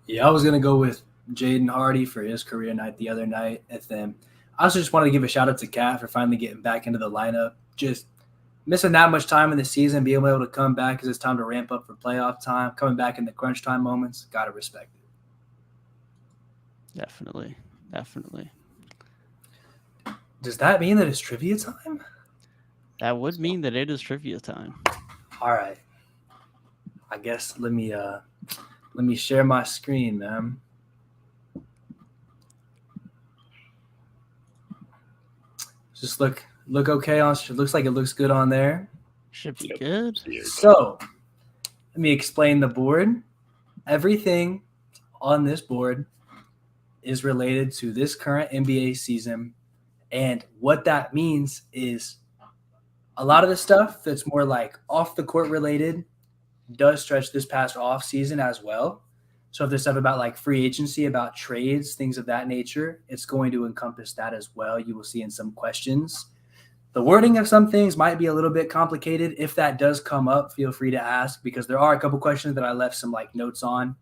Yeah, I was going to go with Jaden Hardy for his career night the other night. And then I also just wanted to give a shout out to Kat for finally getting back into the lineup. Just missing that much time in the season, being able to come back because it's time to ramp up for playoff time, coming back in the crunch time moments, got to respect it. Definitely. Does that mean that it's trivia time? That would mean that it is trivia time. All right. I guess let me share my screen, man. Just look okay on. Looks like it looks good on there. Should be good. So, let me explain the board. Everything on this board is related to this current NBA season, and what that means is a lot of the stuff that's more like off the court related does stretch this past off season as well. So if there's stuff about like free agency, about trades, things of that nature, it's going to encompass that as well. You will see in some questions. The wording of some things might be a little bit complicated. If that does come up, feel free to ask, because there are a couple questions that I left some like notes on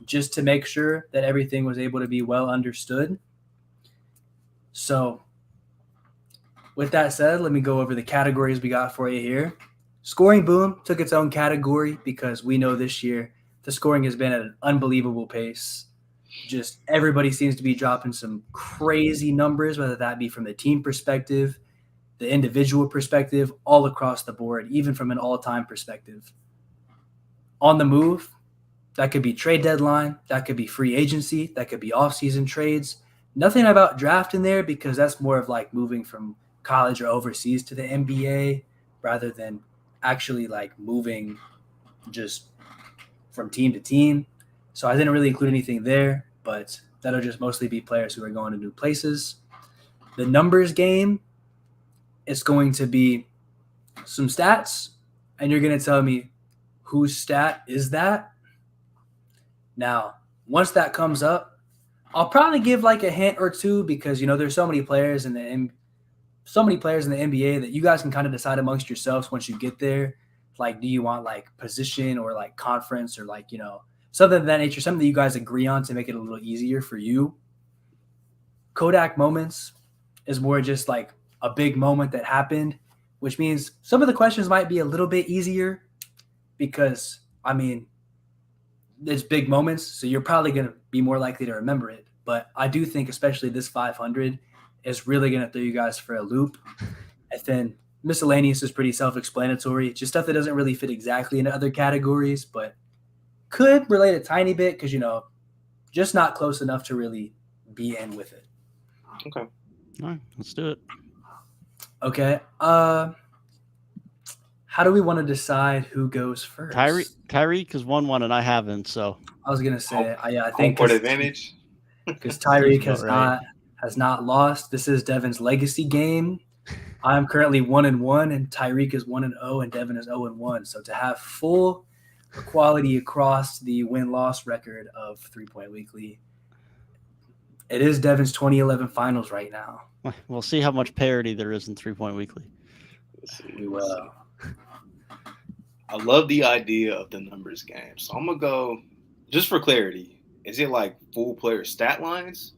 just to make sure that everything was able to be well understood. So with that said, let me go over the categories we got for you here. Scoring Boom took its own category because we know this year the scoring has been at an unbelievable pace. Just everybody seems to be dropping some crazy numbers, whether that be from the team perspective, the individual perspective, all across the board, even from an all-time perspective. On the move, that could be trade deadline, that could be free agency, that could be off-season trades. Nothing about draft in there because that's more of like moving from college or overseas to the NBA rather than actually like moving just from team to team. So I didn't really include anything there, but that'll just mostly be players who are going to new places. The numbers game, it's going to be some stats, and you're going to tell me whose stat is that. Now, once that comes up, I'll probably give like a hint or two because, you know, there's so many players in the NBA that you guys can kind of decide amongst yourselves once you get there. Like, do you want like position or like conference or like, you know, something of that nature, something that you guys agree on to make it a little easier for you. Kodak moments is more just like a big moment that happened, which means some of the questions might be a little bit easier because, I mean, there's big moments, so you're probably going to be more likely to remember it. But I do think especially this 500 is really going to throw you guys for a loop. And then miscellaneous is pretty self-explanatory, just stuff that doesn't really fit exactly into other categories, but could relate a tiny bit because, you know, just not close enough to really be in with it. Okay. All right, let's do it. Okay. How do we want to decide who goes first? Tyrik has won one and I haven't, so I was gonna say, I Home think court advantage. because Tyrik Seems about has not lost. This is Devin's legacy game. I'm currently 1-1, and Tyrik is 1-0, and Devin is 0-1. So to have full equality across the win-loss record of 3-Point Weekly, it is Devin's 2011 finals right now. we'll see how much parity there is in 3-Point Weekly. We will. I love the idea of the numbers game. So I'm going to go, just for clarity, is it like full player stat lines?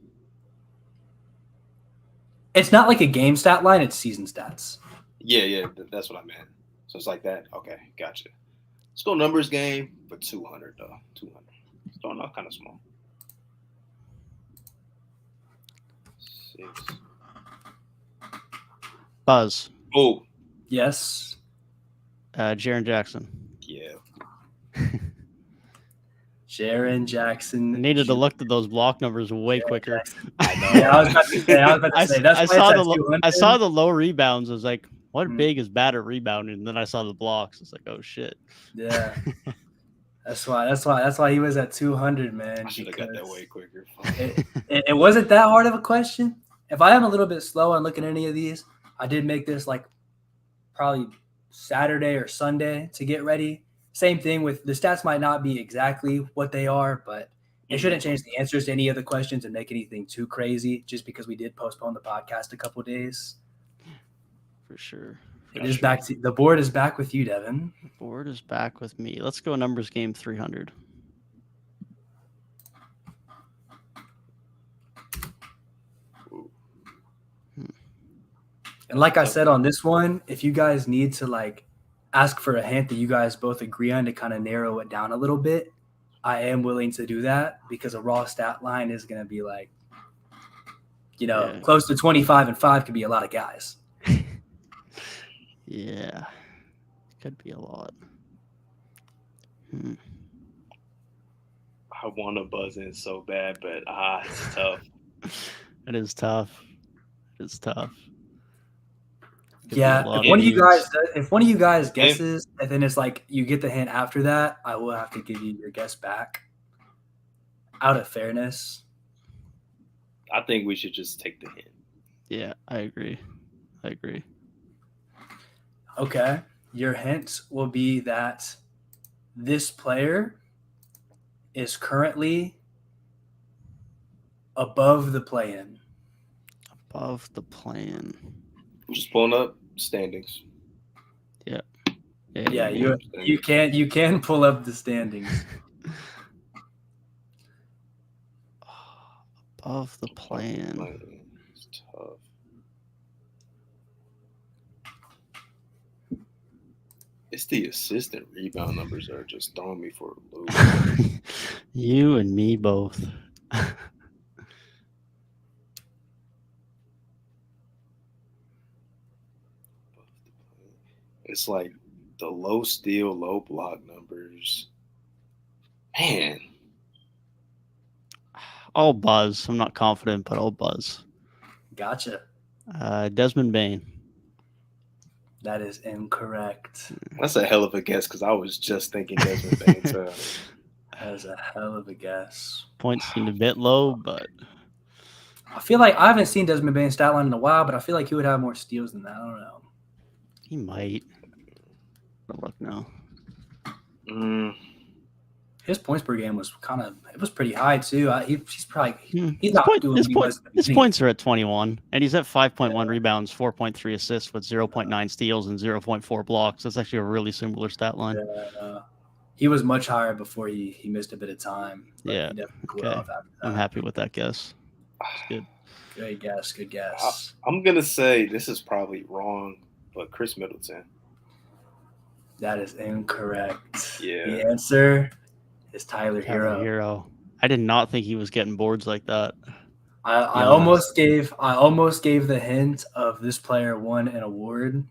It's not like a game stat line, it's season stats. Yeah, that's what I meant. So it's like that? Okay, gotcha. Let's go numbers game for 200, though. 200. Starting off kind of small. 6. Buzz. Oh, Yes. Jaren Jackson. yeah. Jaren Jackson. I needed to look at those block numbers way quicker. I know. Yeah, I was about to say. That's I why saw it's at the 200. I saw the low rebounds. I was like, what Mhm. big is bad at rebounding? And then I saw the blocks. It's like, oh shit. Yeah. That's why he was at 200, man. I should have got that way quicker. It wasn't that hard of a question. If I am a little bit slow on looking at any of these, I did make this like probably Saturday or Sunday to get ready. Same thing with the stats might not be exactly what they are, but it shouldn't change the answers to any of the questions and make anything too crazy just because we did postpone the podcast a couple of days. For sure. It is back to the board is back with you, Devin. The board is back with me. Let's go numbers game 300. And like I said on this one, if you guys need to like ask for a hint that you guys both agree on to kind of narrow it down a little bit, I am willing to do that because a raw stat line is going to be like, close to 25 and 5 could be a lot of guys. Yeah. Could be a lot. I want to buzz in so bad, but it's tough. It is tough. It's tough. Yeah, if one of you guys guesses, and then it's like you get the hint after that, I will have to give you your guess back. Out of fairness, I think we should just take the hint. Yeah, I agree. Okay, your hint will be that this player is currently above the play-in. Above the play-in. I'm just pulling up standings. Yeah, you can pull up the standings. Above the play-in. It's tough. It's the assist and rebound numbers that are just throwing me for a loop. You and me both. It's like the low steal, low block numbers. Man. I'll buzz. I'm not confident, but I'll buzz. Gotcha. Desmond Bane. That is incorrect. That's a hell of a guess because I was just thinking Desmond Bane. So. That is a hell of a guess. Points seemed a bit low, but I feel like I haven't seen Desmond Bane's stat line in a while, but I feel like he would have more steals than that. I don't know. he might. But look now. His points per game was pretty high too. He's probably he's not doing his points are at 21, and he's at 5.1 rebounds, 4.3 assists with 0.9 steals and 0.4 blocks. That's actually a really similar stat line. Yeah, he was much higher before he missed a bit of time. Yeah. Okay. I'm happy with that guess. It's good. Good guess. I'm gonna say this is probably wrong, but Chris Middleton. That is incorrect. Yeah. The answer is Tyler Hero. I did not think he was getting boards like that. I almost gave the hint of this player won an award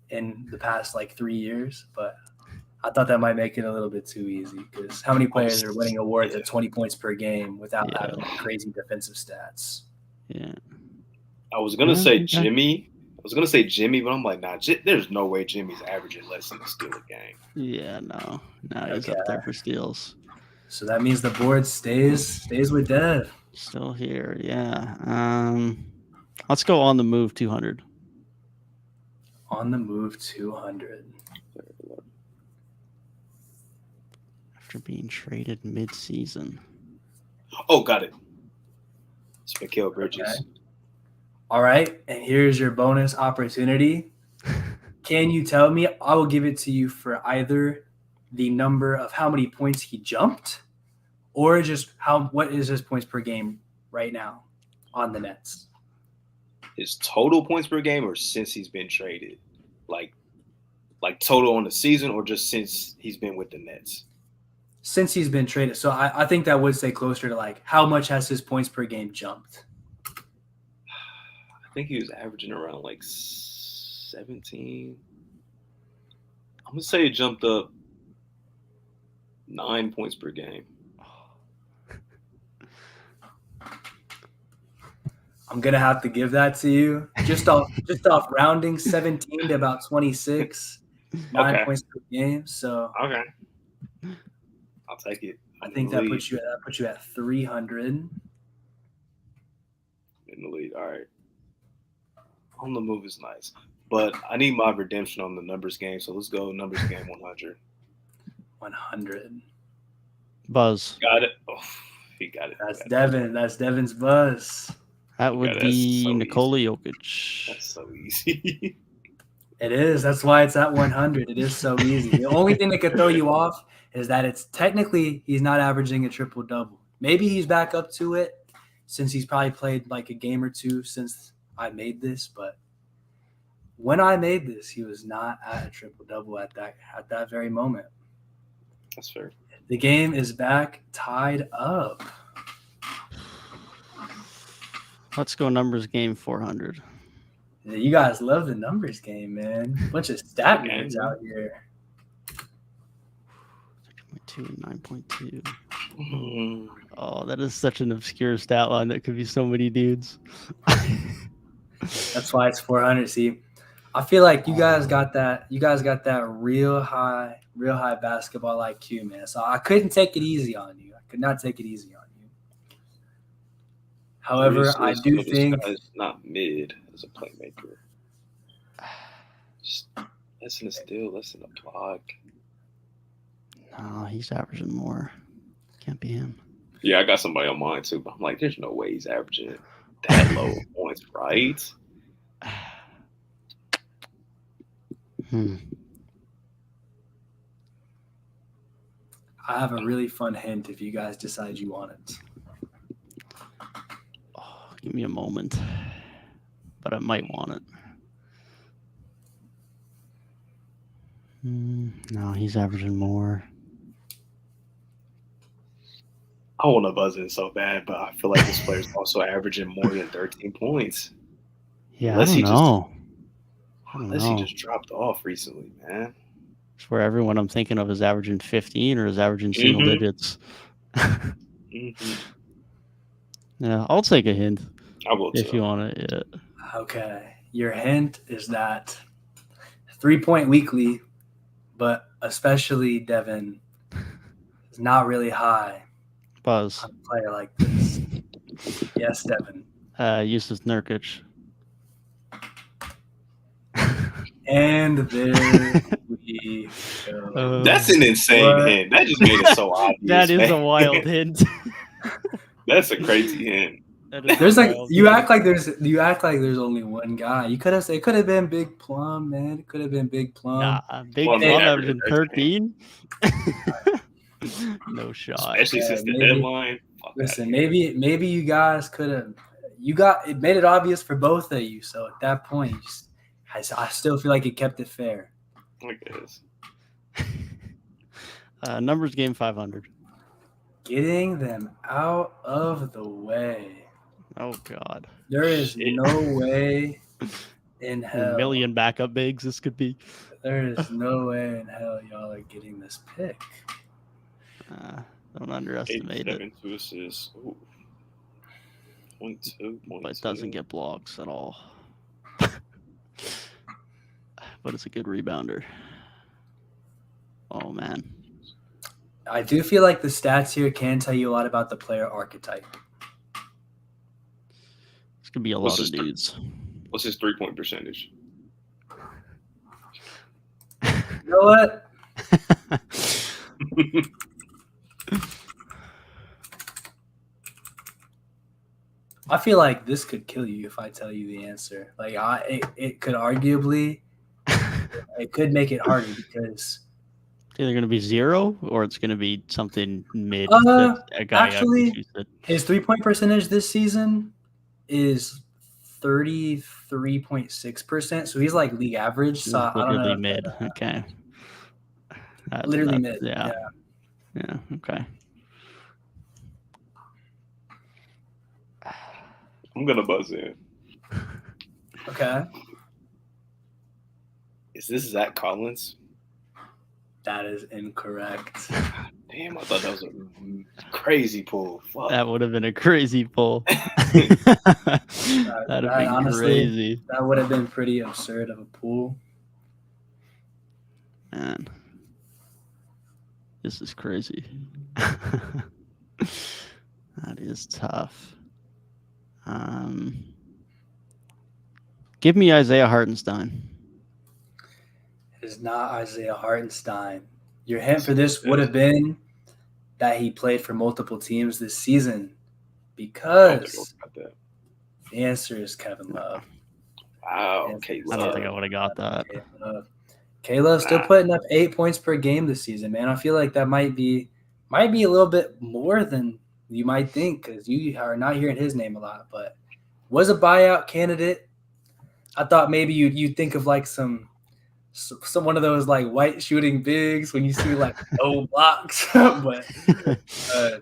in the past like 3 years, but I thought that might make it a little bit too easy because how many players are winning awards at 20 points per game without having like crazy defensive stats? Yeah. I was gonna say Jimmy. But I'm like, nah. There's no way Jimmy's averaging less than a steal a game. Yeah, no. He's up there for steals. So that means the board stays with Dev. Still here, yeah. Let's go on the move 200. On the move 200. After being traded mid-season. Oh, got it. It's Mikal Bridges. Okay. All right, and here's your bonus opportunity. Can you tell me? I will give it to you for either the number of how many points he jumped or just what is his points per game right now on the Nets? His total points per game or since he's been traded? Like total on the season or just since he's been with the Nets? Since he's been traded. So I think that would stay closer to like how much has his points per game jumped? I think he was averaging around like 17. I'm going to say it jumped up 9 points per game. I'm going to have to give that to you. Just off rounding 17 to about 26. 9 points per game. So okay. I'll take it. I think that puts you at 300. In the lead. All right. On the move is nice. But I need my redemption on the numbers game, so let's go numbers game 100. 100. Buzz. Got it. Oh, he got it. That's Devin. That's Devin's buzz. That would be Nikola Jokic. That's so easy. It is. That's why it's at 100. It is so easy. The only thing that could throw you off is that it's technically he's not averaging a triple-double. Maybe he's back up to it since he's probably played like a game or two since I made this, but when I made this, he was not at a triple-double at that very moment. That's fair. The game is back tied up. Let's go numbers game 400. Yeah, you guys love the numbers game, man. Bunch of stat nerds out here. 3.2 and 9.2. Oh, that is such an obscure stat line. That could be so many dudes. That's why it's 400. See, I feel like you guys got that. You guys got that real high basketball IQ, man. So I couldn't take it easy on you. I could not take it easy on you. However, I do think it's not mid as a playmaker. Just less than a steal, less than a block. No, he's averaging more. Can't be him. Yeah, I got somebody on mine too, but I'm like, there's no way he's averaging that low of points, right? I have a really fun hint if you guys decide you want it. Oh, give me a moment. But I might want it. No, he's averaging more. I want to buzz in so bad, but I feel like this player's also averaging more than 13 points. Yeah, unless I don't know. Unless he just dropped off recently, man. It's where everyone I'm thinking of is averaging 15 or is averaging single digits. Yeah, I'll take a hint. I will too. If you want it, yeah. Okay. Your hint is that 3-point weekly, but especially Devin, is not really high. Buzz. On a player like this. Yes, Devin. Yusuf Nurkic. And there we go. That's an insane hint. That just made it so obvious. That is a wild hint. That's a crazy hint. There's like you act like there's only one guy. You could have said it could have been Big Plum, man. It could have been Big Plum. Nah, Big Plum averaging 13. No shot. Especially since the deadline. Listen, maybe you guys could have. It made it obvious for both of you. So at that point, I still feel like it kept it fair. I guess. Numbers game 500. Getting them out of the way. Oh God. There is no way in A hell. million backup bigs this could be. There is no way in hell y'all are getting this pick. Don't underestimate 8-7 it. 2 assists. Ooh. 0.2. But it doesn't get blocks at all. But it's a good rebounder. Oh, man. I do feel like the stats here can tell you a lot about the player archetype. It's going to be a lot of dudes. What's his 3-point percentage? You know what? I feel like this could kill you if I tell you the answer. Like it could arguably, it could make it harder because It's either going to be 0 or it's going to be something mid. That a guy actually, his 3-point percentage this season is 33.6%. So he's like league average. So I don't know. Literally mid. Okay. Literally mid. Yeah. Okay. I'm gonna buzz in. Okay. Is this Zach Collins? That is incorrect. Damn, I thought that was a crazy pull. Fuck. That would have been a crazy pull. That'd have been honestly, crazy. That would have been pretty absurd of a pull. Man. This is crazy. That is tough. Give me Isaiah Hartenstein. It is not Isaiah Hartenstein. Your hint for this would have been that he played for multiple teams this season because the answer is Kevin Love. Wow. Okay. I don't think I would have got that. Caleb still putting up 8 points per game this season, man. I feel like that might be a little bit more than you might think because you are not hearing his name a lot, but was a buyout candidate. I thought maybe you'd think of like some one of those like white shooting bigs when you see like no blocks, but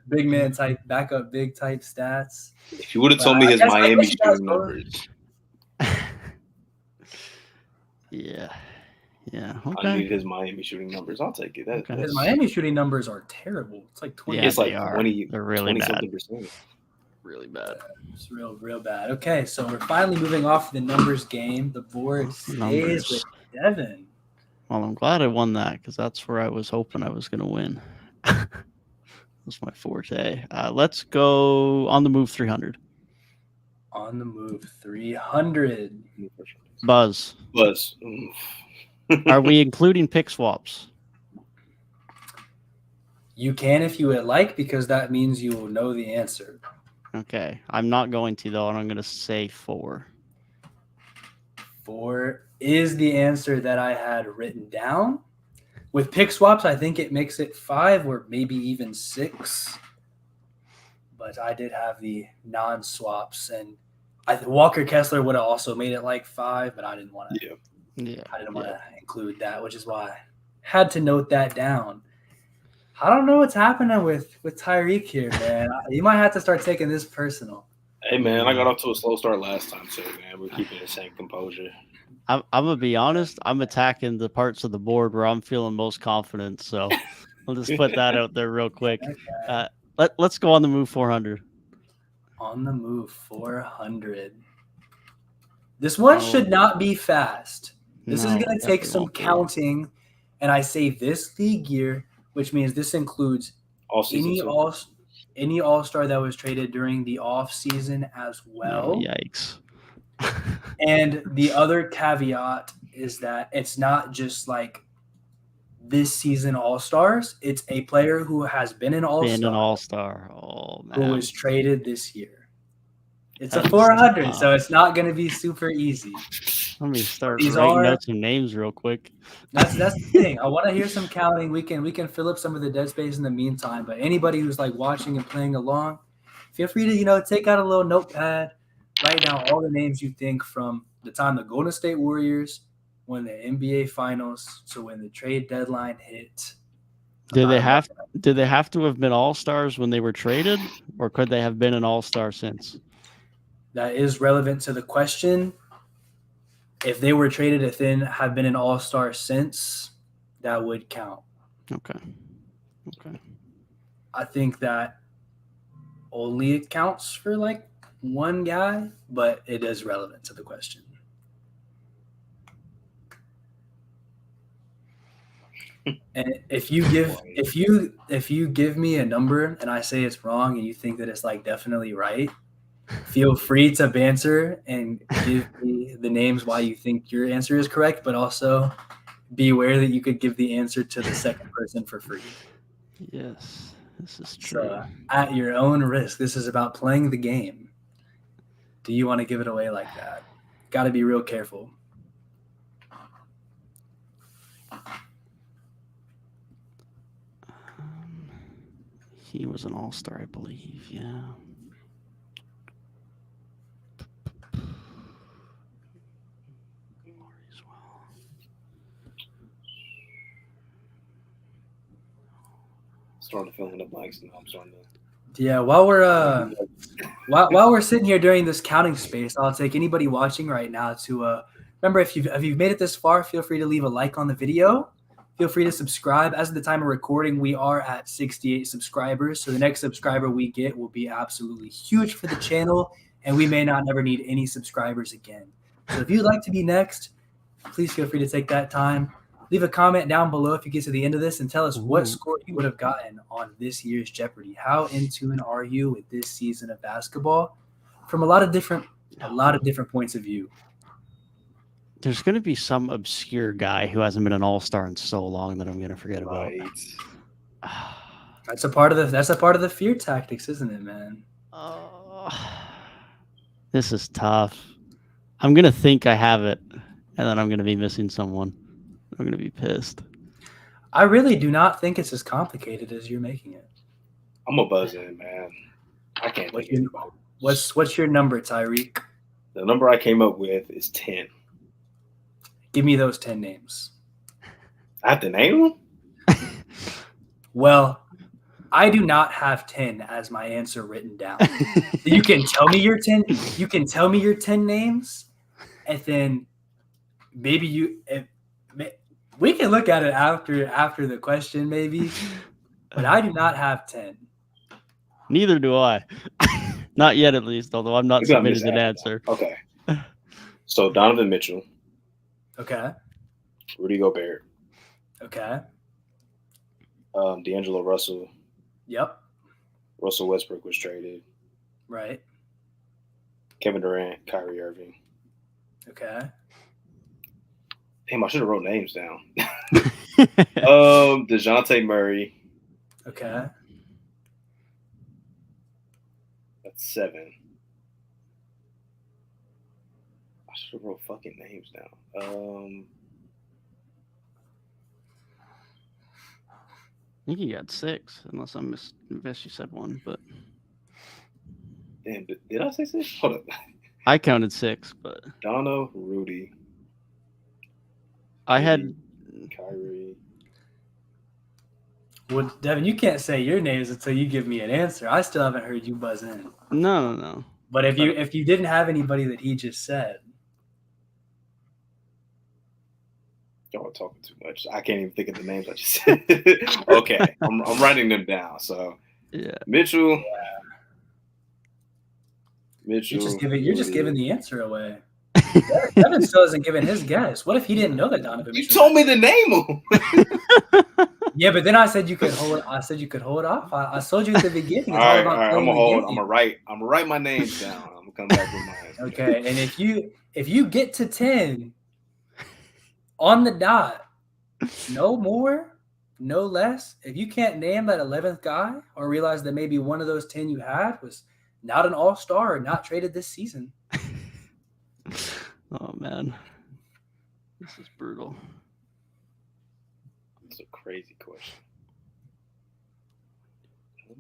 big man type, backup big type stats. If you would have told me his Miami shooting numbers. Yeah. Okay. I need his Miami shooting numbers. I'll take it. His Miami shooting numbers are terrible. It's like 20. Yeah, it's like 20. They're really bad. Really bad. It's real bad. Okay, so we're finally moving off the numbers game. The board stays with Devin. Well, I'm glad I won that because that's where I was hoping I was going to win. That's my forte. Let's go on the move 300. On the move 300. Buzz. Are we including pick swaps? You can if you would like, because that means you will know the answer. Okay. I'm not going to, though, and I'm going to say 4. 4 is the answer that I had written down. With pick swaps, I think it makes it 5 or maybe even 6. But I did have the non-swaps, and Walker Kessler would have also made it like 5, but I didn't want to. I didn't want to include that, which is why I had to note that down. I don't know what's happening with Tyrik here, man. You might have to start taking this personal. Hey, man, I got off to a slow start last time, too, man. We're keeping the same composure. I'm going to be honest. I'm attacking the parts of the board where I'm feeling most confident, so I'll just put that out there real quick. Okay. Let's go on the move 400. On the move 400. This one should not be fast. This is going to take some counting, and I say this league year, which means this includes any All-Star that was traded during the off-season as well. Yikes. And the other caveat is that it's not just like this season All-Stars. It's a player who has been an All-Star. Oh, man. Who was traded this year. It's a 400, so it's not going to be super easy. Let me start writing out some names real quick. That's the thing. I want to hear some counting. We can fill up some of the dead space in the meantime. But anybody who's like watching and playing along, feel free to take out a little notepad, write down all the names you think from the time the Golden State Warriors won the NBA Finals to when the trade deadline hit. Did they have to have been All-Stars when they were traded, or could they have been an All-Star since? That is relevant to the question. if they were traded and then have been an all-star since, that would count. Okay. I think that only it counts for like one guy, but it is relevant to the question. And if you give me a number and I say it's wrong and you think that it's like definitely right, feel free to banter and give me the names why you think your answer is correct, but also be aware that you could give the answer to the second person for free. Yes, this is true. So at your own risk, this is about playing the game. Do you want to give it away like that? Got to be real careful. He was an all-star, I believe. Yeah. Starting to fill in the blanks now. I'm starting to. Yeah, while we're sitting here during this counting space, I'll take anybody watching right now to remember if you've made it this far, feel free to leave a like on the video. Feel free to subscribe. As of the time of recording, we are at 68 subscribers. So the next subscriber we get will be absolutely huge for the channel, and we may not never need any subscribers again. So if you'd like to be next, please feel free to take that time. Leave a comment down below if you get to the end of this and tell us what score you would have gotten on this year's Jeopardy. How in tune are you with this season of basketball from a lot of different points of view? There's going to be some obscure guy who hasn't been an all-star in so long that I'm going to forget about. That's a part of the fear tactics, isn't it, man? This is tough. I'm going to think I have it, and then I'm going to be missing someone. I'm going to be pissed. I really do not think it's as complicated as you're making it. I'm a buzz in, man. I can't think of anybody. What's your number, Tyrik? The number I came up with is 10. Give me those 10 names. I have to name them? Well, I do not have 10 as my answer written down. You can tell me your 10. You can tell me your 10 names, and then maybe we can look at it after the question, maybe. But I do not have 10. Neither do I. Not yet, at least. Although I'm not submitting an answer. Okay. So Donovan Mitchell. Okay. Rudy Gobert. Okay. D'Angelo Russell. Yep. Russell Westbrook was traded. Right. Kevin Durant, Kyrie Irving. Okay. Damn, I should have wrote names down. DeJounte Murray. Okay. That's 7. I should have wrote fucking names down. I think you got 6, unless you said 1, but damn, did I say 6? Hold up. I counted 6, but Dono, Rudy. I had Kyrie. Well, Devin, you can't say your names until you give me an answer. I still haven't heard you buzz in. No. But if you didn't have anybody that he just said. Y'all are talking too much. I can't even think of the names I just said. Okay, I'm writing them down. So yeah, Mitchell. Yeah. Mitchell. You're just giving the answer away. Devin still hasn't given his guess. What if he didn't know that Donovan? You told me to name them. Yeah, but then I said you could hold. I said you could hold off. I told you at the beginning. All right. I'm gonna write my names down. I'm gonna come back with mine. Okay, and if you get to 10 on the dot, no more, no less. If you can't name that 11th guy or realize that maybe one of those 10 you had was not an all-star or not traded this season. Oh man, this is brutal. It's a crazy question.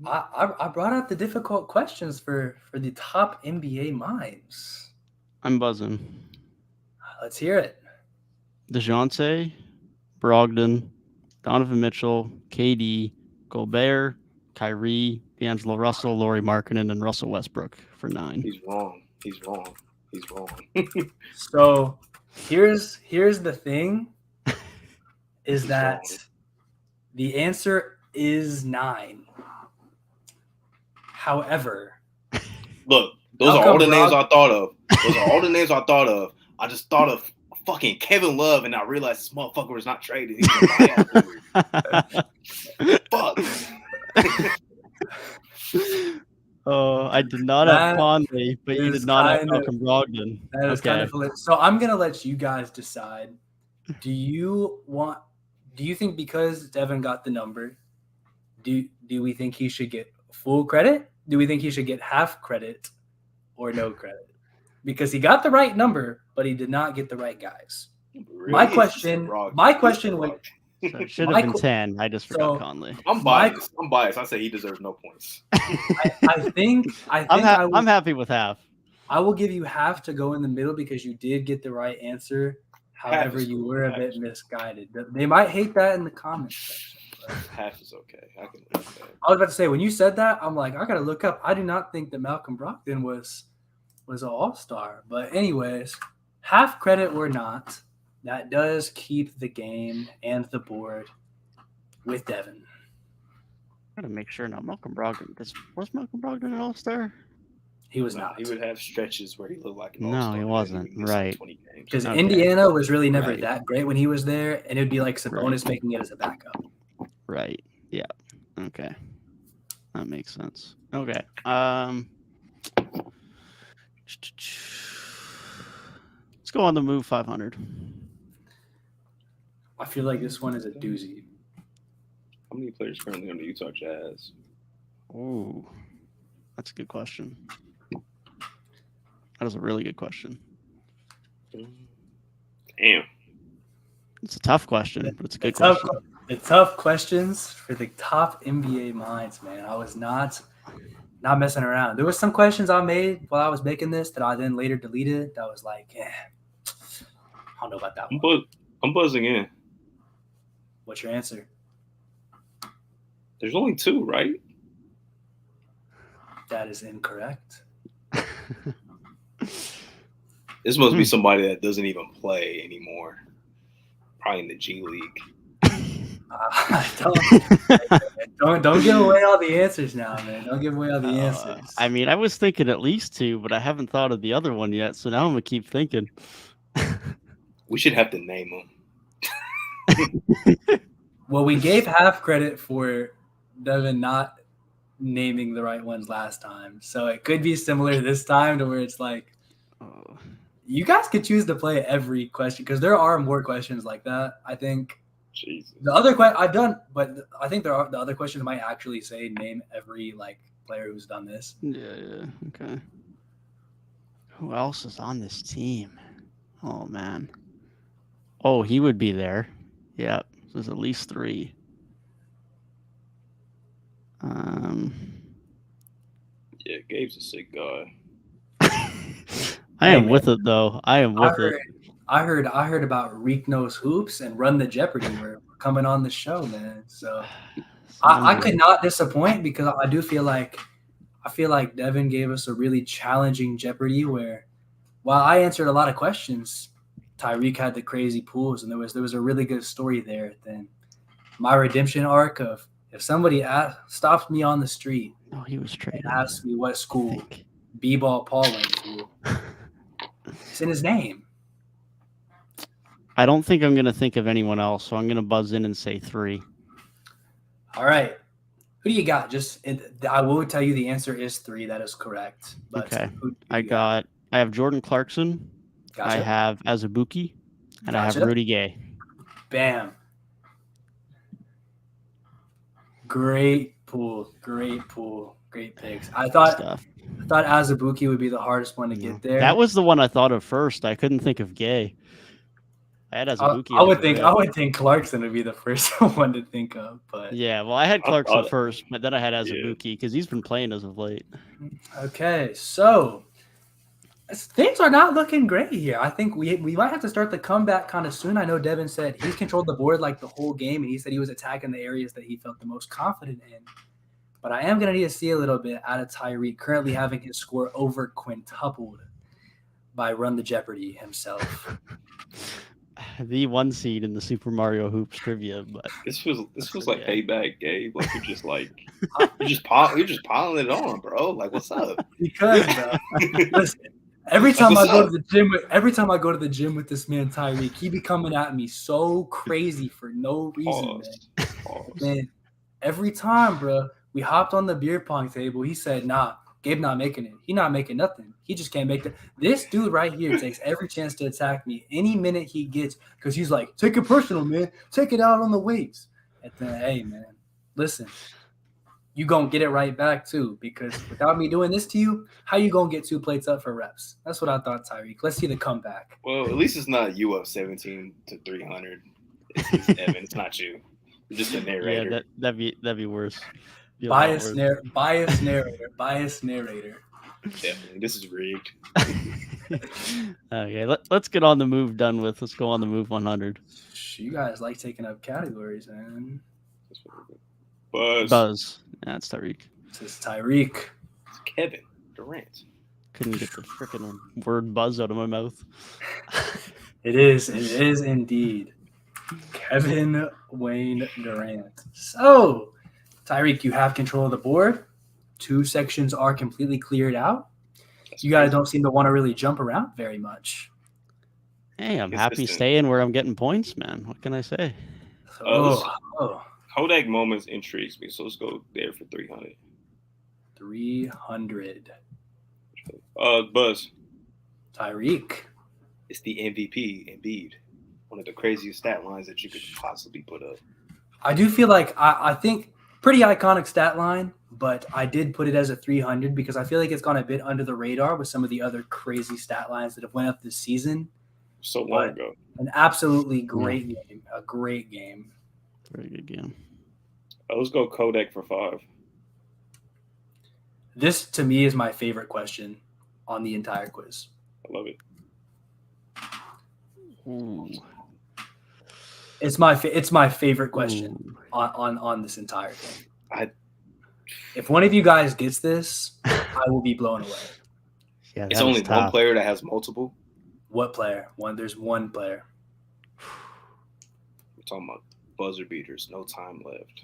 I brought out the difficult questions for the top NBA minds. I'm buzzing. Let's hear it. DeJounte, Brogdon, Donovan Mitchell, KD, Gobert, Kyrie, D'Angelo Russell, Lauri Markkanen, and Russell Westbrook for 9. He's wrong. So Here's the thing, is that the answer is 9. However, Look, those are all the names I thought of. I just thought of fucking Kevin Love, and I realized this motherfucker was not traded. He was a buyout. Fuck. Oh, I did not have Conley, but you did not have Malcolm Brogdon. That is kind of hilarious. So I'm gonna let you guys decide. Do you think because Devin got the number, do we think he should get full credit? Do we think he should get half credit or no credit? Because he got the right number, but he did not get the right guys. Really? My question would. So it should have been 10. I just forgot Conley. I'm biased. I say he deserves no points. I'm happy with half. I will give you half to go in the middle because you did get the right answer. However, you were a bit misguided. They might hate that in the comments section. Half is okay. I can live with that. I was about to say, when you said that, I'm like, I gotta look up. I do not think that Malcolm Brogdon was an all-star. But anyways, half credit or not, that does keep the game and the board with Devin. I gotta make sure now. Malcolm Brogdon. Was Malcolm Brogdon an all-star? He was not. He would have stretches where he looked like an all-star. No, he wasn't. Right. Because Indiana was really never that great when he was there, and it would be like Sabonis making it as a backup. Right. Yeah. Okay. That makes sense. Okay. Let's go on the move 500. I feel like this one is a doozy. How many players currently on the Utah Jazz? Ooh, that's a good question. That is a really good question. Damn. It's a tough question, but it's a good question. The tough questions for the top NBA minds, man. I was not messing around. There was some questions I made while I was making this that I then later deleted. That was like, I don't know about that one. I'm buzzing in. What's your answer? There's only 2, right? That is incorrect. This must be somebody that doesn't even play anymore. Probably in the G League. Don't give away all the answers now, man. Don't give away all the answers. I mean, I was thinking at least 2, but I haven't thought of the other one yet, so now I'm gonna keep thinking. We should have to name them. Well, we gave half credit for Devin not naming the right ones last time, so it could be similar this time to where it's like, you guys could choose to play every question because there are more questions like that. I think. Jesus. The other question I've done, but I think the other questions might actually say name every player who's done this. Yeah. Okay. Who else is on this team? Oh man. Oh, he would be there. Yeah. There's at least 3. Yeah, Gabe's a sick guy. I am with it though. I am with it. I heard about Reek Knows Hoops and Run the Jeopardy were coming on the show, man. So I could not disappoint because I feel like Devin gave us a really challenging Jeopardy where while I answered a lot of questions, Tyrik had the crazy pools and there was a really good story there. Then my redemption arc of if somebody stopped me on the street, he was traded, and asked me what school B-ball Paul went to, it's in his name. I don't think I'm going to think of anyone else, so I'm going to buzz in and say 3. All right. Who do you got? I will tell you the answer is 3. That is correct. But okay. I have Jordan Clarkson. Gotcha. I have Azubuike. And I have Rudy Gay. Bam. Great pool. Great picks. I thought Azubuike would be the hardest one to get there. That was the one I thought of first. I couldn't think of Gay. I had Azubuike. I would think Clarkson would be the first one to think of, but yeah. Well, I had Clarkson first, but then I had Azubuike because he's been playing as of late. Okay, so things are not looking great here. I think we might have to start the comeback kind of soon. I know Devin said he's controlled the board like the whole game, and he said he was attacking the areas that he felt the most confident in. But I am going to need to see a little bit out of Tyrik, currently having his score over quintupled. by Run the Jeopardy himself. The 1 seed in the Super Mario Hoops trivia, but This feels like okay. payback, Gabe. Like you're just piling it on, bro. Like, what's up? Because, bro, listen, every time I go to the gym with this man Tyrik, he be coming at me so crazy for no reason, Pause. man. Every time, bro, we hopped on the beer pong table. He said, "Nah, Gabe not making it. He not making nothing. He just can't make it." This dude right here takes every chance to attack me any minute he gets because he's like, "Take it personal, man. Take it out on the weights." And then, hey, man, listen, you gonna get it right back too, because without me doing this to you, how you gonna get 2 plates up for reps? That's what I thought, Tyrik. Let's see the comeback. Well, at least it's not you up 17 to 300. It's Devin. It's not you. You're just a narrator. Yeah, that'd be worse. Be a lot Bias narrator. Definitely. This is rigged. Okay, let's get on the move done with. Let's go on the move 100. You guys like taking up categories, man. Buzz. That's Tyrik. This is Tyrik. It's Kevin Durant. Couldn't get the freaking word buzz out of my mouth. It is indeed Kevin Wayne Durant. So, Tyrik, you have control of the board. 2 sections are completely cleared out. You guys don't seem to want to really jump around very much. Hey, I'm happy staying where I'm getting points, man. What can I say? Kodak moments intrigues me, so let's go there for 300. 300. Buzz. Tyrik. It's the MVP, Embiid. One of the craziest stat lines that you could possibly put up. I do feel like I think pretty iconic stat line, but I did put it as a 300 because I feel like it's gone a bit under the radar with some of the other crazy stat lines that have went up this season. So long ago. An absolutely great game. A great game. Very good game. Let's go Kodak for 5. This, to me, is my favorite question on the entire quiz. I love it. Ooh. It's my favorite question on this entire thing. If one of you guys gets this, I will be blown away. Yeah, it's only one player that has multiple. What player? There's one player. We're talking about buzzer beaters. No time left.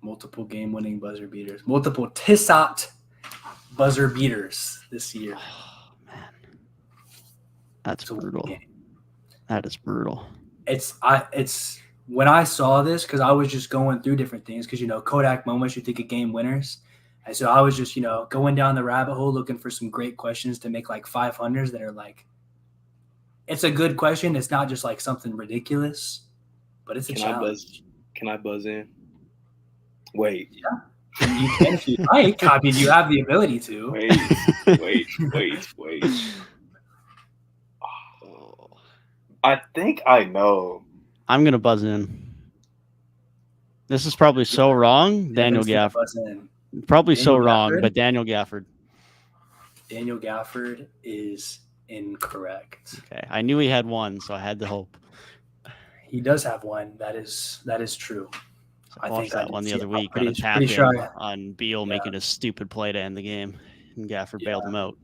Multiple game-winning buzzer beaters. Multiple Tissot buzzer beaters this year. Oh, man. That's brutal. That is brutal. It's when I saw this, because I was just going through different things, because Kodak moments, you think of game winners, and so I was just going down the rabbit hole looking for some great questions to make like 500s that are like, it's a good question. It's not just like something ridiculous, but it's a challenge. Can I buzz in? Wait. Yeah. You can if you like. I mean, you have the ability to. Wait. I think I know. I'm going to buzz in. This is probably so wrong. Daniel Gafford. Probably so wrong, but Daniel Gafford. Daniel Gafford is incorrect. Okay. I knew he had one, so I had to hope. He does have one. That is true. So I watched that one the other week on a tap on Beal making a stupid play to end the game, and Gafford bailed him out.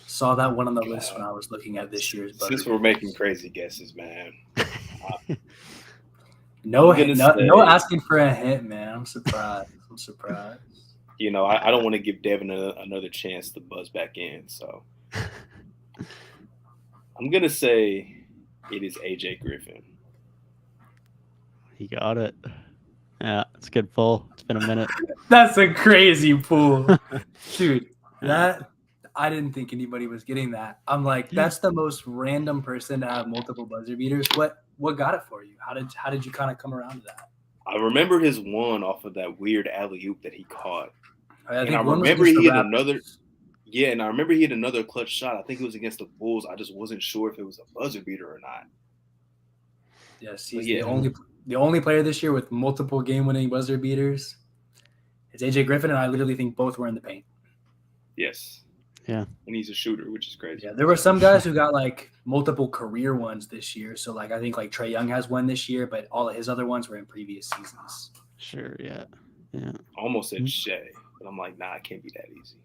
Saw that one on the list when I was looking at this year's budget. Since we're making crazy guesses, man. No asking for a hint, man. I'm surprised. I don't want to give Devin another chance to buzz back in, so I'm going to say it is AJ Griffin. He got it. Yeah, it's a good pull. It's been a minute. That's a crazy pull. Dude, I didn't think anybody was getting that. I'm like, that's the most random person to have multiple buzzer beaters. What got it for you? How did you kind of come around to that? I remember his one off of that weird alley-oop that he caught. I remember he had another. Yeah, and I remember he had another clutch shot. I think it was against the Bulls. I just wasn't sure if it was a buzzer beater or not. Yes, he's the only player this year with multiple game-winning buzzer beaters. It's AJ Griffin, and I literally think both were in the paint. Yes. Yeah. And he's a shooter, which is crazy. Yeah, there were some guys who got like multiple career ones this year. So like I think like Trae Young has one this year, but all of his other ones were in previous seasons. Sure, yeah. Yeah. I almost said Shea, but I'm like, nah, it can't be that easy.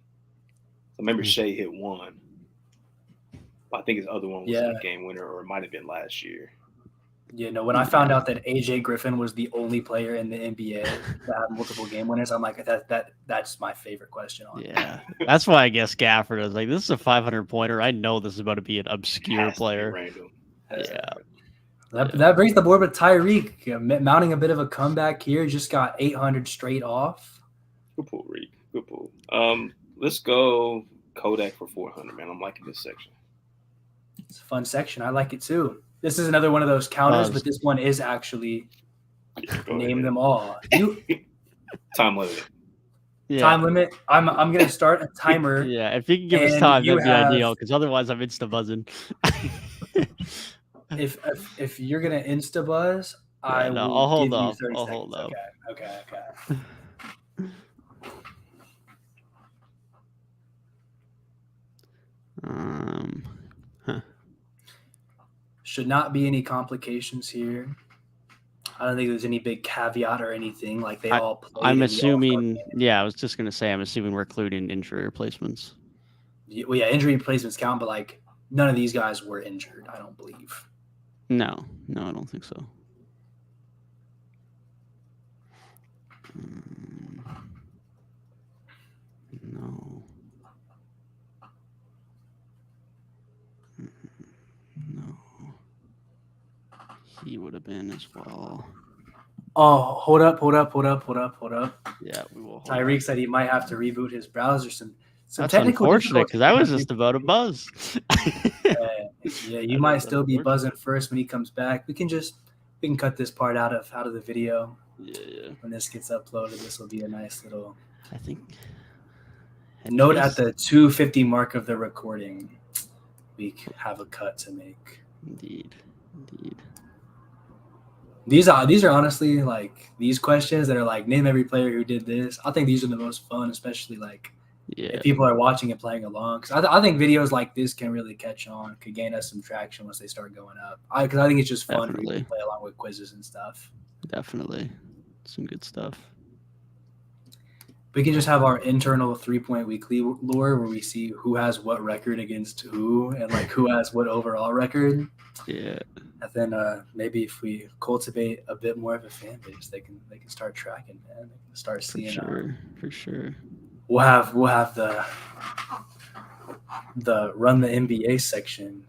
I remember Shea hit one. I think his other one was Yeah. a game winner, or it might have been last year. You know, when I found out that AJ Griffin was the only player in the NBA that had multiple game winners, I'm like, that's my favorite question on. Yeah, that's why I guess Gafford was like, this is a 500-pointer. I know this is about to be an obscure player. Random. That brings the board with Tyrik mounting a bit of a comeback here. Just got 800 straight off. Good pull, Reek. Good pull. Let's go Kodak for 400, man. I'm liking this section. It's a fun section. I like it too. This is another one of those counters, but this one is actually name them all. Time limit. Yeah. Time limit. I'm gonna start a timer. Yeah, if you can give us time, that'd be ideal. Because otherwise, I'm insta buzzing. if you're gonna insta buzz, I will I'll hold give you up. 30 I'll seconds. hold up. Okay. Should not be any complications here. I don't think there's any big caveat or anything. Like they all play. I'm assuming. Yeah, I was just gonna say. I'm assuming we're including injury replacements. Well, yeah, injury replacements count, but like none of these guys were injured. I don't believe. No, I don't think so. No. He would have been as well. Oh, hold up. Yeah, we will. Tyrik said he might have to reboot his browser. Some That's technical unfortunate because I was just about to buzz. Yeah, you might still be buzzing first when he comes back. We can cut this part out of the video. Yeah. When this gets uploaded, this will be a nice little. I think. Note at the 250 mark of the recording, we have a cut to make. Indeed. These are honestly like these questions that are like name every player who did this. I think these are the most fun, especially like if people are watching and playing along. Because I think videos like this can really catch on, could gain us some traction once they start going up. Because I think it's just fun to play along with quizzes and stuff. Definitely, some good stuff. We can just have our internal 3-point weekly lore where we see who has what record against who and like who has what overall record. Yeah. And then maybe if we cultivate a bit more of a fan base, they can start tracking, man. They can start seeing. For sure. We'll have the Run the NBA section.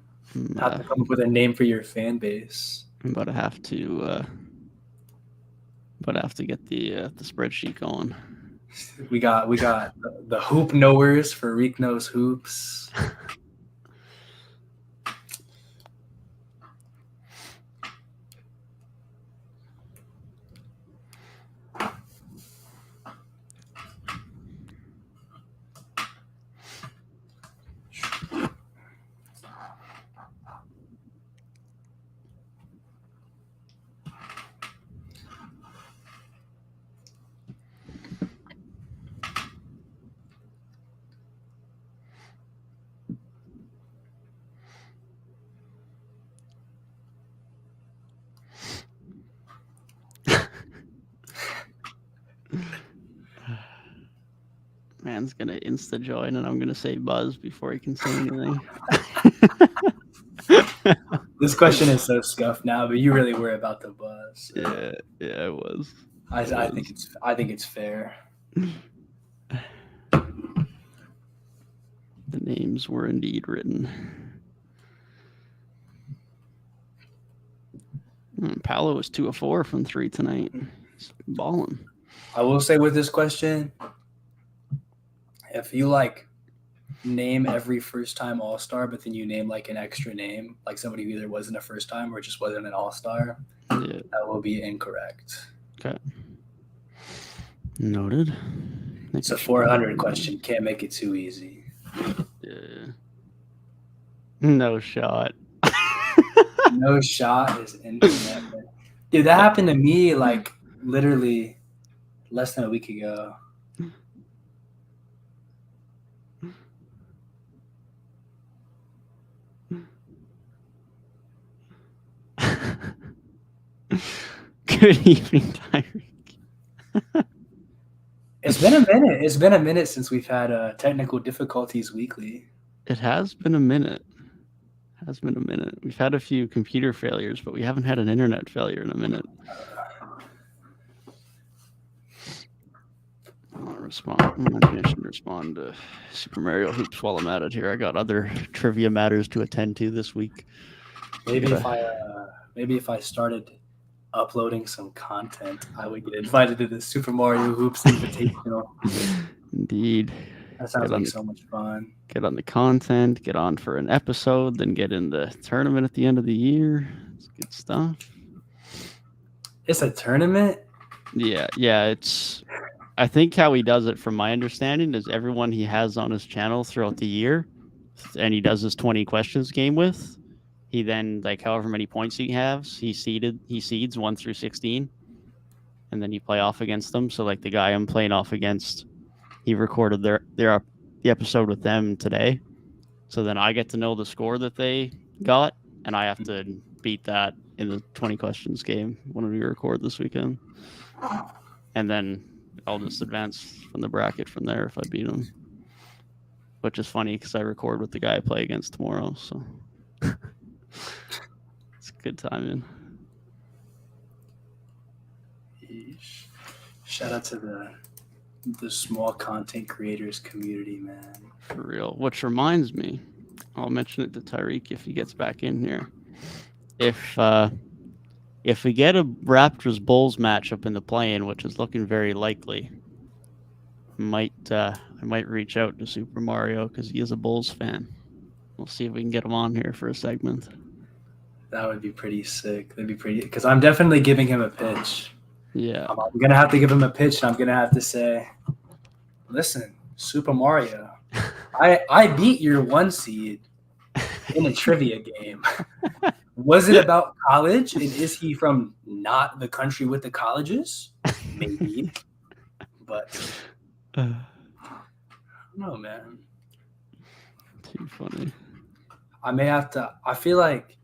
Have to come up with a name for your fan base. I'm about to have to get the spreadsheet going. We got the hoop knowers for Reek Knows Hoops. Man's gonna insta join, and I'm gonna say buzz before he can say anything. This question is so scuffed now, but you really were about the buzz. Yeah, I was. I think it's fair. The names were indeed written. Paolo was 2 of 4 from 3 tonight. He's balling. I will say with this question, if you like name every first-time All-Star, but then you name like an extra name, like somebody who either wasn't a first-time or just wasn't an All-Star, that will be incorrect. Okay. Noted. It's a 400 question. Can't make it too easy. Yeah. No shot. No shot is internet. Dude, that happened to me like literally less than a week ago. Good evening, Tyrik. It's been a minute. It's been a minute since we've had technical difficulties weekly. It has been a minute. We've had a few computer failures, but we haven't had an internet failure in a minute. I should respond to Super Mario Hoops while I'm at it here. I got other trivia matters to attend to this week. Maybe if I started uploading some content, I would get invited to the Super Mario Hoops Invitational. Indeed. That sounds like so much fun. Get on the content, get on for an episode, then get in the tournament at the end of the year. It's good stuff. It's a tournament? Yeah. I think how he does it, from my understanding, is everyone he has on his channel throughout the year, and he does his 20 questions game with, he then, like, however many points he has, he seeds 1 through 16, and then you play off against them. So, like, the guy I'm playing off against, he recorded the episode with them today. So then I get to know the score that they got, and I have to beat that in the 20 questions game when we record this weekend. And then I'll just advance from the bracket from there if I beat them. Which is funny because I record with the guy I play against tomorrow. So it's a good timing. Shout out to the small content creators community, man. For real. Which reminds me, I'll mention it to Tyrik if he gets back in here. If we get a Raptors Bulls matchup in the play-in, which is looking very likely, I might reach out to Super Mario because he is a Bulls fan. We'll see if we can get him on here for a segment. That would be pretty sick. That'd be pretty, because I'm definitely giving him a pitch. Yeah. I'm gonna have to give him a pitch, and I'm gonna have to say, listen, Super Mario, I beat your 1 seed in a trivia game. Was it about college? And is he from not the country with the colleges? Maybe. But I don't know, man. Too funny. I may have to. I feel like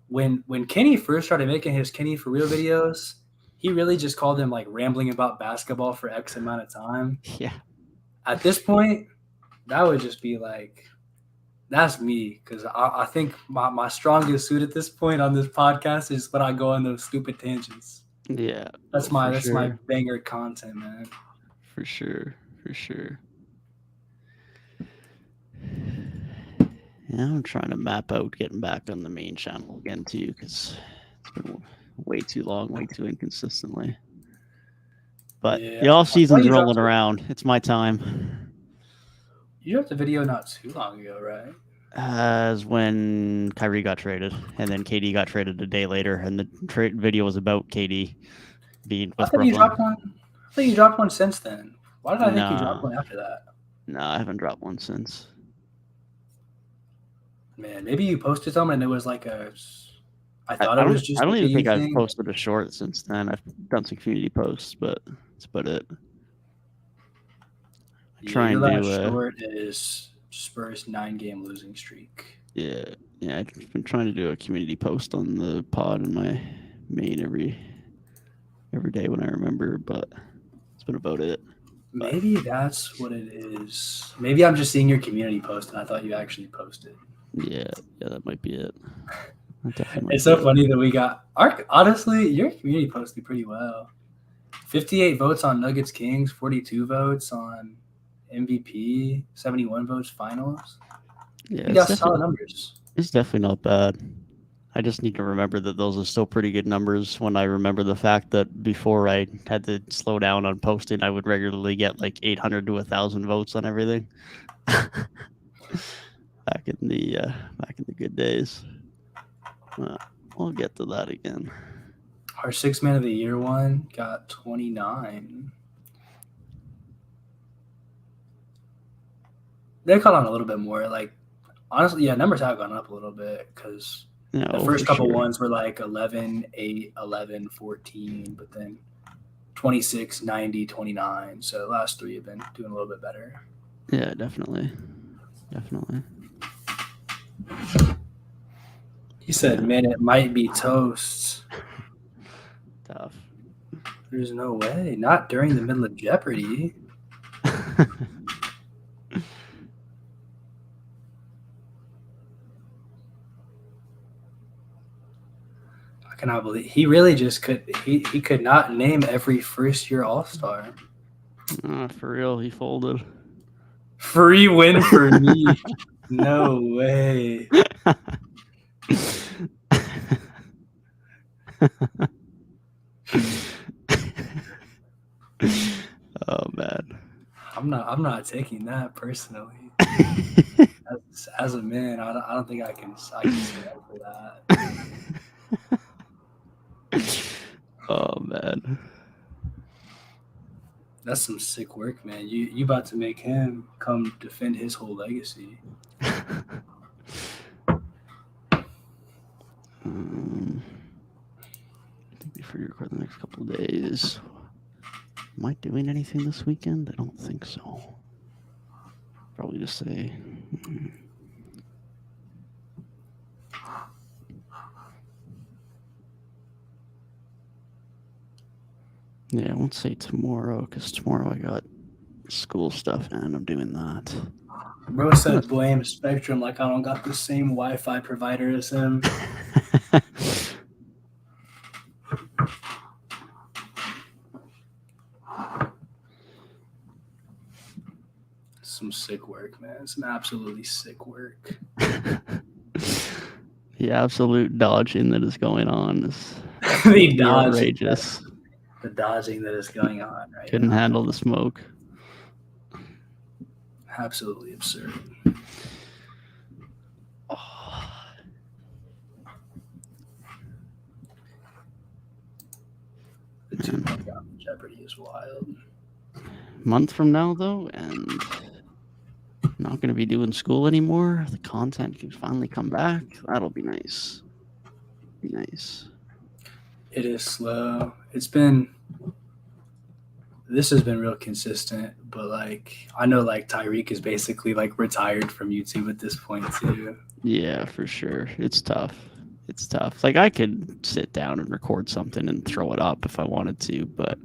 when Kenny first started making his Kenny for Real videos, he really just called him like rambling about basketball for X amount of time. Yeah. At this point, that would just be like, that's me, because I think my strongest suit at this point on this podcast is when I go on those stupid tangents. Yeah. That's my banger content, man. For sure. Yeah, I'm trying to map out getting back on the main channel again too, because it's been way too long, way too inconsistently. But yeah. The off season's rolling around. It's my time. You dropped a video not too long ago, right? As when Kyrie got traded, and then KD got traded a day later, and the video was about KD being with Brooklyn. I think you dropped one since then. Why did I think you dropped one after that? No, I haven't dropped one since. Man, maybe you posted something and it was like a. I don't even think I've posted a short since then. I've done some community posts, but that's about it. Your last short is Spurs 9-game losing streak. Yeah, I've been trying to do a community post on the pod in my main every day when I remember, but that's been about it. Maybe that's what it is. Maybe I'm just seeing your community post and I thought you actually posted. Yeah, that might be it. It's so funny that we got honestly, your community posts do pretty well. 58 votes on Nuggets Kings, 42 votes on MVP, 71 votes finals. Yeah, you got solid numbers. It's definitely not bad. I just need to remember that those are still pretty good numbers when I remember the fact that before I had to slow down on posting, I would regularly get like 800 to 1,000 votes on everything. Back in the good days. We'll get to that again. Our 6 Man of the Year one got 29. They caught on a little bit more. Like, honestly, yeah, numbers have gone up a little bit because the first couple ones were like 11, 8, 11, 14, but then 26, 90, 29. So the last 3 have been doing a little bit better. Yeah, definitely. He said, man, it might be toast. Tough. There's no way. Not during the middle of Jeopardy. I cannot believe he really just could. He could not name every first-year All-Star. For real, he folded. Free win for me. No way. Oh man. I'm not taking that personally. As a man, I don't think I can stand for that. Oh man. That's some sick work, man. You about to make him come defend his whole legacy. I think before you record the next couple of days. Am I doing anything this weekend? I don't think so. Probably just say. Yeah, I won't say tomorrow because tomorrow I got school stuff and I'm doing that. Bro said blame Spectrum like I don't got the same Wi-Fi provider as him. Some sick work, man. Some absolutely sick work. The absolute dodging that is going on is outrageous. The dodging that is going on right Couldn't now. handle the smoke. Absolutely absurd. Oh. The 2-month out of Jeopardy is wild. Month from now, though, and not going to be doing school anymore. The content can finally come back. That'll be nice. Be nice. It is slow. This has been real consistent, but like I know like Tyrik is basically like retired from YouTube at this point too. Yeah, for sure. It's tough. It's tough. Like I could sit down and record something and throw it up if I wanted to, but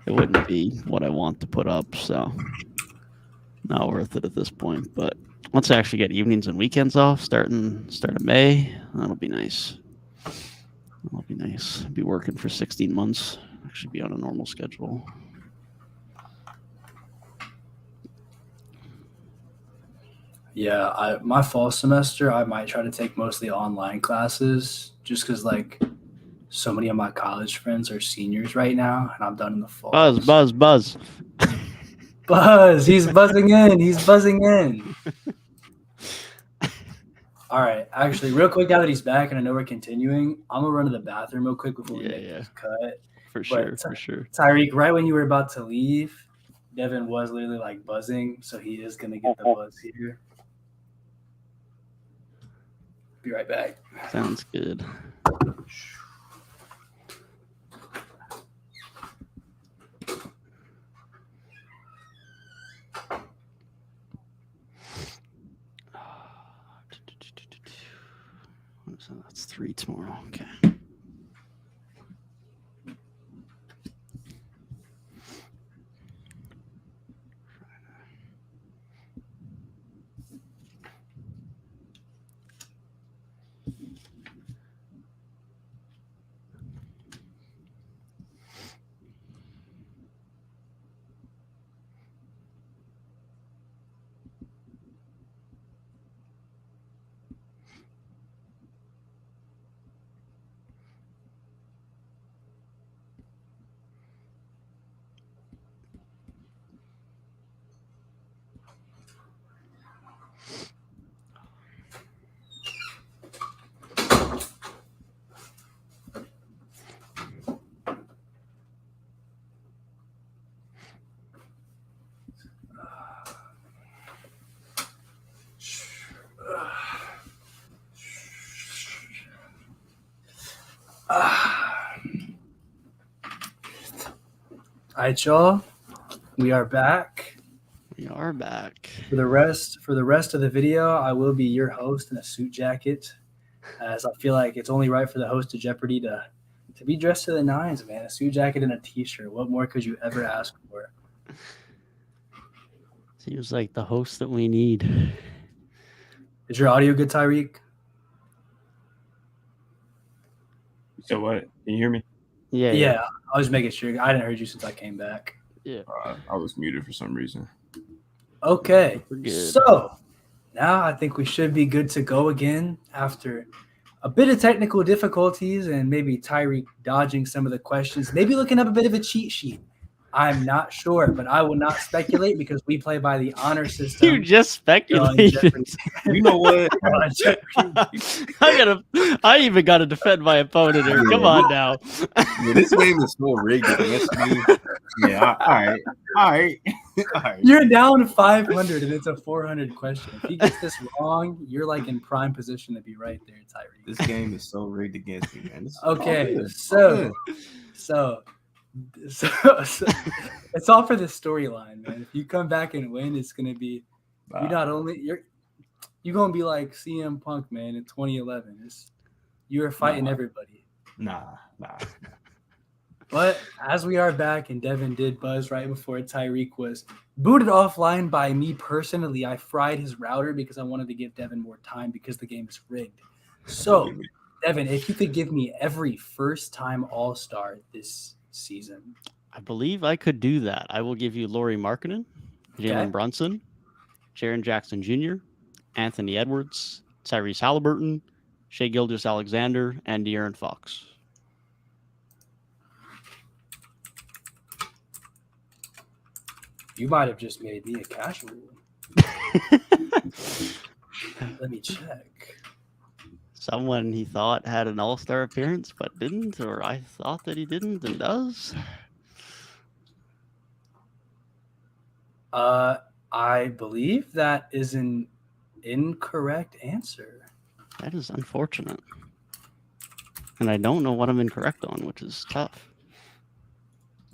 it wouldn't be what I want to put up, so not worth it at this point. But once I actually get evenings and weekends off, start of May, that'll be nice. That'll be nice. I'll be working for 16 months. Actually be on a normal schedule. Yeah, my fall semester, I might try to take mostly online classes just because like so many of my college friends are seniors right now, and I'm done in the fall. Buzz. Buzz, he's buzzing in. He's buzzing in. All right, actually, real quick, now that he's back, and I know we're continuing, I'm gonna run to the bathroom real quick before we make this cut. For sure. Tyrik, right when you were about to leave, Devin was literally like buzzing, so he is gonna get the buzz here. Be right back. Sounds good. So that's 3 tomorrow. Okay. All right, y'all. We are back. We are back. For the rest of the video, I will be your host in a suit jacket, as I feel like it's only right for the host of Jeopardy to be dressed to the nines, man. A suit jacket and a t-shirt. What more could you ever ask for? Seems like the host that we need. Is your audio good, Tyrik? So what? Can you hear me? Yeah. I was making sure. I hadn't heard you since I came back. Yeah. I was muted for some reason. Okay, We're good. so now I think we should be good to go again after a bit of technical difficulties and maybe Tyrik dodging some of the questions, maybe looking up a bit of a cheat sheet. I'm not sure, but I will not speculate because we play by the honor system. You just on speculated. Jeopardy. You know what? On Jeopardy. I even got to defend my opponent here. Come on now. Yeah, this game is so rigged against me. Yeah, all right. You're down 500 and it's a 400 question. If he gets this wrong, you're like in prime position to be right there, Tyrik. This game is so rigged against me, man. Okay, so it's all for the storyline, man. If you come back and win, it's gonna be you're gonna be like CM Punk, man, in 2011. You are fighting everybody. Nah. But as we are back, and Devin did buzz right before Tyrik was booted offline by me personally. I fried his router because I wanted to give Devin more time because the game is rigged. So, Devin, if you could give me every first-time All-Star this season. I believe I could do that. I will give you Lauri Markkanen, Jalen Okay. Brunson, Jaren Jackson Jr., Anthony Edwards, Tyrese Halliburton, Shai Gilgeous-Alexander, and De'Aaron Fox. You might have just made me a casual. Let me check. Someone he thought had an all-star appearance but didn't, or I thought that he didn't and does. I believe that is an incorrect answer. That is unfortunate. And I don't know what I'm incorrect on, which is tough.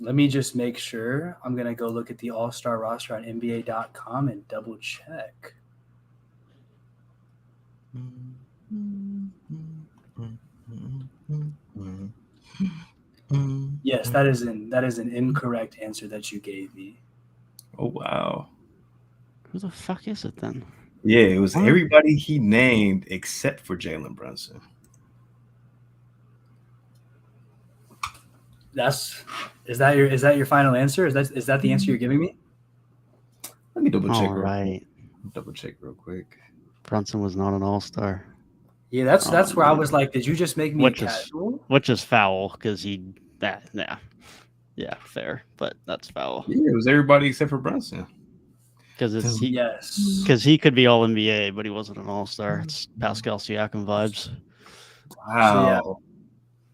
Let me just make sure. I'm going to go look at the All-Star roster on NBA.com and double check. Yes, that is an incorrect answer that you gave me. Oh wow. Who the fuck is it then? Yeah, it was everybody he named except for Jalen Brunson. Is that your final answer? Is that the answer you're giving me? Let me double check. All right. Double check real quick. Brunson was not an all-star. Yeah, that's where I was like, did you just make me Which a is- casual? Which is foul because yeah, fair, but that's foul Yeah, it was everybody except for Brunson. because it's Yes. because he could be all NBA, but he wasn't an all-star. It's Pascal Siakam vibes. Wow.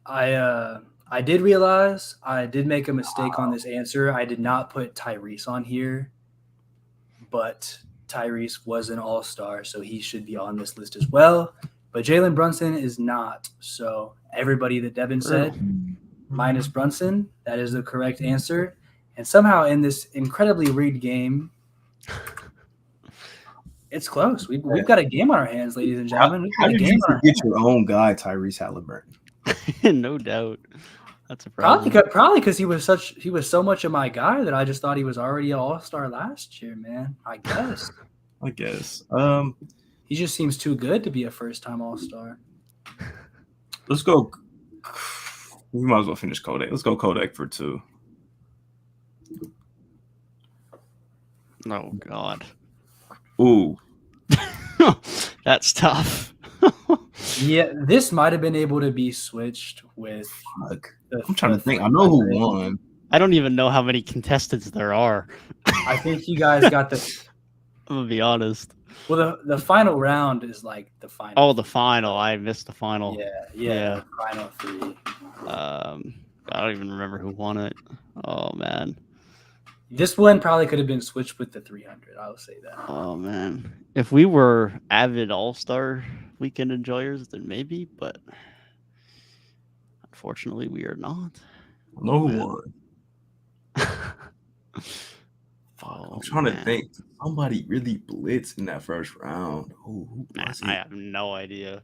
I did realize I did make a mistake on this answer. I did not put Tyrese on here, but Tyrese was an all-star, so he should be on this list as well. But Jalen Brunson is not. So everybody that Devin said, minus Brunson, that is the correct answer. And somehow in this incredibly rigged game, it's close. We've got a game on our hands, ladies and gentlemen. How did you forget your own guy, Tyrese Halliburton? No doubt. That's a problem. Probably because he was so much of my guy that I just thought he was already an all-star last year, man. I guess. I guess. He just seems too good to be a first-time all-star. Let's go. We might as well finish Kodak. Let's go Kodak for 2. Oh God. Ooh. That's tough. Yeah, this might have been able to be switched with. I'm trying to think. I know who won. I don't even know how many contestants there are. I think you guys got the. I'm gonna be honest. Well, the final round is like the final. Oh, the final. I missed the final. Yeah. Final 3. I don't even remember who won it. Oh man. This one probably could have been switched with the 300. I will say that. Oh man. If we were avid all-star weekend enjoyers, then maybe, but unfortunately we are not. No one. Oh, I'm trying to man. think. Somebody really blitzed in that first round. Ooh, who was I it? have no idea.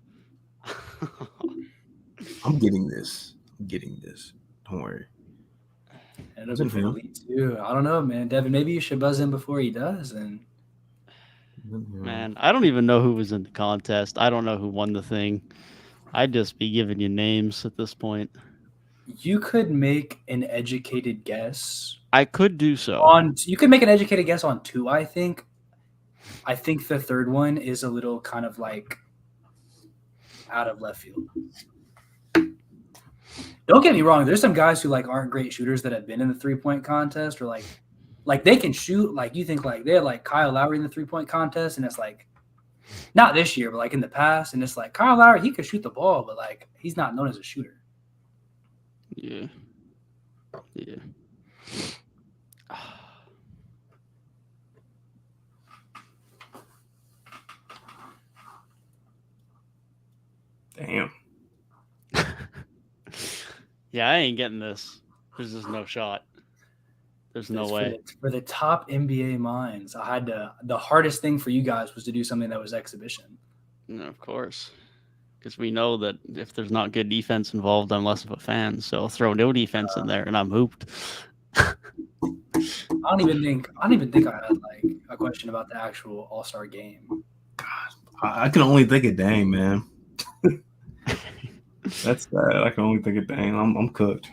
I'm getting this. Don't worry. It'll be for the lead too. I don't know, man. Devin, maybe you should buzz in before he does. And Man, I don't even know who was in the contest. I don't know who won the thing. I'd just be giving you names at this point. you could make an educated guess. I could do so. You could make an educated guess on 2, I think. I think the third one is a little kind of like out of left field. Don't get me wrong. There's some guys who like aren't great shooters that have been in the 3-point contest, or like they can shoot. Like you think like they're like Kyle Lowry in the 3-point contest, and it's like not this year, but like in the past, and it's like Kyle Lowry, he could shoot the ball, but like he's not known as a shooter. Yeah. Damn. Yeah, I ain't getting this. There's just no shot. There's no way. For the top NBA minds, I had to. The hardest thing for you guys was to do something that was exhibition. No, of course. Because we know that if there's not good defense involved, I'm less of a fan. So throw no defense in there, and I'm hooped. I don't even think I had like a question about the actual All-Star game. I can only think of Dame, man. That's bad. I can only think of Dame. I'm cooked.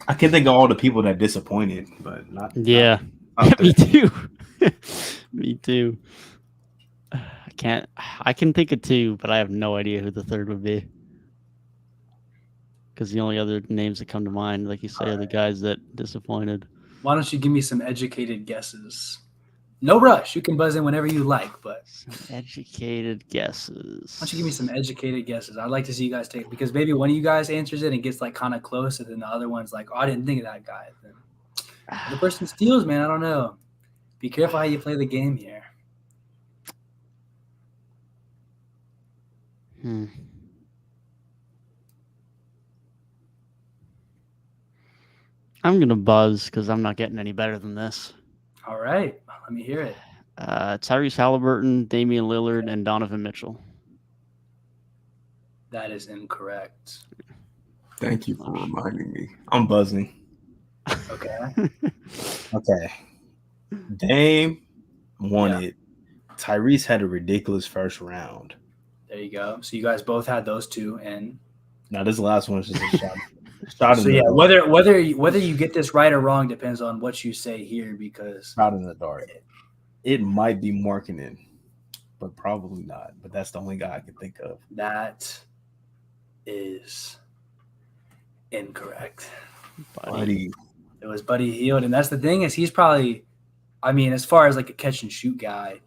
I can think of all the people that disappointed, but not. Yeah, not me too. Me too. I can think of 2, but I have no idea who the third would be. Because the only other names that come to mind, like you say, are the guys that disappointed. Why don't you give me some educated guesses? No rush. You can buzz in whenever you like, but some educated guesses. Why don't you give me some educated guesses? I'd like to see you guys take, because maybe one of you guys answers it and gets like kind of close, and then the other one's like, oh, I didn't think of that guy. Then the person steals, man. I don't know. Be careful how you play the game here. I'm going to buzz because I'm not getting any better than this. All right. Let me hear it. Tyrese Halliburton, Damian Lillard, and Donovan Mitchell. That is incorrect. Thank you for reminding me. I'm buzzing. Okay. Okay. Dame won it. Tyrese had a ridiculous first round. There you go. So you guys both had those 2 in. Now this last one is just a shot. So yeah, whether you get this right or wrong depends on what you say here, because shot in the dark. It might be marketing, but probably not. But that's the only guy I can think of. That is incorrect. Buddy. It was Buddy Hield, and that's the thing is he's probably, I mean, as far as like a catch and shoot guy,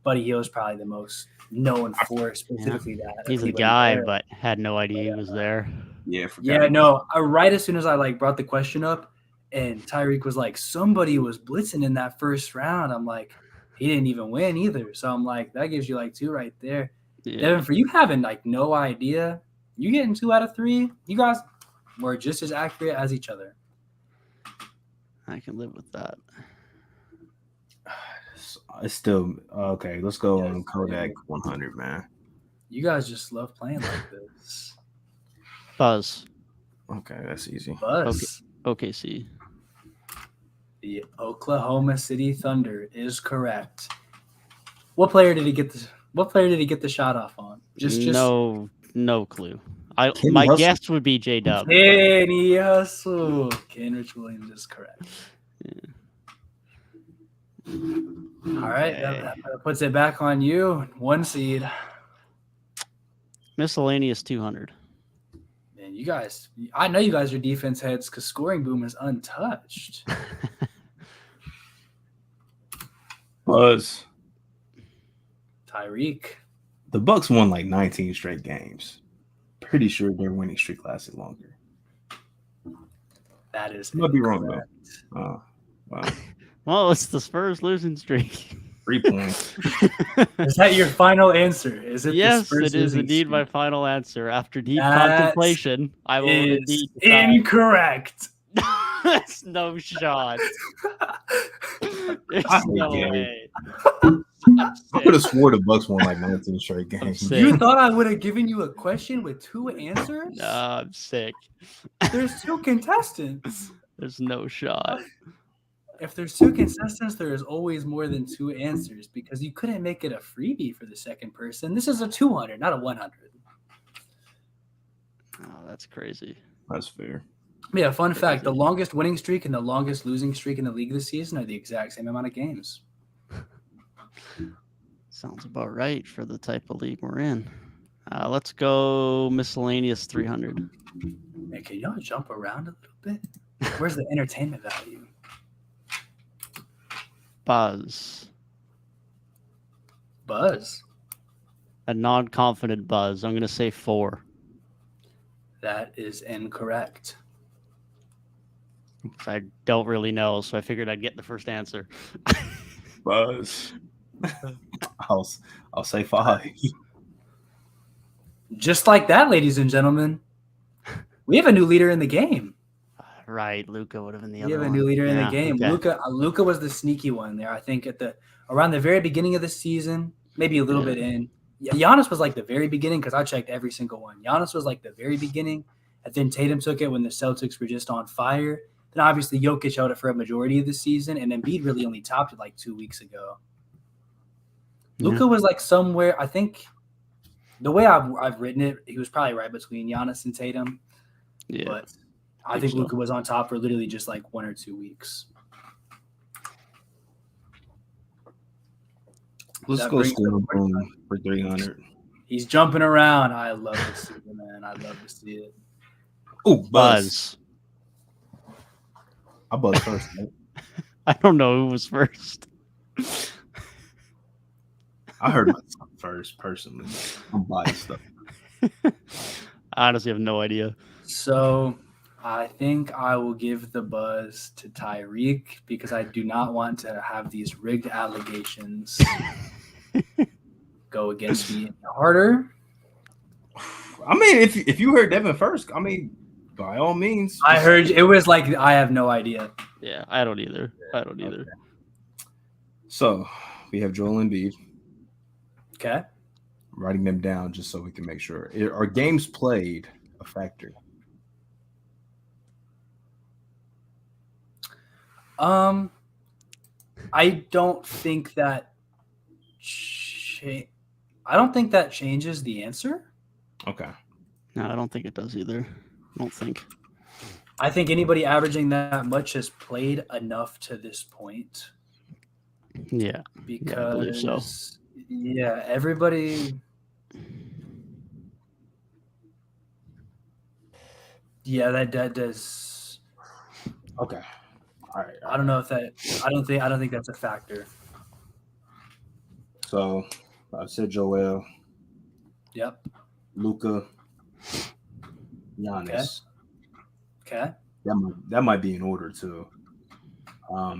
Buddy Hield is probably the most known for specifically that. He's a guy, but had no idea he was there. Yeah. Right as soon as I like brought the question up, and Tyrik was like, somebody was blitzing in that first round. I'm like, he didn't even win either. So I'm like, that gives you like 2 right there. Yeah. Devin, for you having like no idea, you getting 2 out of 3. You guys were just as accurate as each other. I can live with that. It's still okay. Let's go on Kodak 100, man. You guys just love playing like this. Buzz. Okay, that's easy. Buzz. OKC. The Oklahoma City Thunder is correct. What player did he get the shot off on? Just no clue. My guess would be J-Dub. Kenny Hustle. Kenrich Williams is correct. Yeah. All right, that puts it back on you. 1 seed. Miscellaneous 200. Man, you guys, I know you guys are defense heads because Scoring Boom is untouched. Buzz. Tyrik. The Bucks won like 19 straight games. Pretty sure their winning streak lasted longer. That is. Might be wrong though. Wow. Well, it's the Spurs losing streak. 3 points. Is that your final answer? Is it? Yes, it is indeed my final answer. After deep contemplation, I will indeed decide. Incorrect. That's no shot. There's no way. I could have swore the Bucks won like 19 straight games. sick. You thought I would have given you a question with 2 answers? Nah, I'm sick. There's 2 contestants. There's no shot. If there's 2 contestants, there is always more than 2 answers because you couldn't make it a freebie for the second person. This is a 200, not a 100. Oh, that's crazy. That's fair. Yeah, fun fact, the longest winning streak and the longest losing streak in the league this season are the exact same amount of games. Sounds about right for the type of league we're in. Let's go miscellaneous 300. Hey, can y'all jump around a little bit? Where's the entertainment value? Buzz. Buzz. A non-confident buzz. I'm going to say 4. That is incorrect. I don't really know, so I figured I'd get the first answer. Buzz. I'll say 5. Just like that, ladies and gentlemen, we have a new leader in the game. Right, Luca would have been the We other have one. a new leader in the Yeah, game. okay. Luca was the sneaky one there. I think around the very beginning of the season, maybe a little bit in. Giannis was like the very beginning because I checked every single one. Giannis was like the very beginning, and then Tatum took it when the Celtics were just on fire. Then obviously Jokic held it for a majority of the season, and Embiid really only topped it like 2 weeks ago. Yeah. Luca was like somewhere. I think the way I've written it, he was probably right between Giannis and Tatum. Yeah. But I think so. Luka was on top for literally just like 1 or 2 weeks. Let's That go brings score up- boom for 300. He's jumping around. I love to see it, man. I love to see it. Oh, Buzz. Buzz. I buzz first. Right? I don't know who was first. I heard myself first, personally. I'm biased though. I honestly have no idea. So I think I will give the buzz to Tyrik because I do not want to have these rigged allegations go against me any harder. I mean, if you heard Devin first, I mean, by all means. I heard it was like I have no idea. Yeah, I don't either. Okay. So we have Joel Embiid. Okay. Writing them down just so we can make sure. Are games played a factor? I don't think that changes the answer. Okay. No, I don't think it does either. I don't think. I think anybody averaging that much has played enough to this point Yeah. because I believe so. yeah, everybody. Yeah, that does. Okay. All right. I don't know if that. I don't think that's a factor. So I said Joel, Yep. Luka, Giannis. Okay. That might be in order too.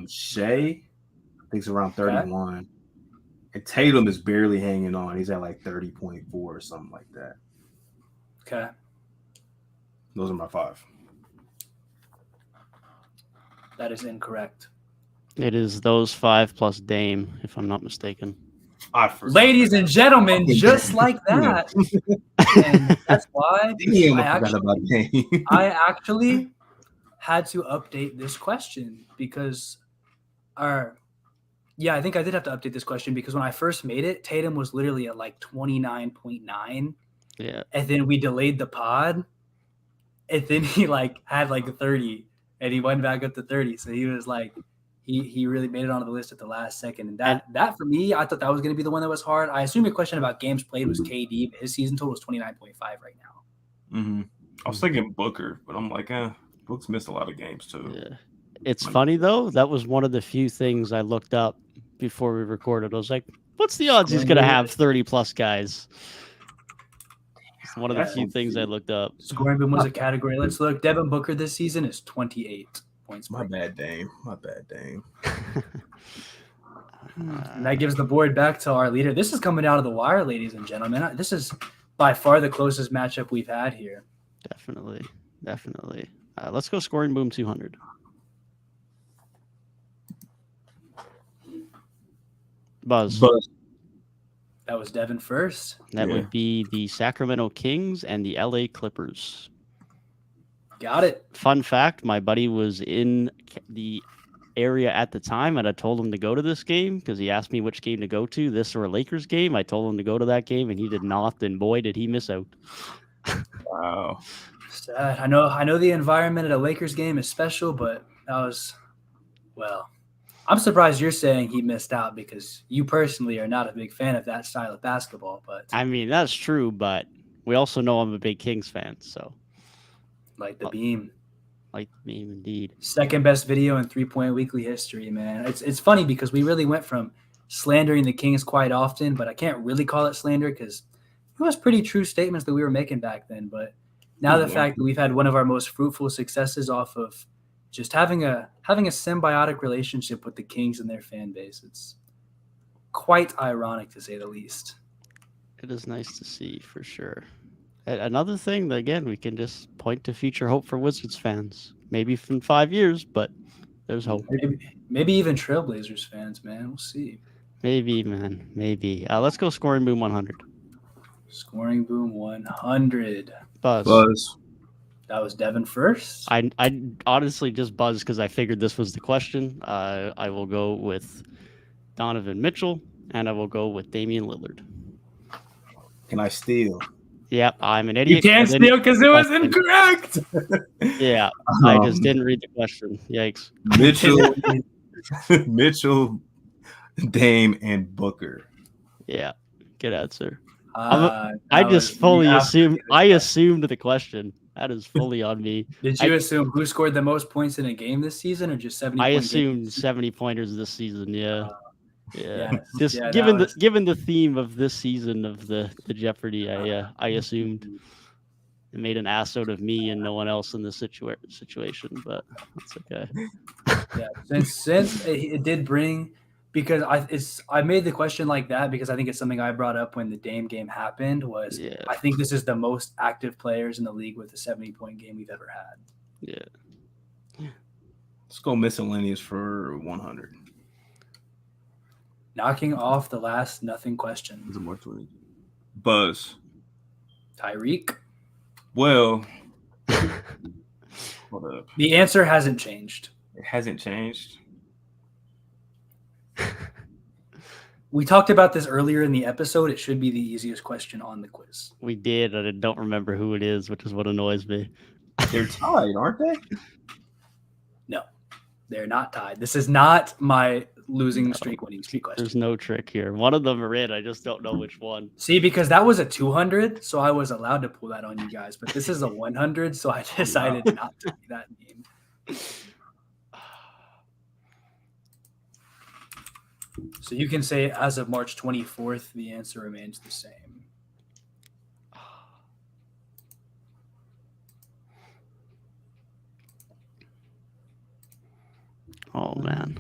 Shea, I think it's around 31. And Tatum is barely hanging on. He's at like 30.4 or something like that. Okay. Those are my 5. That is incorrect. It is those 5 plus Dame, if I'm not mistaken. I forgot. Ladies and gentlemen, just like that. And that's why Damn, I forgot about Dame. I actually had to update this question because I think I did have to update this question because when I first made it, Tatum was literally at like 29.9. Yeah. And then we delayed the pod. And then he like had like 30 and he went back up to 30. So he was like, he really made it onto the list at the last second. And that for me, I thought that was going to be the one that was hard. I assume your question about games played was KD, but his season total is 29.5 right now. Mm-hmm. I was thinking Booker, but I'm like, Book's missed a lot of games too. Yeah. It's funny though. That was one of the few things I looked up before we recorded. I was like, what's the odds he's going to have 30 plus guys? It's one of the few things I looked up. Scoring boom was a category. Let's look. Devin Booker this season is 28 points. My bad, Dame. And that gives the board back to our leader. This is coming out of the wire, ladies and gentlemen. This is by far the closest matchup we've had here. Definitely. Let's go scoring boom 200. Buzz. That was Devin first. That Yeah. would be the Sacramento Kings and the LA Clippers. Got it. Fun fact, my buddy was in the area at the time, and I told him to go to this game because he asked me which game to go to, this or a Lakers game. I told him to go to that game, and he did not, and boy, did he miss out. Wow. Sad. I know the environment at a Lakers game is special, but that was, well, I'm surprised you're saying he missed out because you personally are not a big fan of that style of basketball. But I mean, that's true, but we also know I'm a big Kings fan, so like the beam, like the meme indeed. second best video in 3-Point Weekly history, man. It's funny because we really went from slandering the Kings quite often, but I can't really call it slander because it was pretty true statements that we were making back then. But now the fact that we've had one of our most fruitful successes off of just having a symbiotic relationship with the Kings and their fan base, it's quite ironic to say the least. It is nice to see for sure. Another thing that, again, we can just point to future hope for Wizards fans. Maybe in 5 years, but there's hope. Maybe even Trailblazers fans, man. We'll see. Maybe, man. Maybe. Let's go scoring boom 100. Scoring boom 100. Buzz. That was Devin first. I honestly just buzzed because I figured this was the question. I will go with Donovan Mitchell, and I will go with Damian Lillard. Can I steal? Yep, I'm an idiot. You can't steal because it was Question. incorrect. Yeah, I just didn't read the question. Yikes. Mitchell, Dame, and Booker. Yeah, good answer. That I just was- fully you assumed. have to I get that. assumed the question. That is fully on me. Did you assume who scored the most points in a game this season, or just 70? I assumed 70 pointers this season. Yeah. Yeah. yes. Just Yeah, given that was- given the theme of this season of the Jeopardy, I assumed it made an ass out of me and no one else in this situation, but it's okay. Yeah, since it did bring, because I made the question like that because I think it's something I brought up when the Dame game happened. Was Yeah. I think this is the most active players in the league with a 70-point game we've ever had. Yeah. Let's go miscellaneous for 100. Knocking off the last nothing question. Is it more 20? Buzz. Tyrik. Well, hold up. The answer hasn't changed. It hasn't changed. We talked about this earlier in the episode. It should be the easiest question on the quiz. We did, and I don't remember who it is, which is what annoys me. They're tied, aren't they? No, they're not tied. This is not my losing streak winning streak question. There's no trick here. One of them are in. I just don't know which one. See, because that was a 200, so I was allowed to pull that on you guys. But this is a 100, so I decided not to do that name. So you can say as of March 24th, the answer remains the same. Oh man.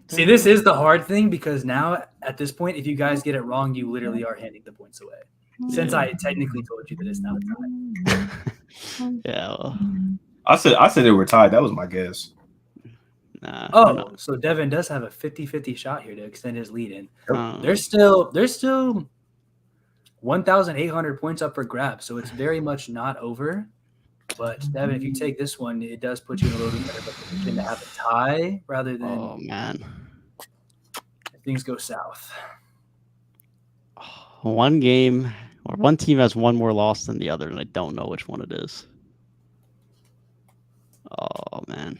See, this is the hard thing because now at this point, if you guys get it wrong, you literally are handing the points away. Since I technically told you that it's not a tie. Yeah. Well, I said they were tied. That was my guess. nah. Oh, so Devin does have a 50-50 shot here to extend his lead in. no. There's still 1,800 points up for grabs, so it's very much not over. But Devin, if you take this one, it does put you in a little bit better of a position to have a tie rather than Oh man. if things go south. One game or one team has one more loss than the other, and I don't know which one it is. Oh man.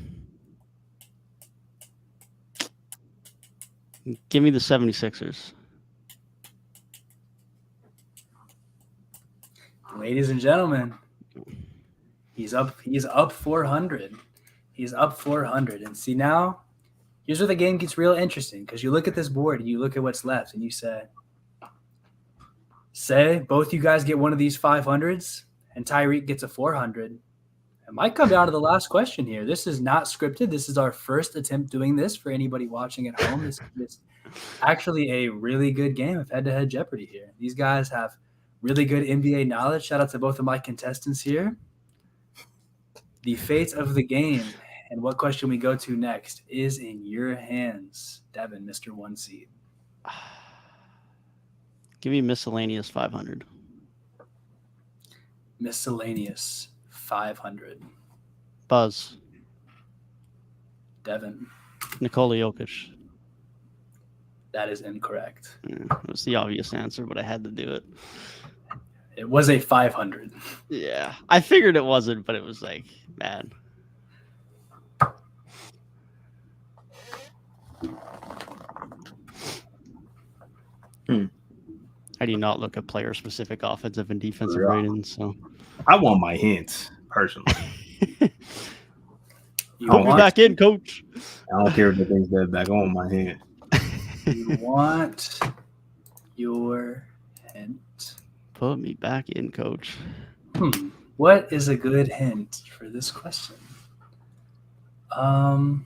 Give me the 76ers. Ladies and gentlemen, he's up 400. He's up 400. And see now, here's where the game gets real interesting because you look at this board and you look at what's left and you say both you guys get one of these 500s and Tyrik gets a 400. It might come down to the last question here. This is not scripted. This is our first attempt doing this for anybody watching at home. This is actually a really good game of head-to-head Jeopardy here. These guys have really good NBA knowledge. Shout out to both of my contestants here. The fate of the game and what question we go to next is in your hands, Devin, Mr. One Seed. Give me miscellaneous 500. Miscellaneous 500. Buzz. Devin. Nikola Jokic. That is incorrect. It was the obvious answer, but I had to do it. It was a 500. Yeah. I figured it wasn't, but it was like, man. I do not look at player-specific offensive and defensive Yeah. ratings, so. I want my hints personally. You Put me want, back in, coach. I don't care if the thing's dead back. I want my hint. you want your hint. Put me back in, coach. What is a good hint for this question? I'm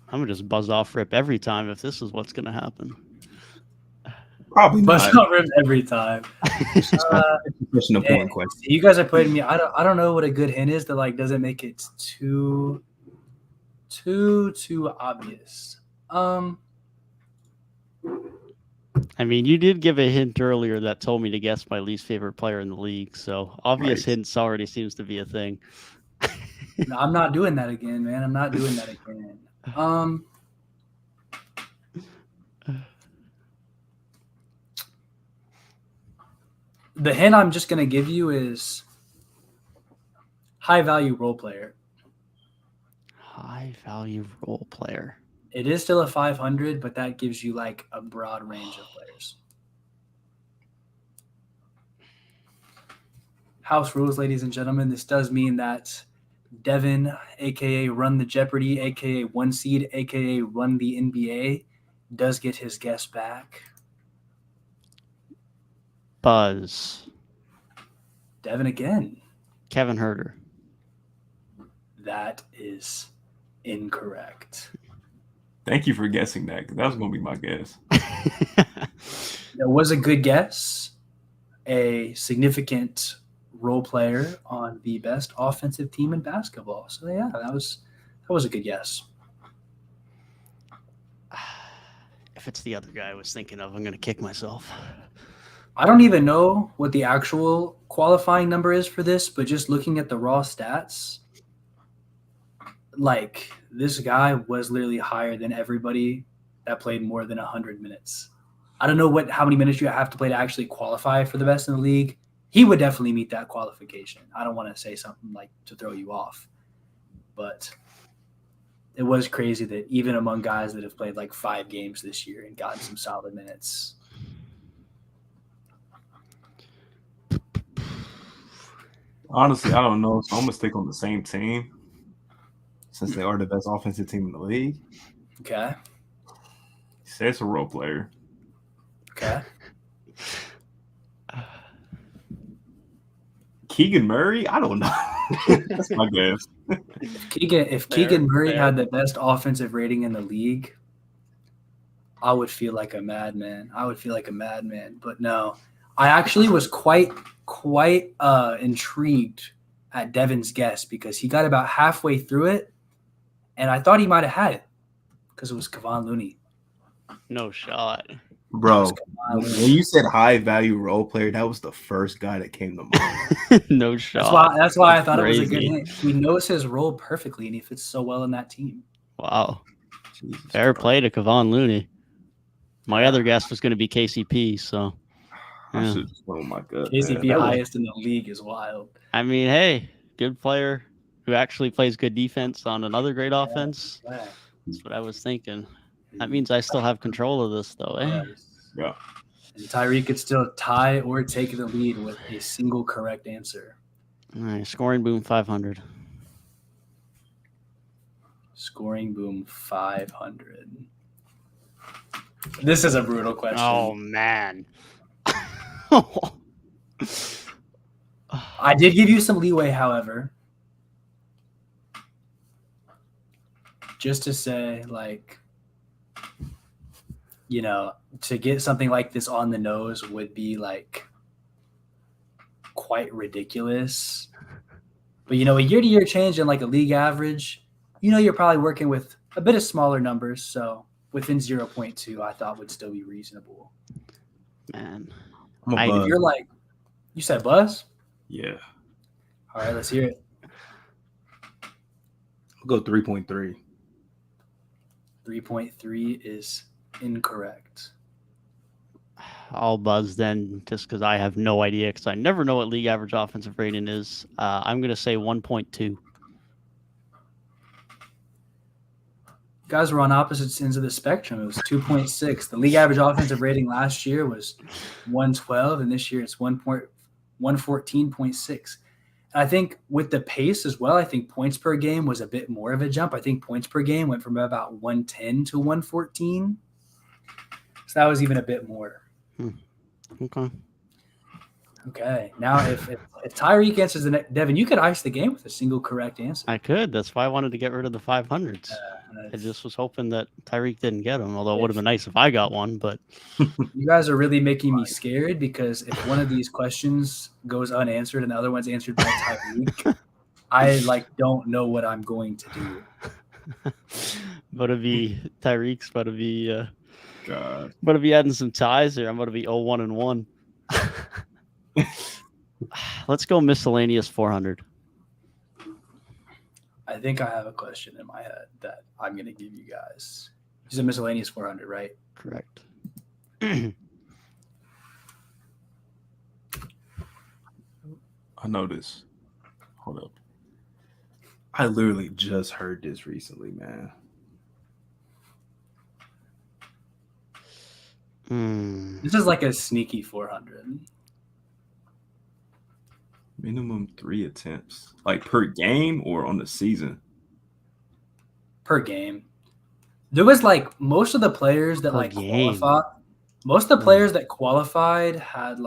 gonna just buzz off rip every time if this is what's gonna happen. Probably Bust not. out ribs every time. It's an important question. You guys are putting me. I don't know what a good hint is that like doesn't make it too obvious. I mean, you did give a hint earlier that told me to guess my least favorite player in the league, so obvious Right. hints already seems to be a thing. No, I'm not doing that again, man. I'm not doing that again. The hint I'm just gonna give you is high value role player. High value role player. It is still a 500, but that gives you like a broad range of players. House rules, ladies and gentlemen. This does mean that Devin, aka Run the Jeopardy, aka One Seed, aka Run the NBA, does get his guess back. Buzz. Devin again. Kevin Herter. That is incorrect. Thank you for guessing that, because that was going to be my guess. That was a good guess. A significant role player on the best offensive team in basketball. So yeah, that was a good guess. If it's the other guy I was thinking of, I'm gonna kick myself. I don't even know what the actual qualifying number is for this, but just looking at the raw stats, like this guy was literally higher than everybody that played more than 100 minutes. I don't know how many minutes you have to play to actually qualify for the best in the league. He would definitely meet that qualification. I don't want to say something like to throw you off, but it was crazy that even among guys that have played like 5 games this year and gotten some solid minutes. Honestly, I don't know. So I'm going to stick on the same team since they are the best offensive team in the league. Okay. Say it's a role player. Okay. Keegan Murray? I don't know. That's my guess. If Keegan Murray had the best offensive rating in the league, I would feel like a madman. But no, I actually was quite intrigued at Devin's guess because he got about halfway through it, and I thought he might have had it because it was Kevon Looney. No shot. Bro, when you said high value role player, that was the first guy that came to mind. No shot. That's why I thought it was a good Crazy. hint. He knows his role perfectly, and he fits so well in that team. Wow. Jesus Fair Christ. play to Kevon Looney. My other guess was going to be KCP, so I yeah. should just went with my gut. KCP man. highest in the league is wild. I mean, hey, good player who actually plays good defense on another great offense. Yeah. That's what I was thinking. That means I still have control of this, though, eh? Yeah. And Tyrik could still tie or take the lead with a single correct answer. All right, scoring boom 500. Scoring boom 500. This is a brutal question. Oh man. I did give you some leeway, however. Just to say, like, you know, to get something like this on the nose would be like quite ridiculous. But, you know, a year-to-year change in like a league average, you know, you're probably working with a bit of smaller numbers. So within 0.2, I thought would still be reasonable. Man, I'm a I- If buzz. you're like, you said buzz? Yeah. All right, let's hear it. I'll go 3.3. 3.3 is incorrect. I'll buzz then just because I have no idea because I never know what league average offensive rating is. I'm going to say 1.2. Guys were on opposite ends of the spectrum. It was 2.6. The league average offensive rating last year was 112, and this year it's 114.6. And I think with the pace as well, I think points per game was a bit more of a jump. I think points per game went from about 110 to 114. So that was even a bit more. Okay. Okay. Now, if Tyrik answers the next, Devin, you could ice the game with a single correct answer. I could. That's why I wanted to get rid of the 500s. I just was hoping that Tyrik didn't get them, although it would have been nice if I got one. But you guys are really making me scared because if one of these questions goes unanswered and the other one's answered by Tyrik, I don't know what I'm going to do. but it'd be Tyrik's, but it'd be God. but it'd be adding some ties here. I'm going to be 0-1-1. Let's go miscellaneous 400. I think I have a question in my head that I'm going to give you guys. It's a miscellaneous 400, right? Correct. I know this. Hold up. I literally just heard this recently, man. This is like a sneaky 400. Minimum 3 attempts. Like per game or on the season? Per game. There was most of the players that Per game. qualified. Most of the players that qualified had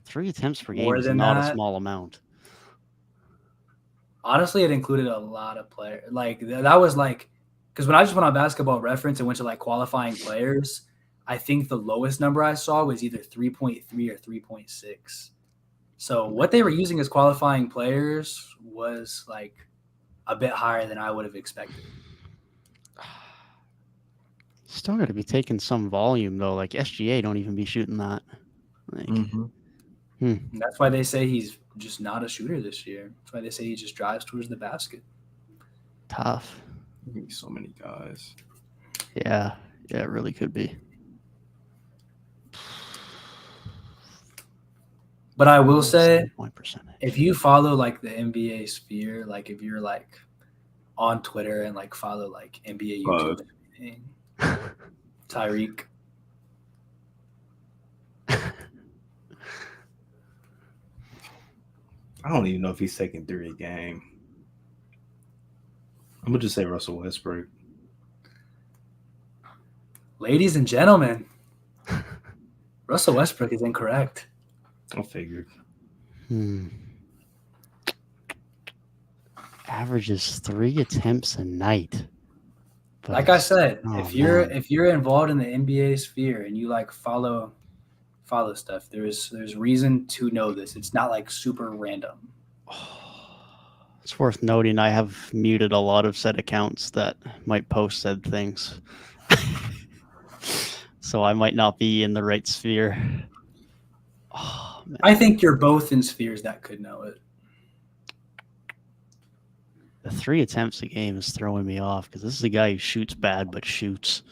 3 attempts per game More is than not a that. small amount. honestly, it included a lot of players. That was because when I just went on Basketball Reference and went to qualifying players, I think the lowest number I saw was either 3.3 or 3.6. So what they were using as qualifying players was a bit higher than I would have expected. Still got to be taking some volume though. Like SGA don't even be shooting that. And that's why they say he's just not a shooter this year. That's why they say he just drives towards the basket. Tough. So many guys. Yeah, it really could be. But I will say, Point percentage. if you follow the NBA sphere, if you're on Twitter and follow NBA YouTube and everything, Tyrik. I don't even know if he's taking 3 a game. I'm gonna just say Russell Westbrook. Ladies and gentlemen, Russell Westbrook is incorrect. I figured. Averages 3 attempts a night. But Like I said, oh, if you're man. if you're involved in the NBA sphere and you follow stuff, there's reason to know this. It's not super random. It's worth noting I have muted a lot of said accounts that might post said things. So I might not be in the right sphere. Oh, man. I think you're both in spheres that could know it. The 3 attempts a game is throwing me off because this is a guy who shoots bad but shoots.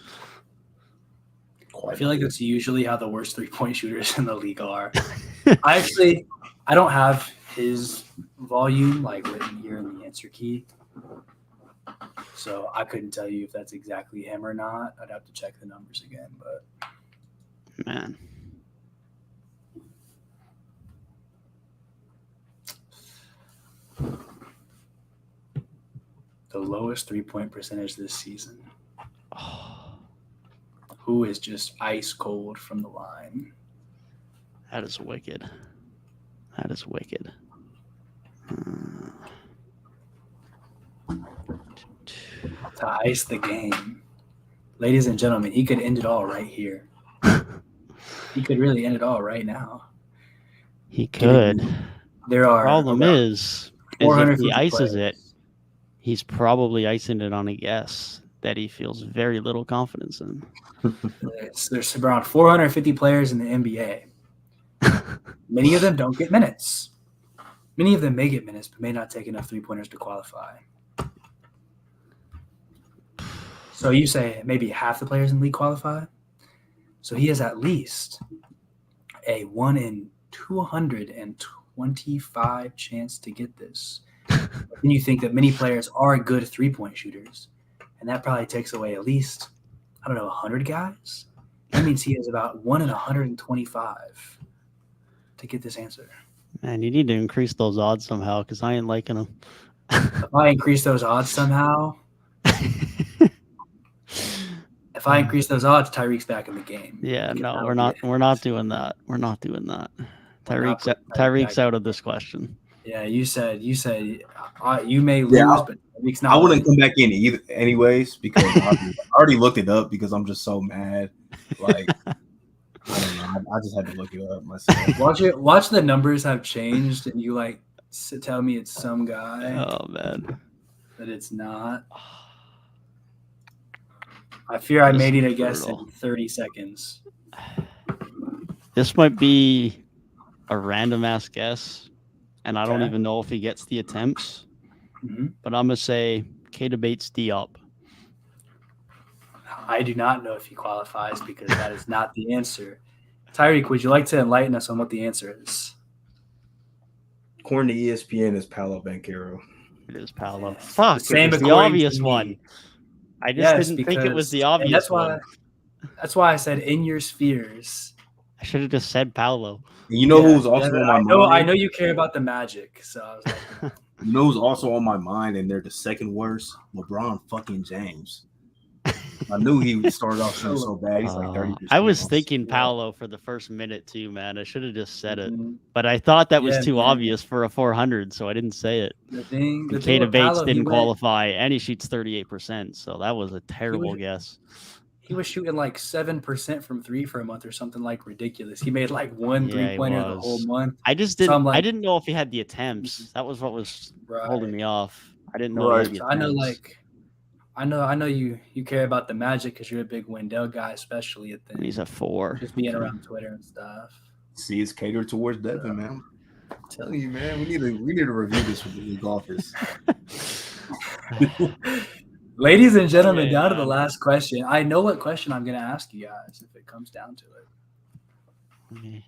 I feel like that's usually how the worst 3-point shooters in the league are. I don't have his volume written here in the answer key, so I couldn't tell you if that's exactly him or not. I'd have to check the numbers again, but Man. the lowest 3-point percentage this season. Oh, Who is just ice cold from the line? that is wicked. That is wicked. To ice the game. Ladies and gentlemen, he could end it all right here. He could really end it all right now. He could. There are Problem is if 450 he ices players. it, he's probably icing it on a guess. that he feels very little confidence in. There's around 450 players in the NBA. Many of them don't get minutes. Many of them may get minutes, but may not take enough three-pointers to qualify. So you say maybe half the players in the league qualify? So he has at least a 1 in 225 chance to get this. Then you think that many players are good three-point shooters, and that probably takes away at least, 100 guys? That means he has about 1 in 125 to get this answer. Man, you need to increase those odds somehow because I ain't liking them. If I increase those odds somehow, Tyrik's back in the game. Yeah, no, we're not doing that. We're not doing that. Tyrik's out of this question. Yeah, you said you may lose, but Tyrik's not. I wouldn't come back in either, anyways, because I already looked it up because I'm just so mad. Like, I don't know. I just had to look it up myself. Watch the numbers have changed, and you tell me it's some guy. Oh man, that it's not. I fear I made it a guess in 30 seconds. This might be a random ass guess, and I don't even know if he gets the attempts. Mm-hmm. But I'm gonna say Keita Bates-Diop. I do not know if he qualifies because that is not the answer. Tyrik, would you like to enlighten us on what the answer is? According to ESPN, it's Paolo Banchero. It is Paolo. Fuck, Same it's the obvious one. I just didn't think it was the obvious one. That's why I said in your spheres. I should have just said Paolo. And you know who's also on my mind? I know you care about the Magic, so I was like, you know who's also on my mind, and they're the second worst? LeBron fucking James. I knew he started off so bad. He's like 30%. I was thinking Paolo for the first minute too, man. I should have just said it, but I thought that was too obvious for a 400, so I didn't say it. The thing Keita Bates didn't qualify, and he shoots 38%, so that was a terrible guess. He was shooting like 7% from three for a month or something ridiculous. He made one 3-pointer the whole month. I just didn't. I didn't know if he had the attempts. That was what was holding me off. I didn't know. Right. I know you care about the Magic because you're a big Wendell guy, especially at the. He's a 4. Just being around Twitter and stuff. See, it's catered towards Devin, man. I'm telling you, man, we need to review this with the league office. Ladies and gentlemen, down to the last question. I know what question I'm going to ask you guys if it comes down to it.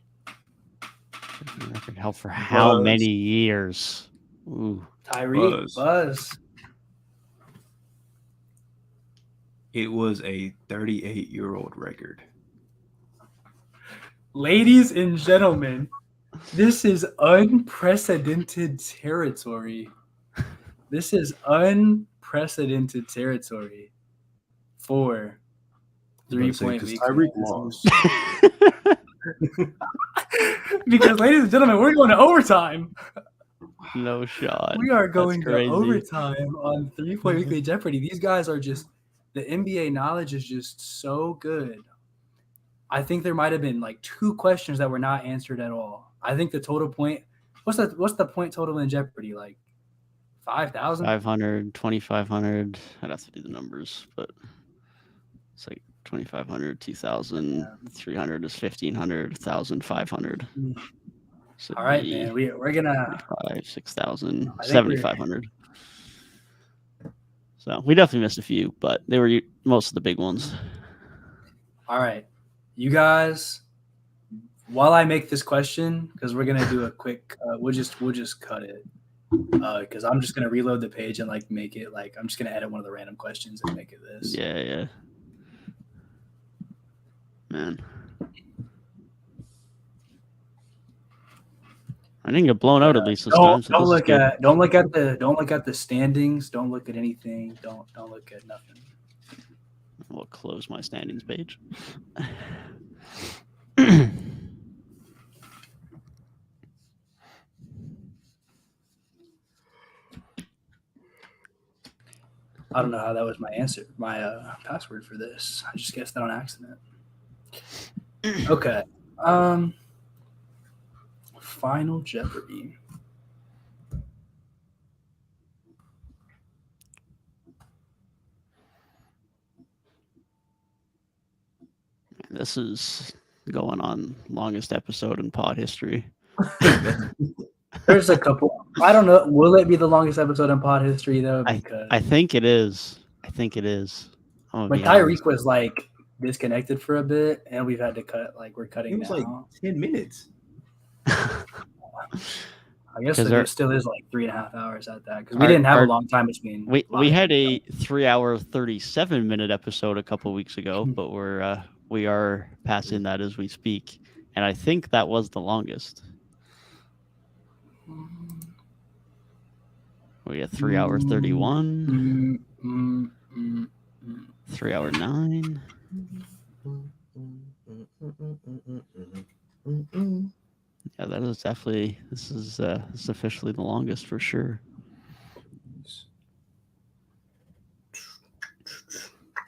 Record held for how many years? Ooh, Tyrik, Buzz. It was a 38-year-old record. Ladies and gentlemen, this is unprecedented territory. This is unprecedented territory for 3-point week. Tyrik lost. Because, ladies and gentlemen, we're going to overtime. No shot. We are going to overtime on 3-point weekly Jeopardy. These guys are just the NBA knowledge is just so good. I think there might have been 2 questions that were not answered at all. I think the total point. What's the point total in Jeopardy? 5,000? 500, 2,500. I'd have to do the numbers, but it's 2,500, 2,000, 300 is 1,500, 1,500. So all right, man. We're gonna 6,000, 7,500. So we definitely missed a few, but they were most of the big ones. All right, you guys. While I make this question, because we're gonna do a quick, we'll just cut it. Because I'm just gonna reload the page and make it I'm just gonna edit one of the random questions and make it this. Yeah. Man, I didn't get blown out at least this time. So don't look at the standings. Don't look at anything. Don't look at nothing. We'll close my standings page. I don't know how that was my answer, my password for this. I just guessed that on accident. Okay. Final Jeopardy. This is going on longest episode in pod history. There's a couple. I don't know. Will it be the longest episode in pod history though? Because I think it is. I think it is. when Tyrik was like disconnected for a bit, and we've had to cut. Like we're cutting. It was now. like 10 minutes. I guess there still is like 3.5 hours at that because we didn't have a long time between. We had a 3-hour 37-minute episode a couple weeks ago, but we are passing that as we speak, and I think that was the longest. We had 3 hours 31, 3 hour 9. Yeah, that is definitely this is officially the longest for sure.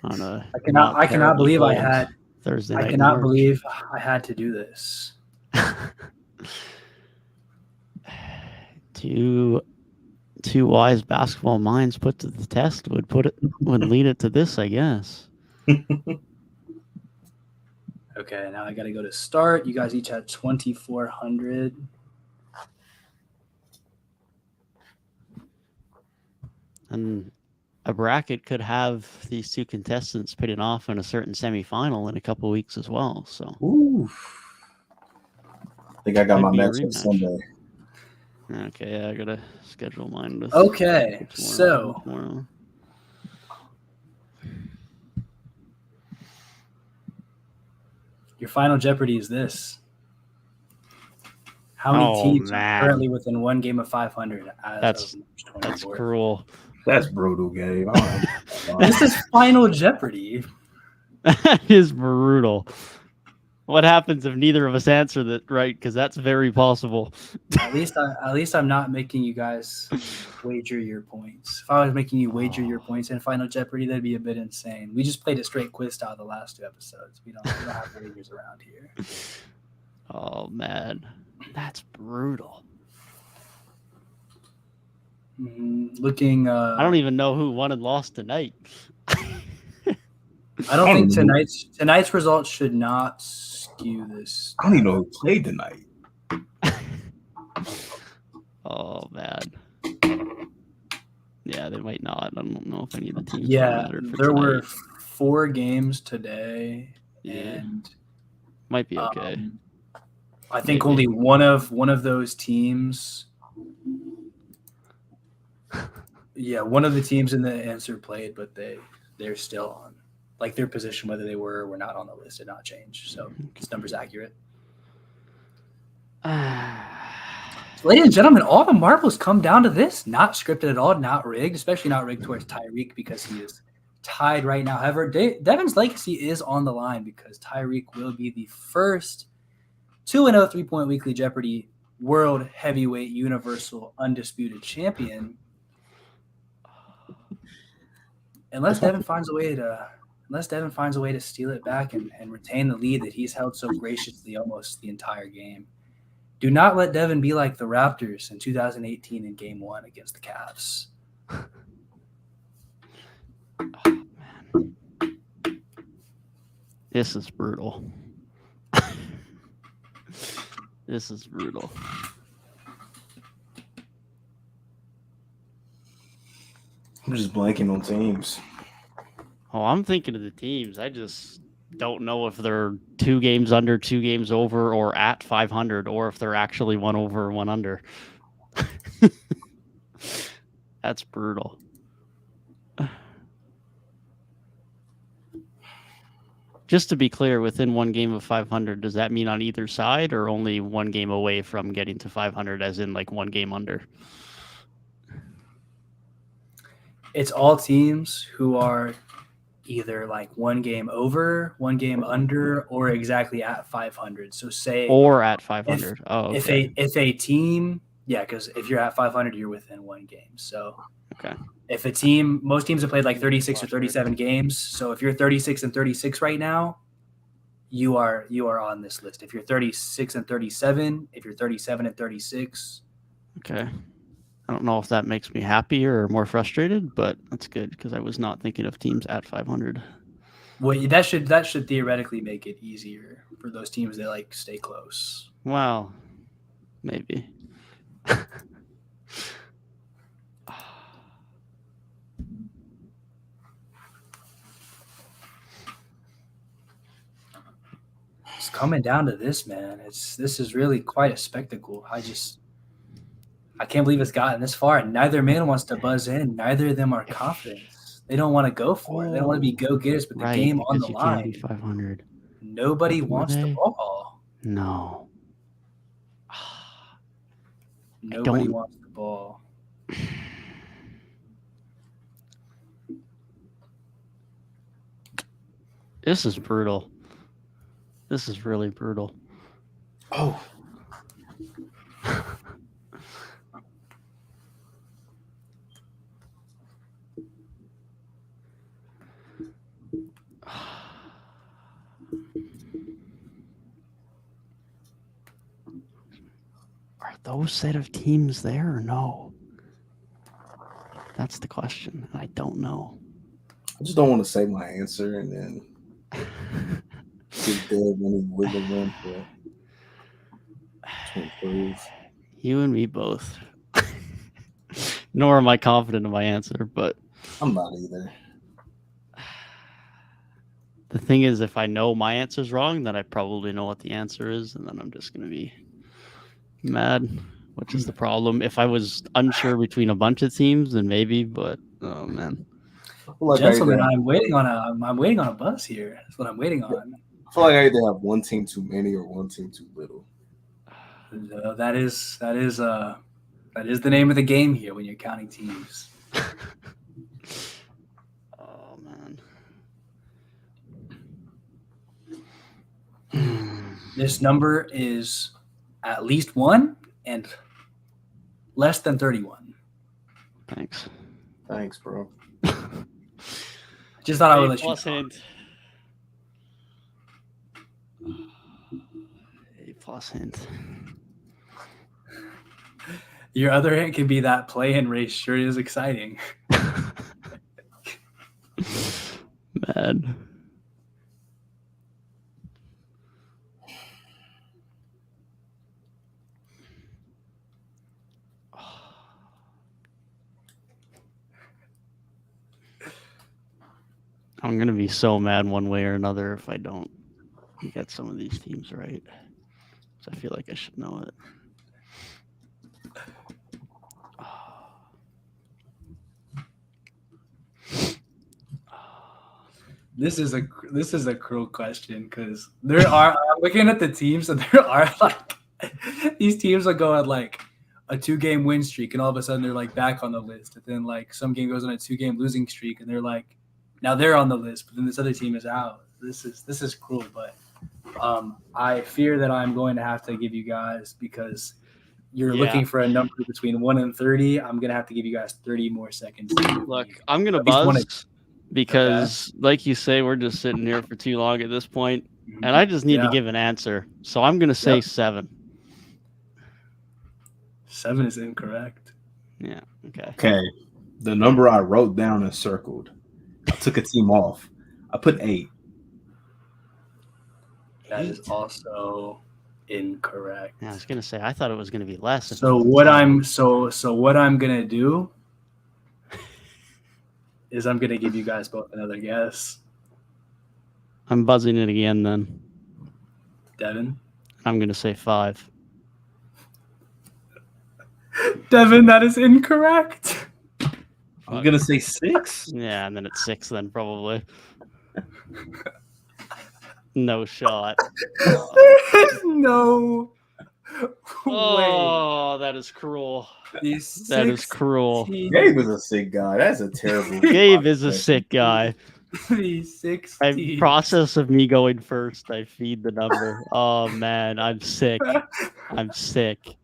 I cannot believe I had Thursday. I cannot believe I had to do this. Two wise basketball minds put to the test would lead it to this, I guess. Okay, now I got to go to start. You guys each had 2,400. And a bracket could have these two contestants pitting off in a certain semifinal in a couple weeks as well. So, I think I got my match on Sunday. Okay, I gotta schedule mine. Okay, so tomorrow. Your final Jeopardy is this. How many teams are currently within one game of 500 that's cruel. That's brutal, Gabe. This is Final Jeopardy. That is brutal. What happens if neither of us answer that right? Because that's very possible. At least I'm not making you guys wager your points. If I was making you wager your points in Final Jeopardy, that'd be a bit insane. We just played it straight quiz style the last 2 episodes. We don't have wagers around here. Oh man, that's brutal. Looking. I don't even know who won and lost tonight. I don't think tonight's results should not skew this. I don't even know who played tonight. Oh man. Yeah, they might not. I don't know if any of the teams. Yeah, there were 4 games today. Yeah, and might be okay. I think only one of those teams. Yeah, one of the teams in the answer played, but they're still on. Like their position, whether they were or were not on the list, did not change. So this number's accurate. Ladies and gentlemen, all the marbles come down to this. Not scripted at all, not rigged, especially not rigged towards Tyrik because he is tied right now. However, Devin's legacy is on the line because Tyrik will be the first 2-0 3-point weekly Jeopardy World Heavyweight Universal Undisputed Champion. Unless Devin finds a way to steal it back and retain the lead that he's held so graciously almost the entire game. Do not let Devin be like the Raptors in 2018 in Game 1 against the Cavs. Oh, man. This is brutal. This is brutal. I'm just blanking on teams. Oh, I'm thinking of the teams. I just don't know if they're 2 games under, 2 games over, or at 500, or if they're actually 1 over or 1 under. That's brutal. Just to be clear, within 1 game of 500, does that mean on either side or only 1 game away from getting to 500, as in like 1 game under? It's all teams who are either like 1 game over, 1 game under, or exactly at 500. So say or at 500. Okay. If a team, yeah, because if you're at 500, you're within 1 game. So okay. If a team, most teams have played like 36 or 37 games. So if you're 36 and 36 right now, you are on this list. If you're 36 and 37, if you're 37 and 36. Okay. I don't know if that makes me happier or more frustrated, but that's good because I was not thinking of teams at 500. Well, that should theoretically make it easier for those teams that like stay close. Well, maybe. It's coming down to this, man. This is really quite a spectacle. I can't believe it's gotten this far. And neither man wants to buzz in. Neither of them are confident. They don't want to go for it. They don't want to be go-getters, but the game on the line. Can't be 500. Nobody wants the ball. No. Nobody wants the ball. This is brutal. This is really brutal. Oh. Are those set of teams there or no? That's the question. I don't know. I just don't want to say my answer and then give Deb any wiggle room to improve. You and me both. Nor am I confident in my answer, but I'm not either. The thing is, if I know my answer's wrong, then I probably know what the answer is, and then I'm just going to be mad, which is the problem. If I was unsure between a bunch of teams, then maybe, but oh man. Gentlemen, I'm waiting on a buzz here. That's what I'm waiting on. I feel like I either have one team too many or one team too little. That is the name of the game here when you're counting teams. Oh man. This number is at least 1 and less than 31. Thanks, bro. Just thought I would let you know. A+ hint. Your other hint can be that play-in race sure is exciting. Man. I'm going to be so mad one way or another if I don't get some of these teams right. So I feel like I should know it. This is a cruel question because I'm looking at the teams and there are like these teams will go at like a 2-game win streak and all of a sudden they're like back on the list. And then like some game goes on a 2-game losing streak and they're like now they're on the list, but then this other team is out. This is cruel, but I fear that I'm going to have to give you guys because you're looking for a number between 1 and 30. I'm gonna have to give you guys 30 more seconds. Look, I'm gonna buzz because, like you say, we're just sitting here for too long at this point, and I just need to give an answer. So I'm gonna say 7. 7 is incorrect. Yeah. Okay. Okay. The number I wrote down and circled. I took a team off. I put 8. That is also incorrect. Yeah, I was gonna say I thought it was gonna be less. So what I'm gonna do is I'm gonna give you guys both another guess. I'm buzzing it again then. Devin? I'm gonna say 5. Devin, that is incorrect. I'm gonna say 6. Yeah, and then it's 6 then probably. No shot. No. Oh, that is cruel. That is cruel. Gabe is a sick guy. That's a terrible. Gabe is a sick guy. These 16. Process of me going first, I feed the number. Oh man, I'm sick. I'm sick.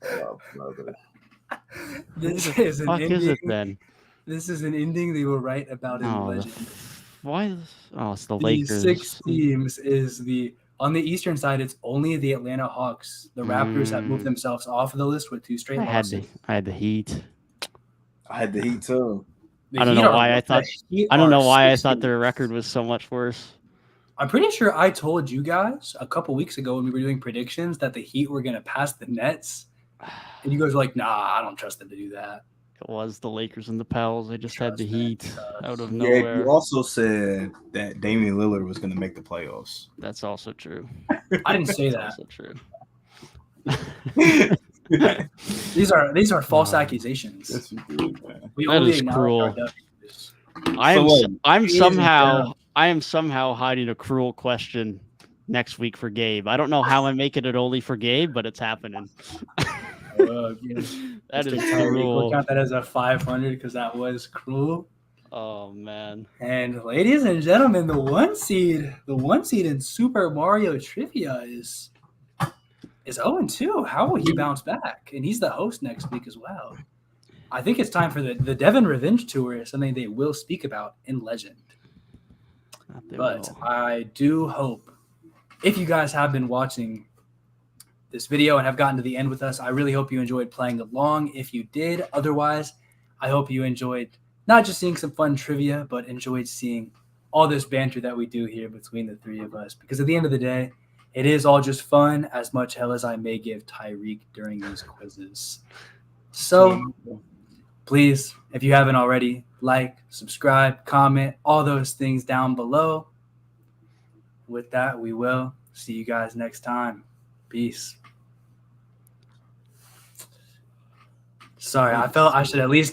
Oh, brother. This What the is an fuck ending. is it then? This is an ending they will write about in legend. Why? It's the The Lakers. 6 teams is on the Eastern side. It's only the Atlanta Hawks. The Raptors have moved themselves off of the list with 2 straight losses. I had the Heat. I had the Heat too. I don't know why I thought their record was so much worse. I'm pretty sure I told you guys a couple weeks ago when we were doing predictions that the Heat were going to pass the Nets. And you guys were like, nah, I don't trust them to do that. It was the Lakers and the Pels. They just had the Heat out of Yeah, nowhere. you also said that Damian Lillard was going to make the playoffs. That's also true. I didn't say that. Also true. These are false accusations. Yes, you do, man. We That only is acknowledge cruel. our W's. I am somehow hiding a cruel question next week for Gabe. I don't know how I'm making it only for Gabe, but it's happening. That is cruel. We'll count that as a 500 because that was cruel. Oh man! And ladies and gentlemen, the one seed in Super Mario Trivia is 0-2. How will he bounce back? And he's the host next week as well. I think it's time for the Devin Revenge Tour, is something they will speak about in Legend. But I do hope, if you guys have been watching this video and have gotten to the end with us, I really hope you enjoyed playing along. If you did, otherwise, I hope you enjoyed not just seeing some fun trivia, but enjoyed seeing all this banter that we do here between the three of us. Because at the end of the day, it is all just fun, as much hell as I may give Tyrik during these quizzes. So please, if you haven't already, like, subscribe, comment, all those things down below. With that, we will see you guys next time. Peace. Sorry, I felt I should at least give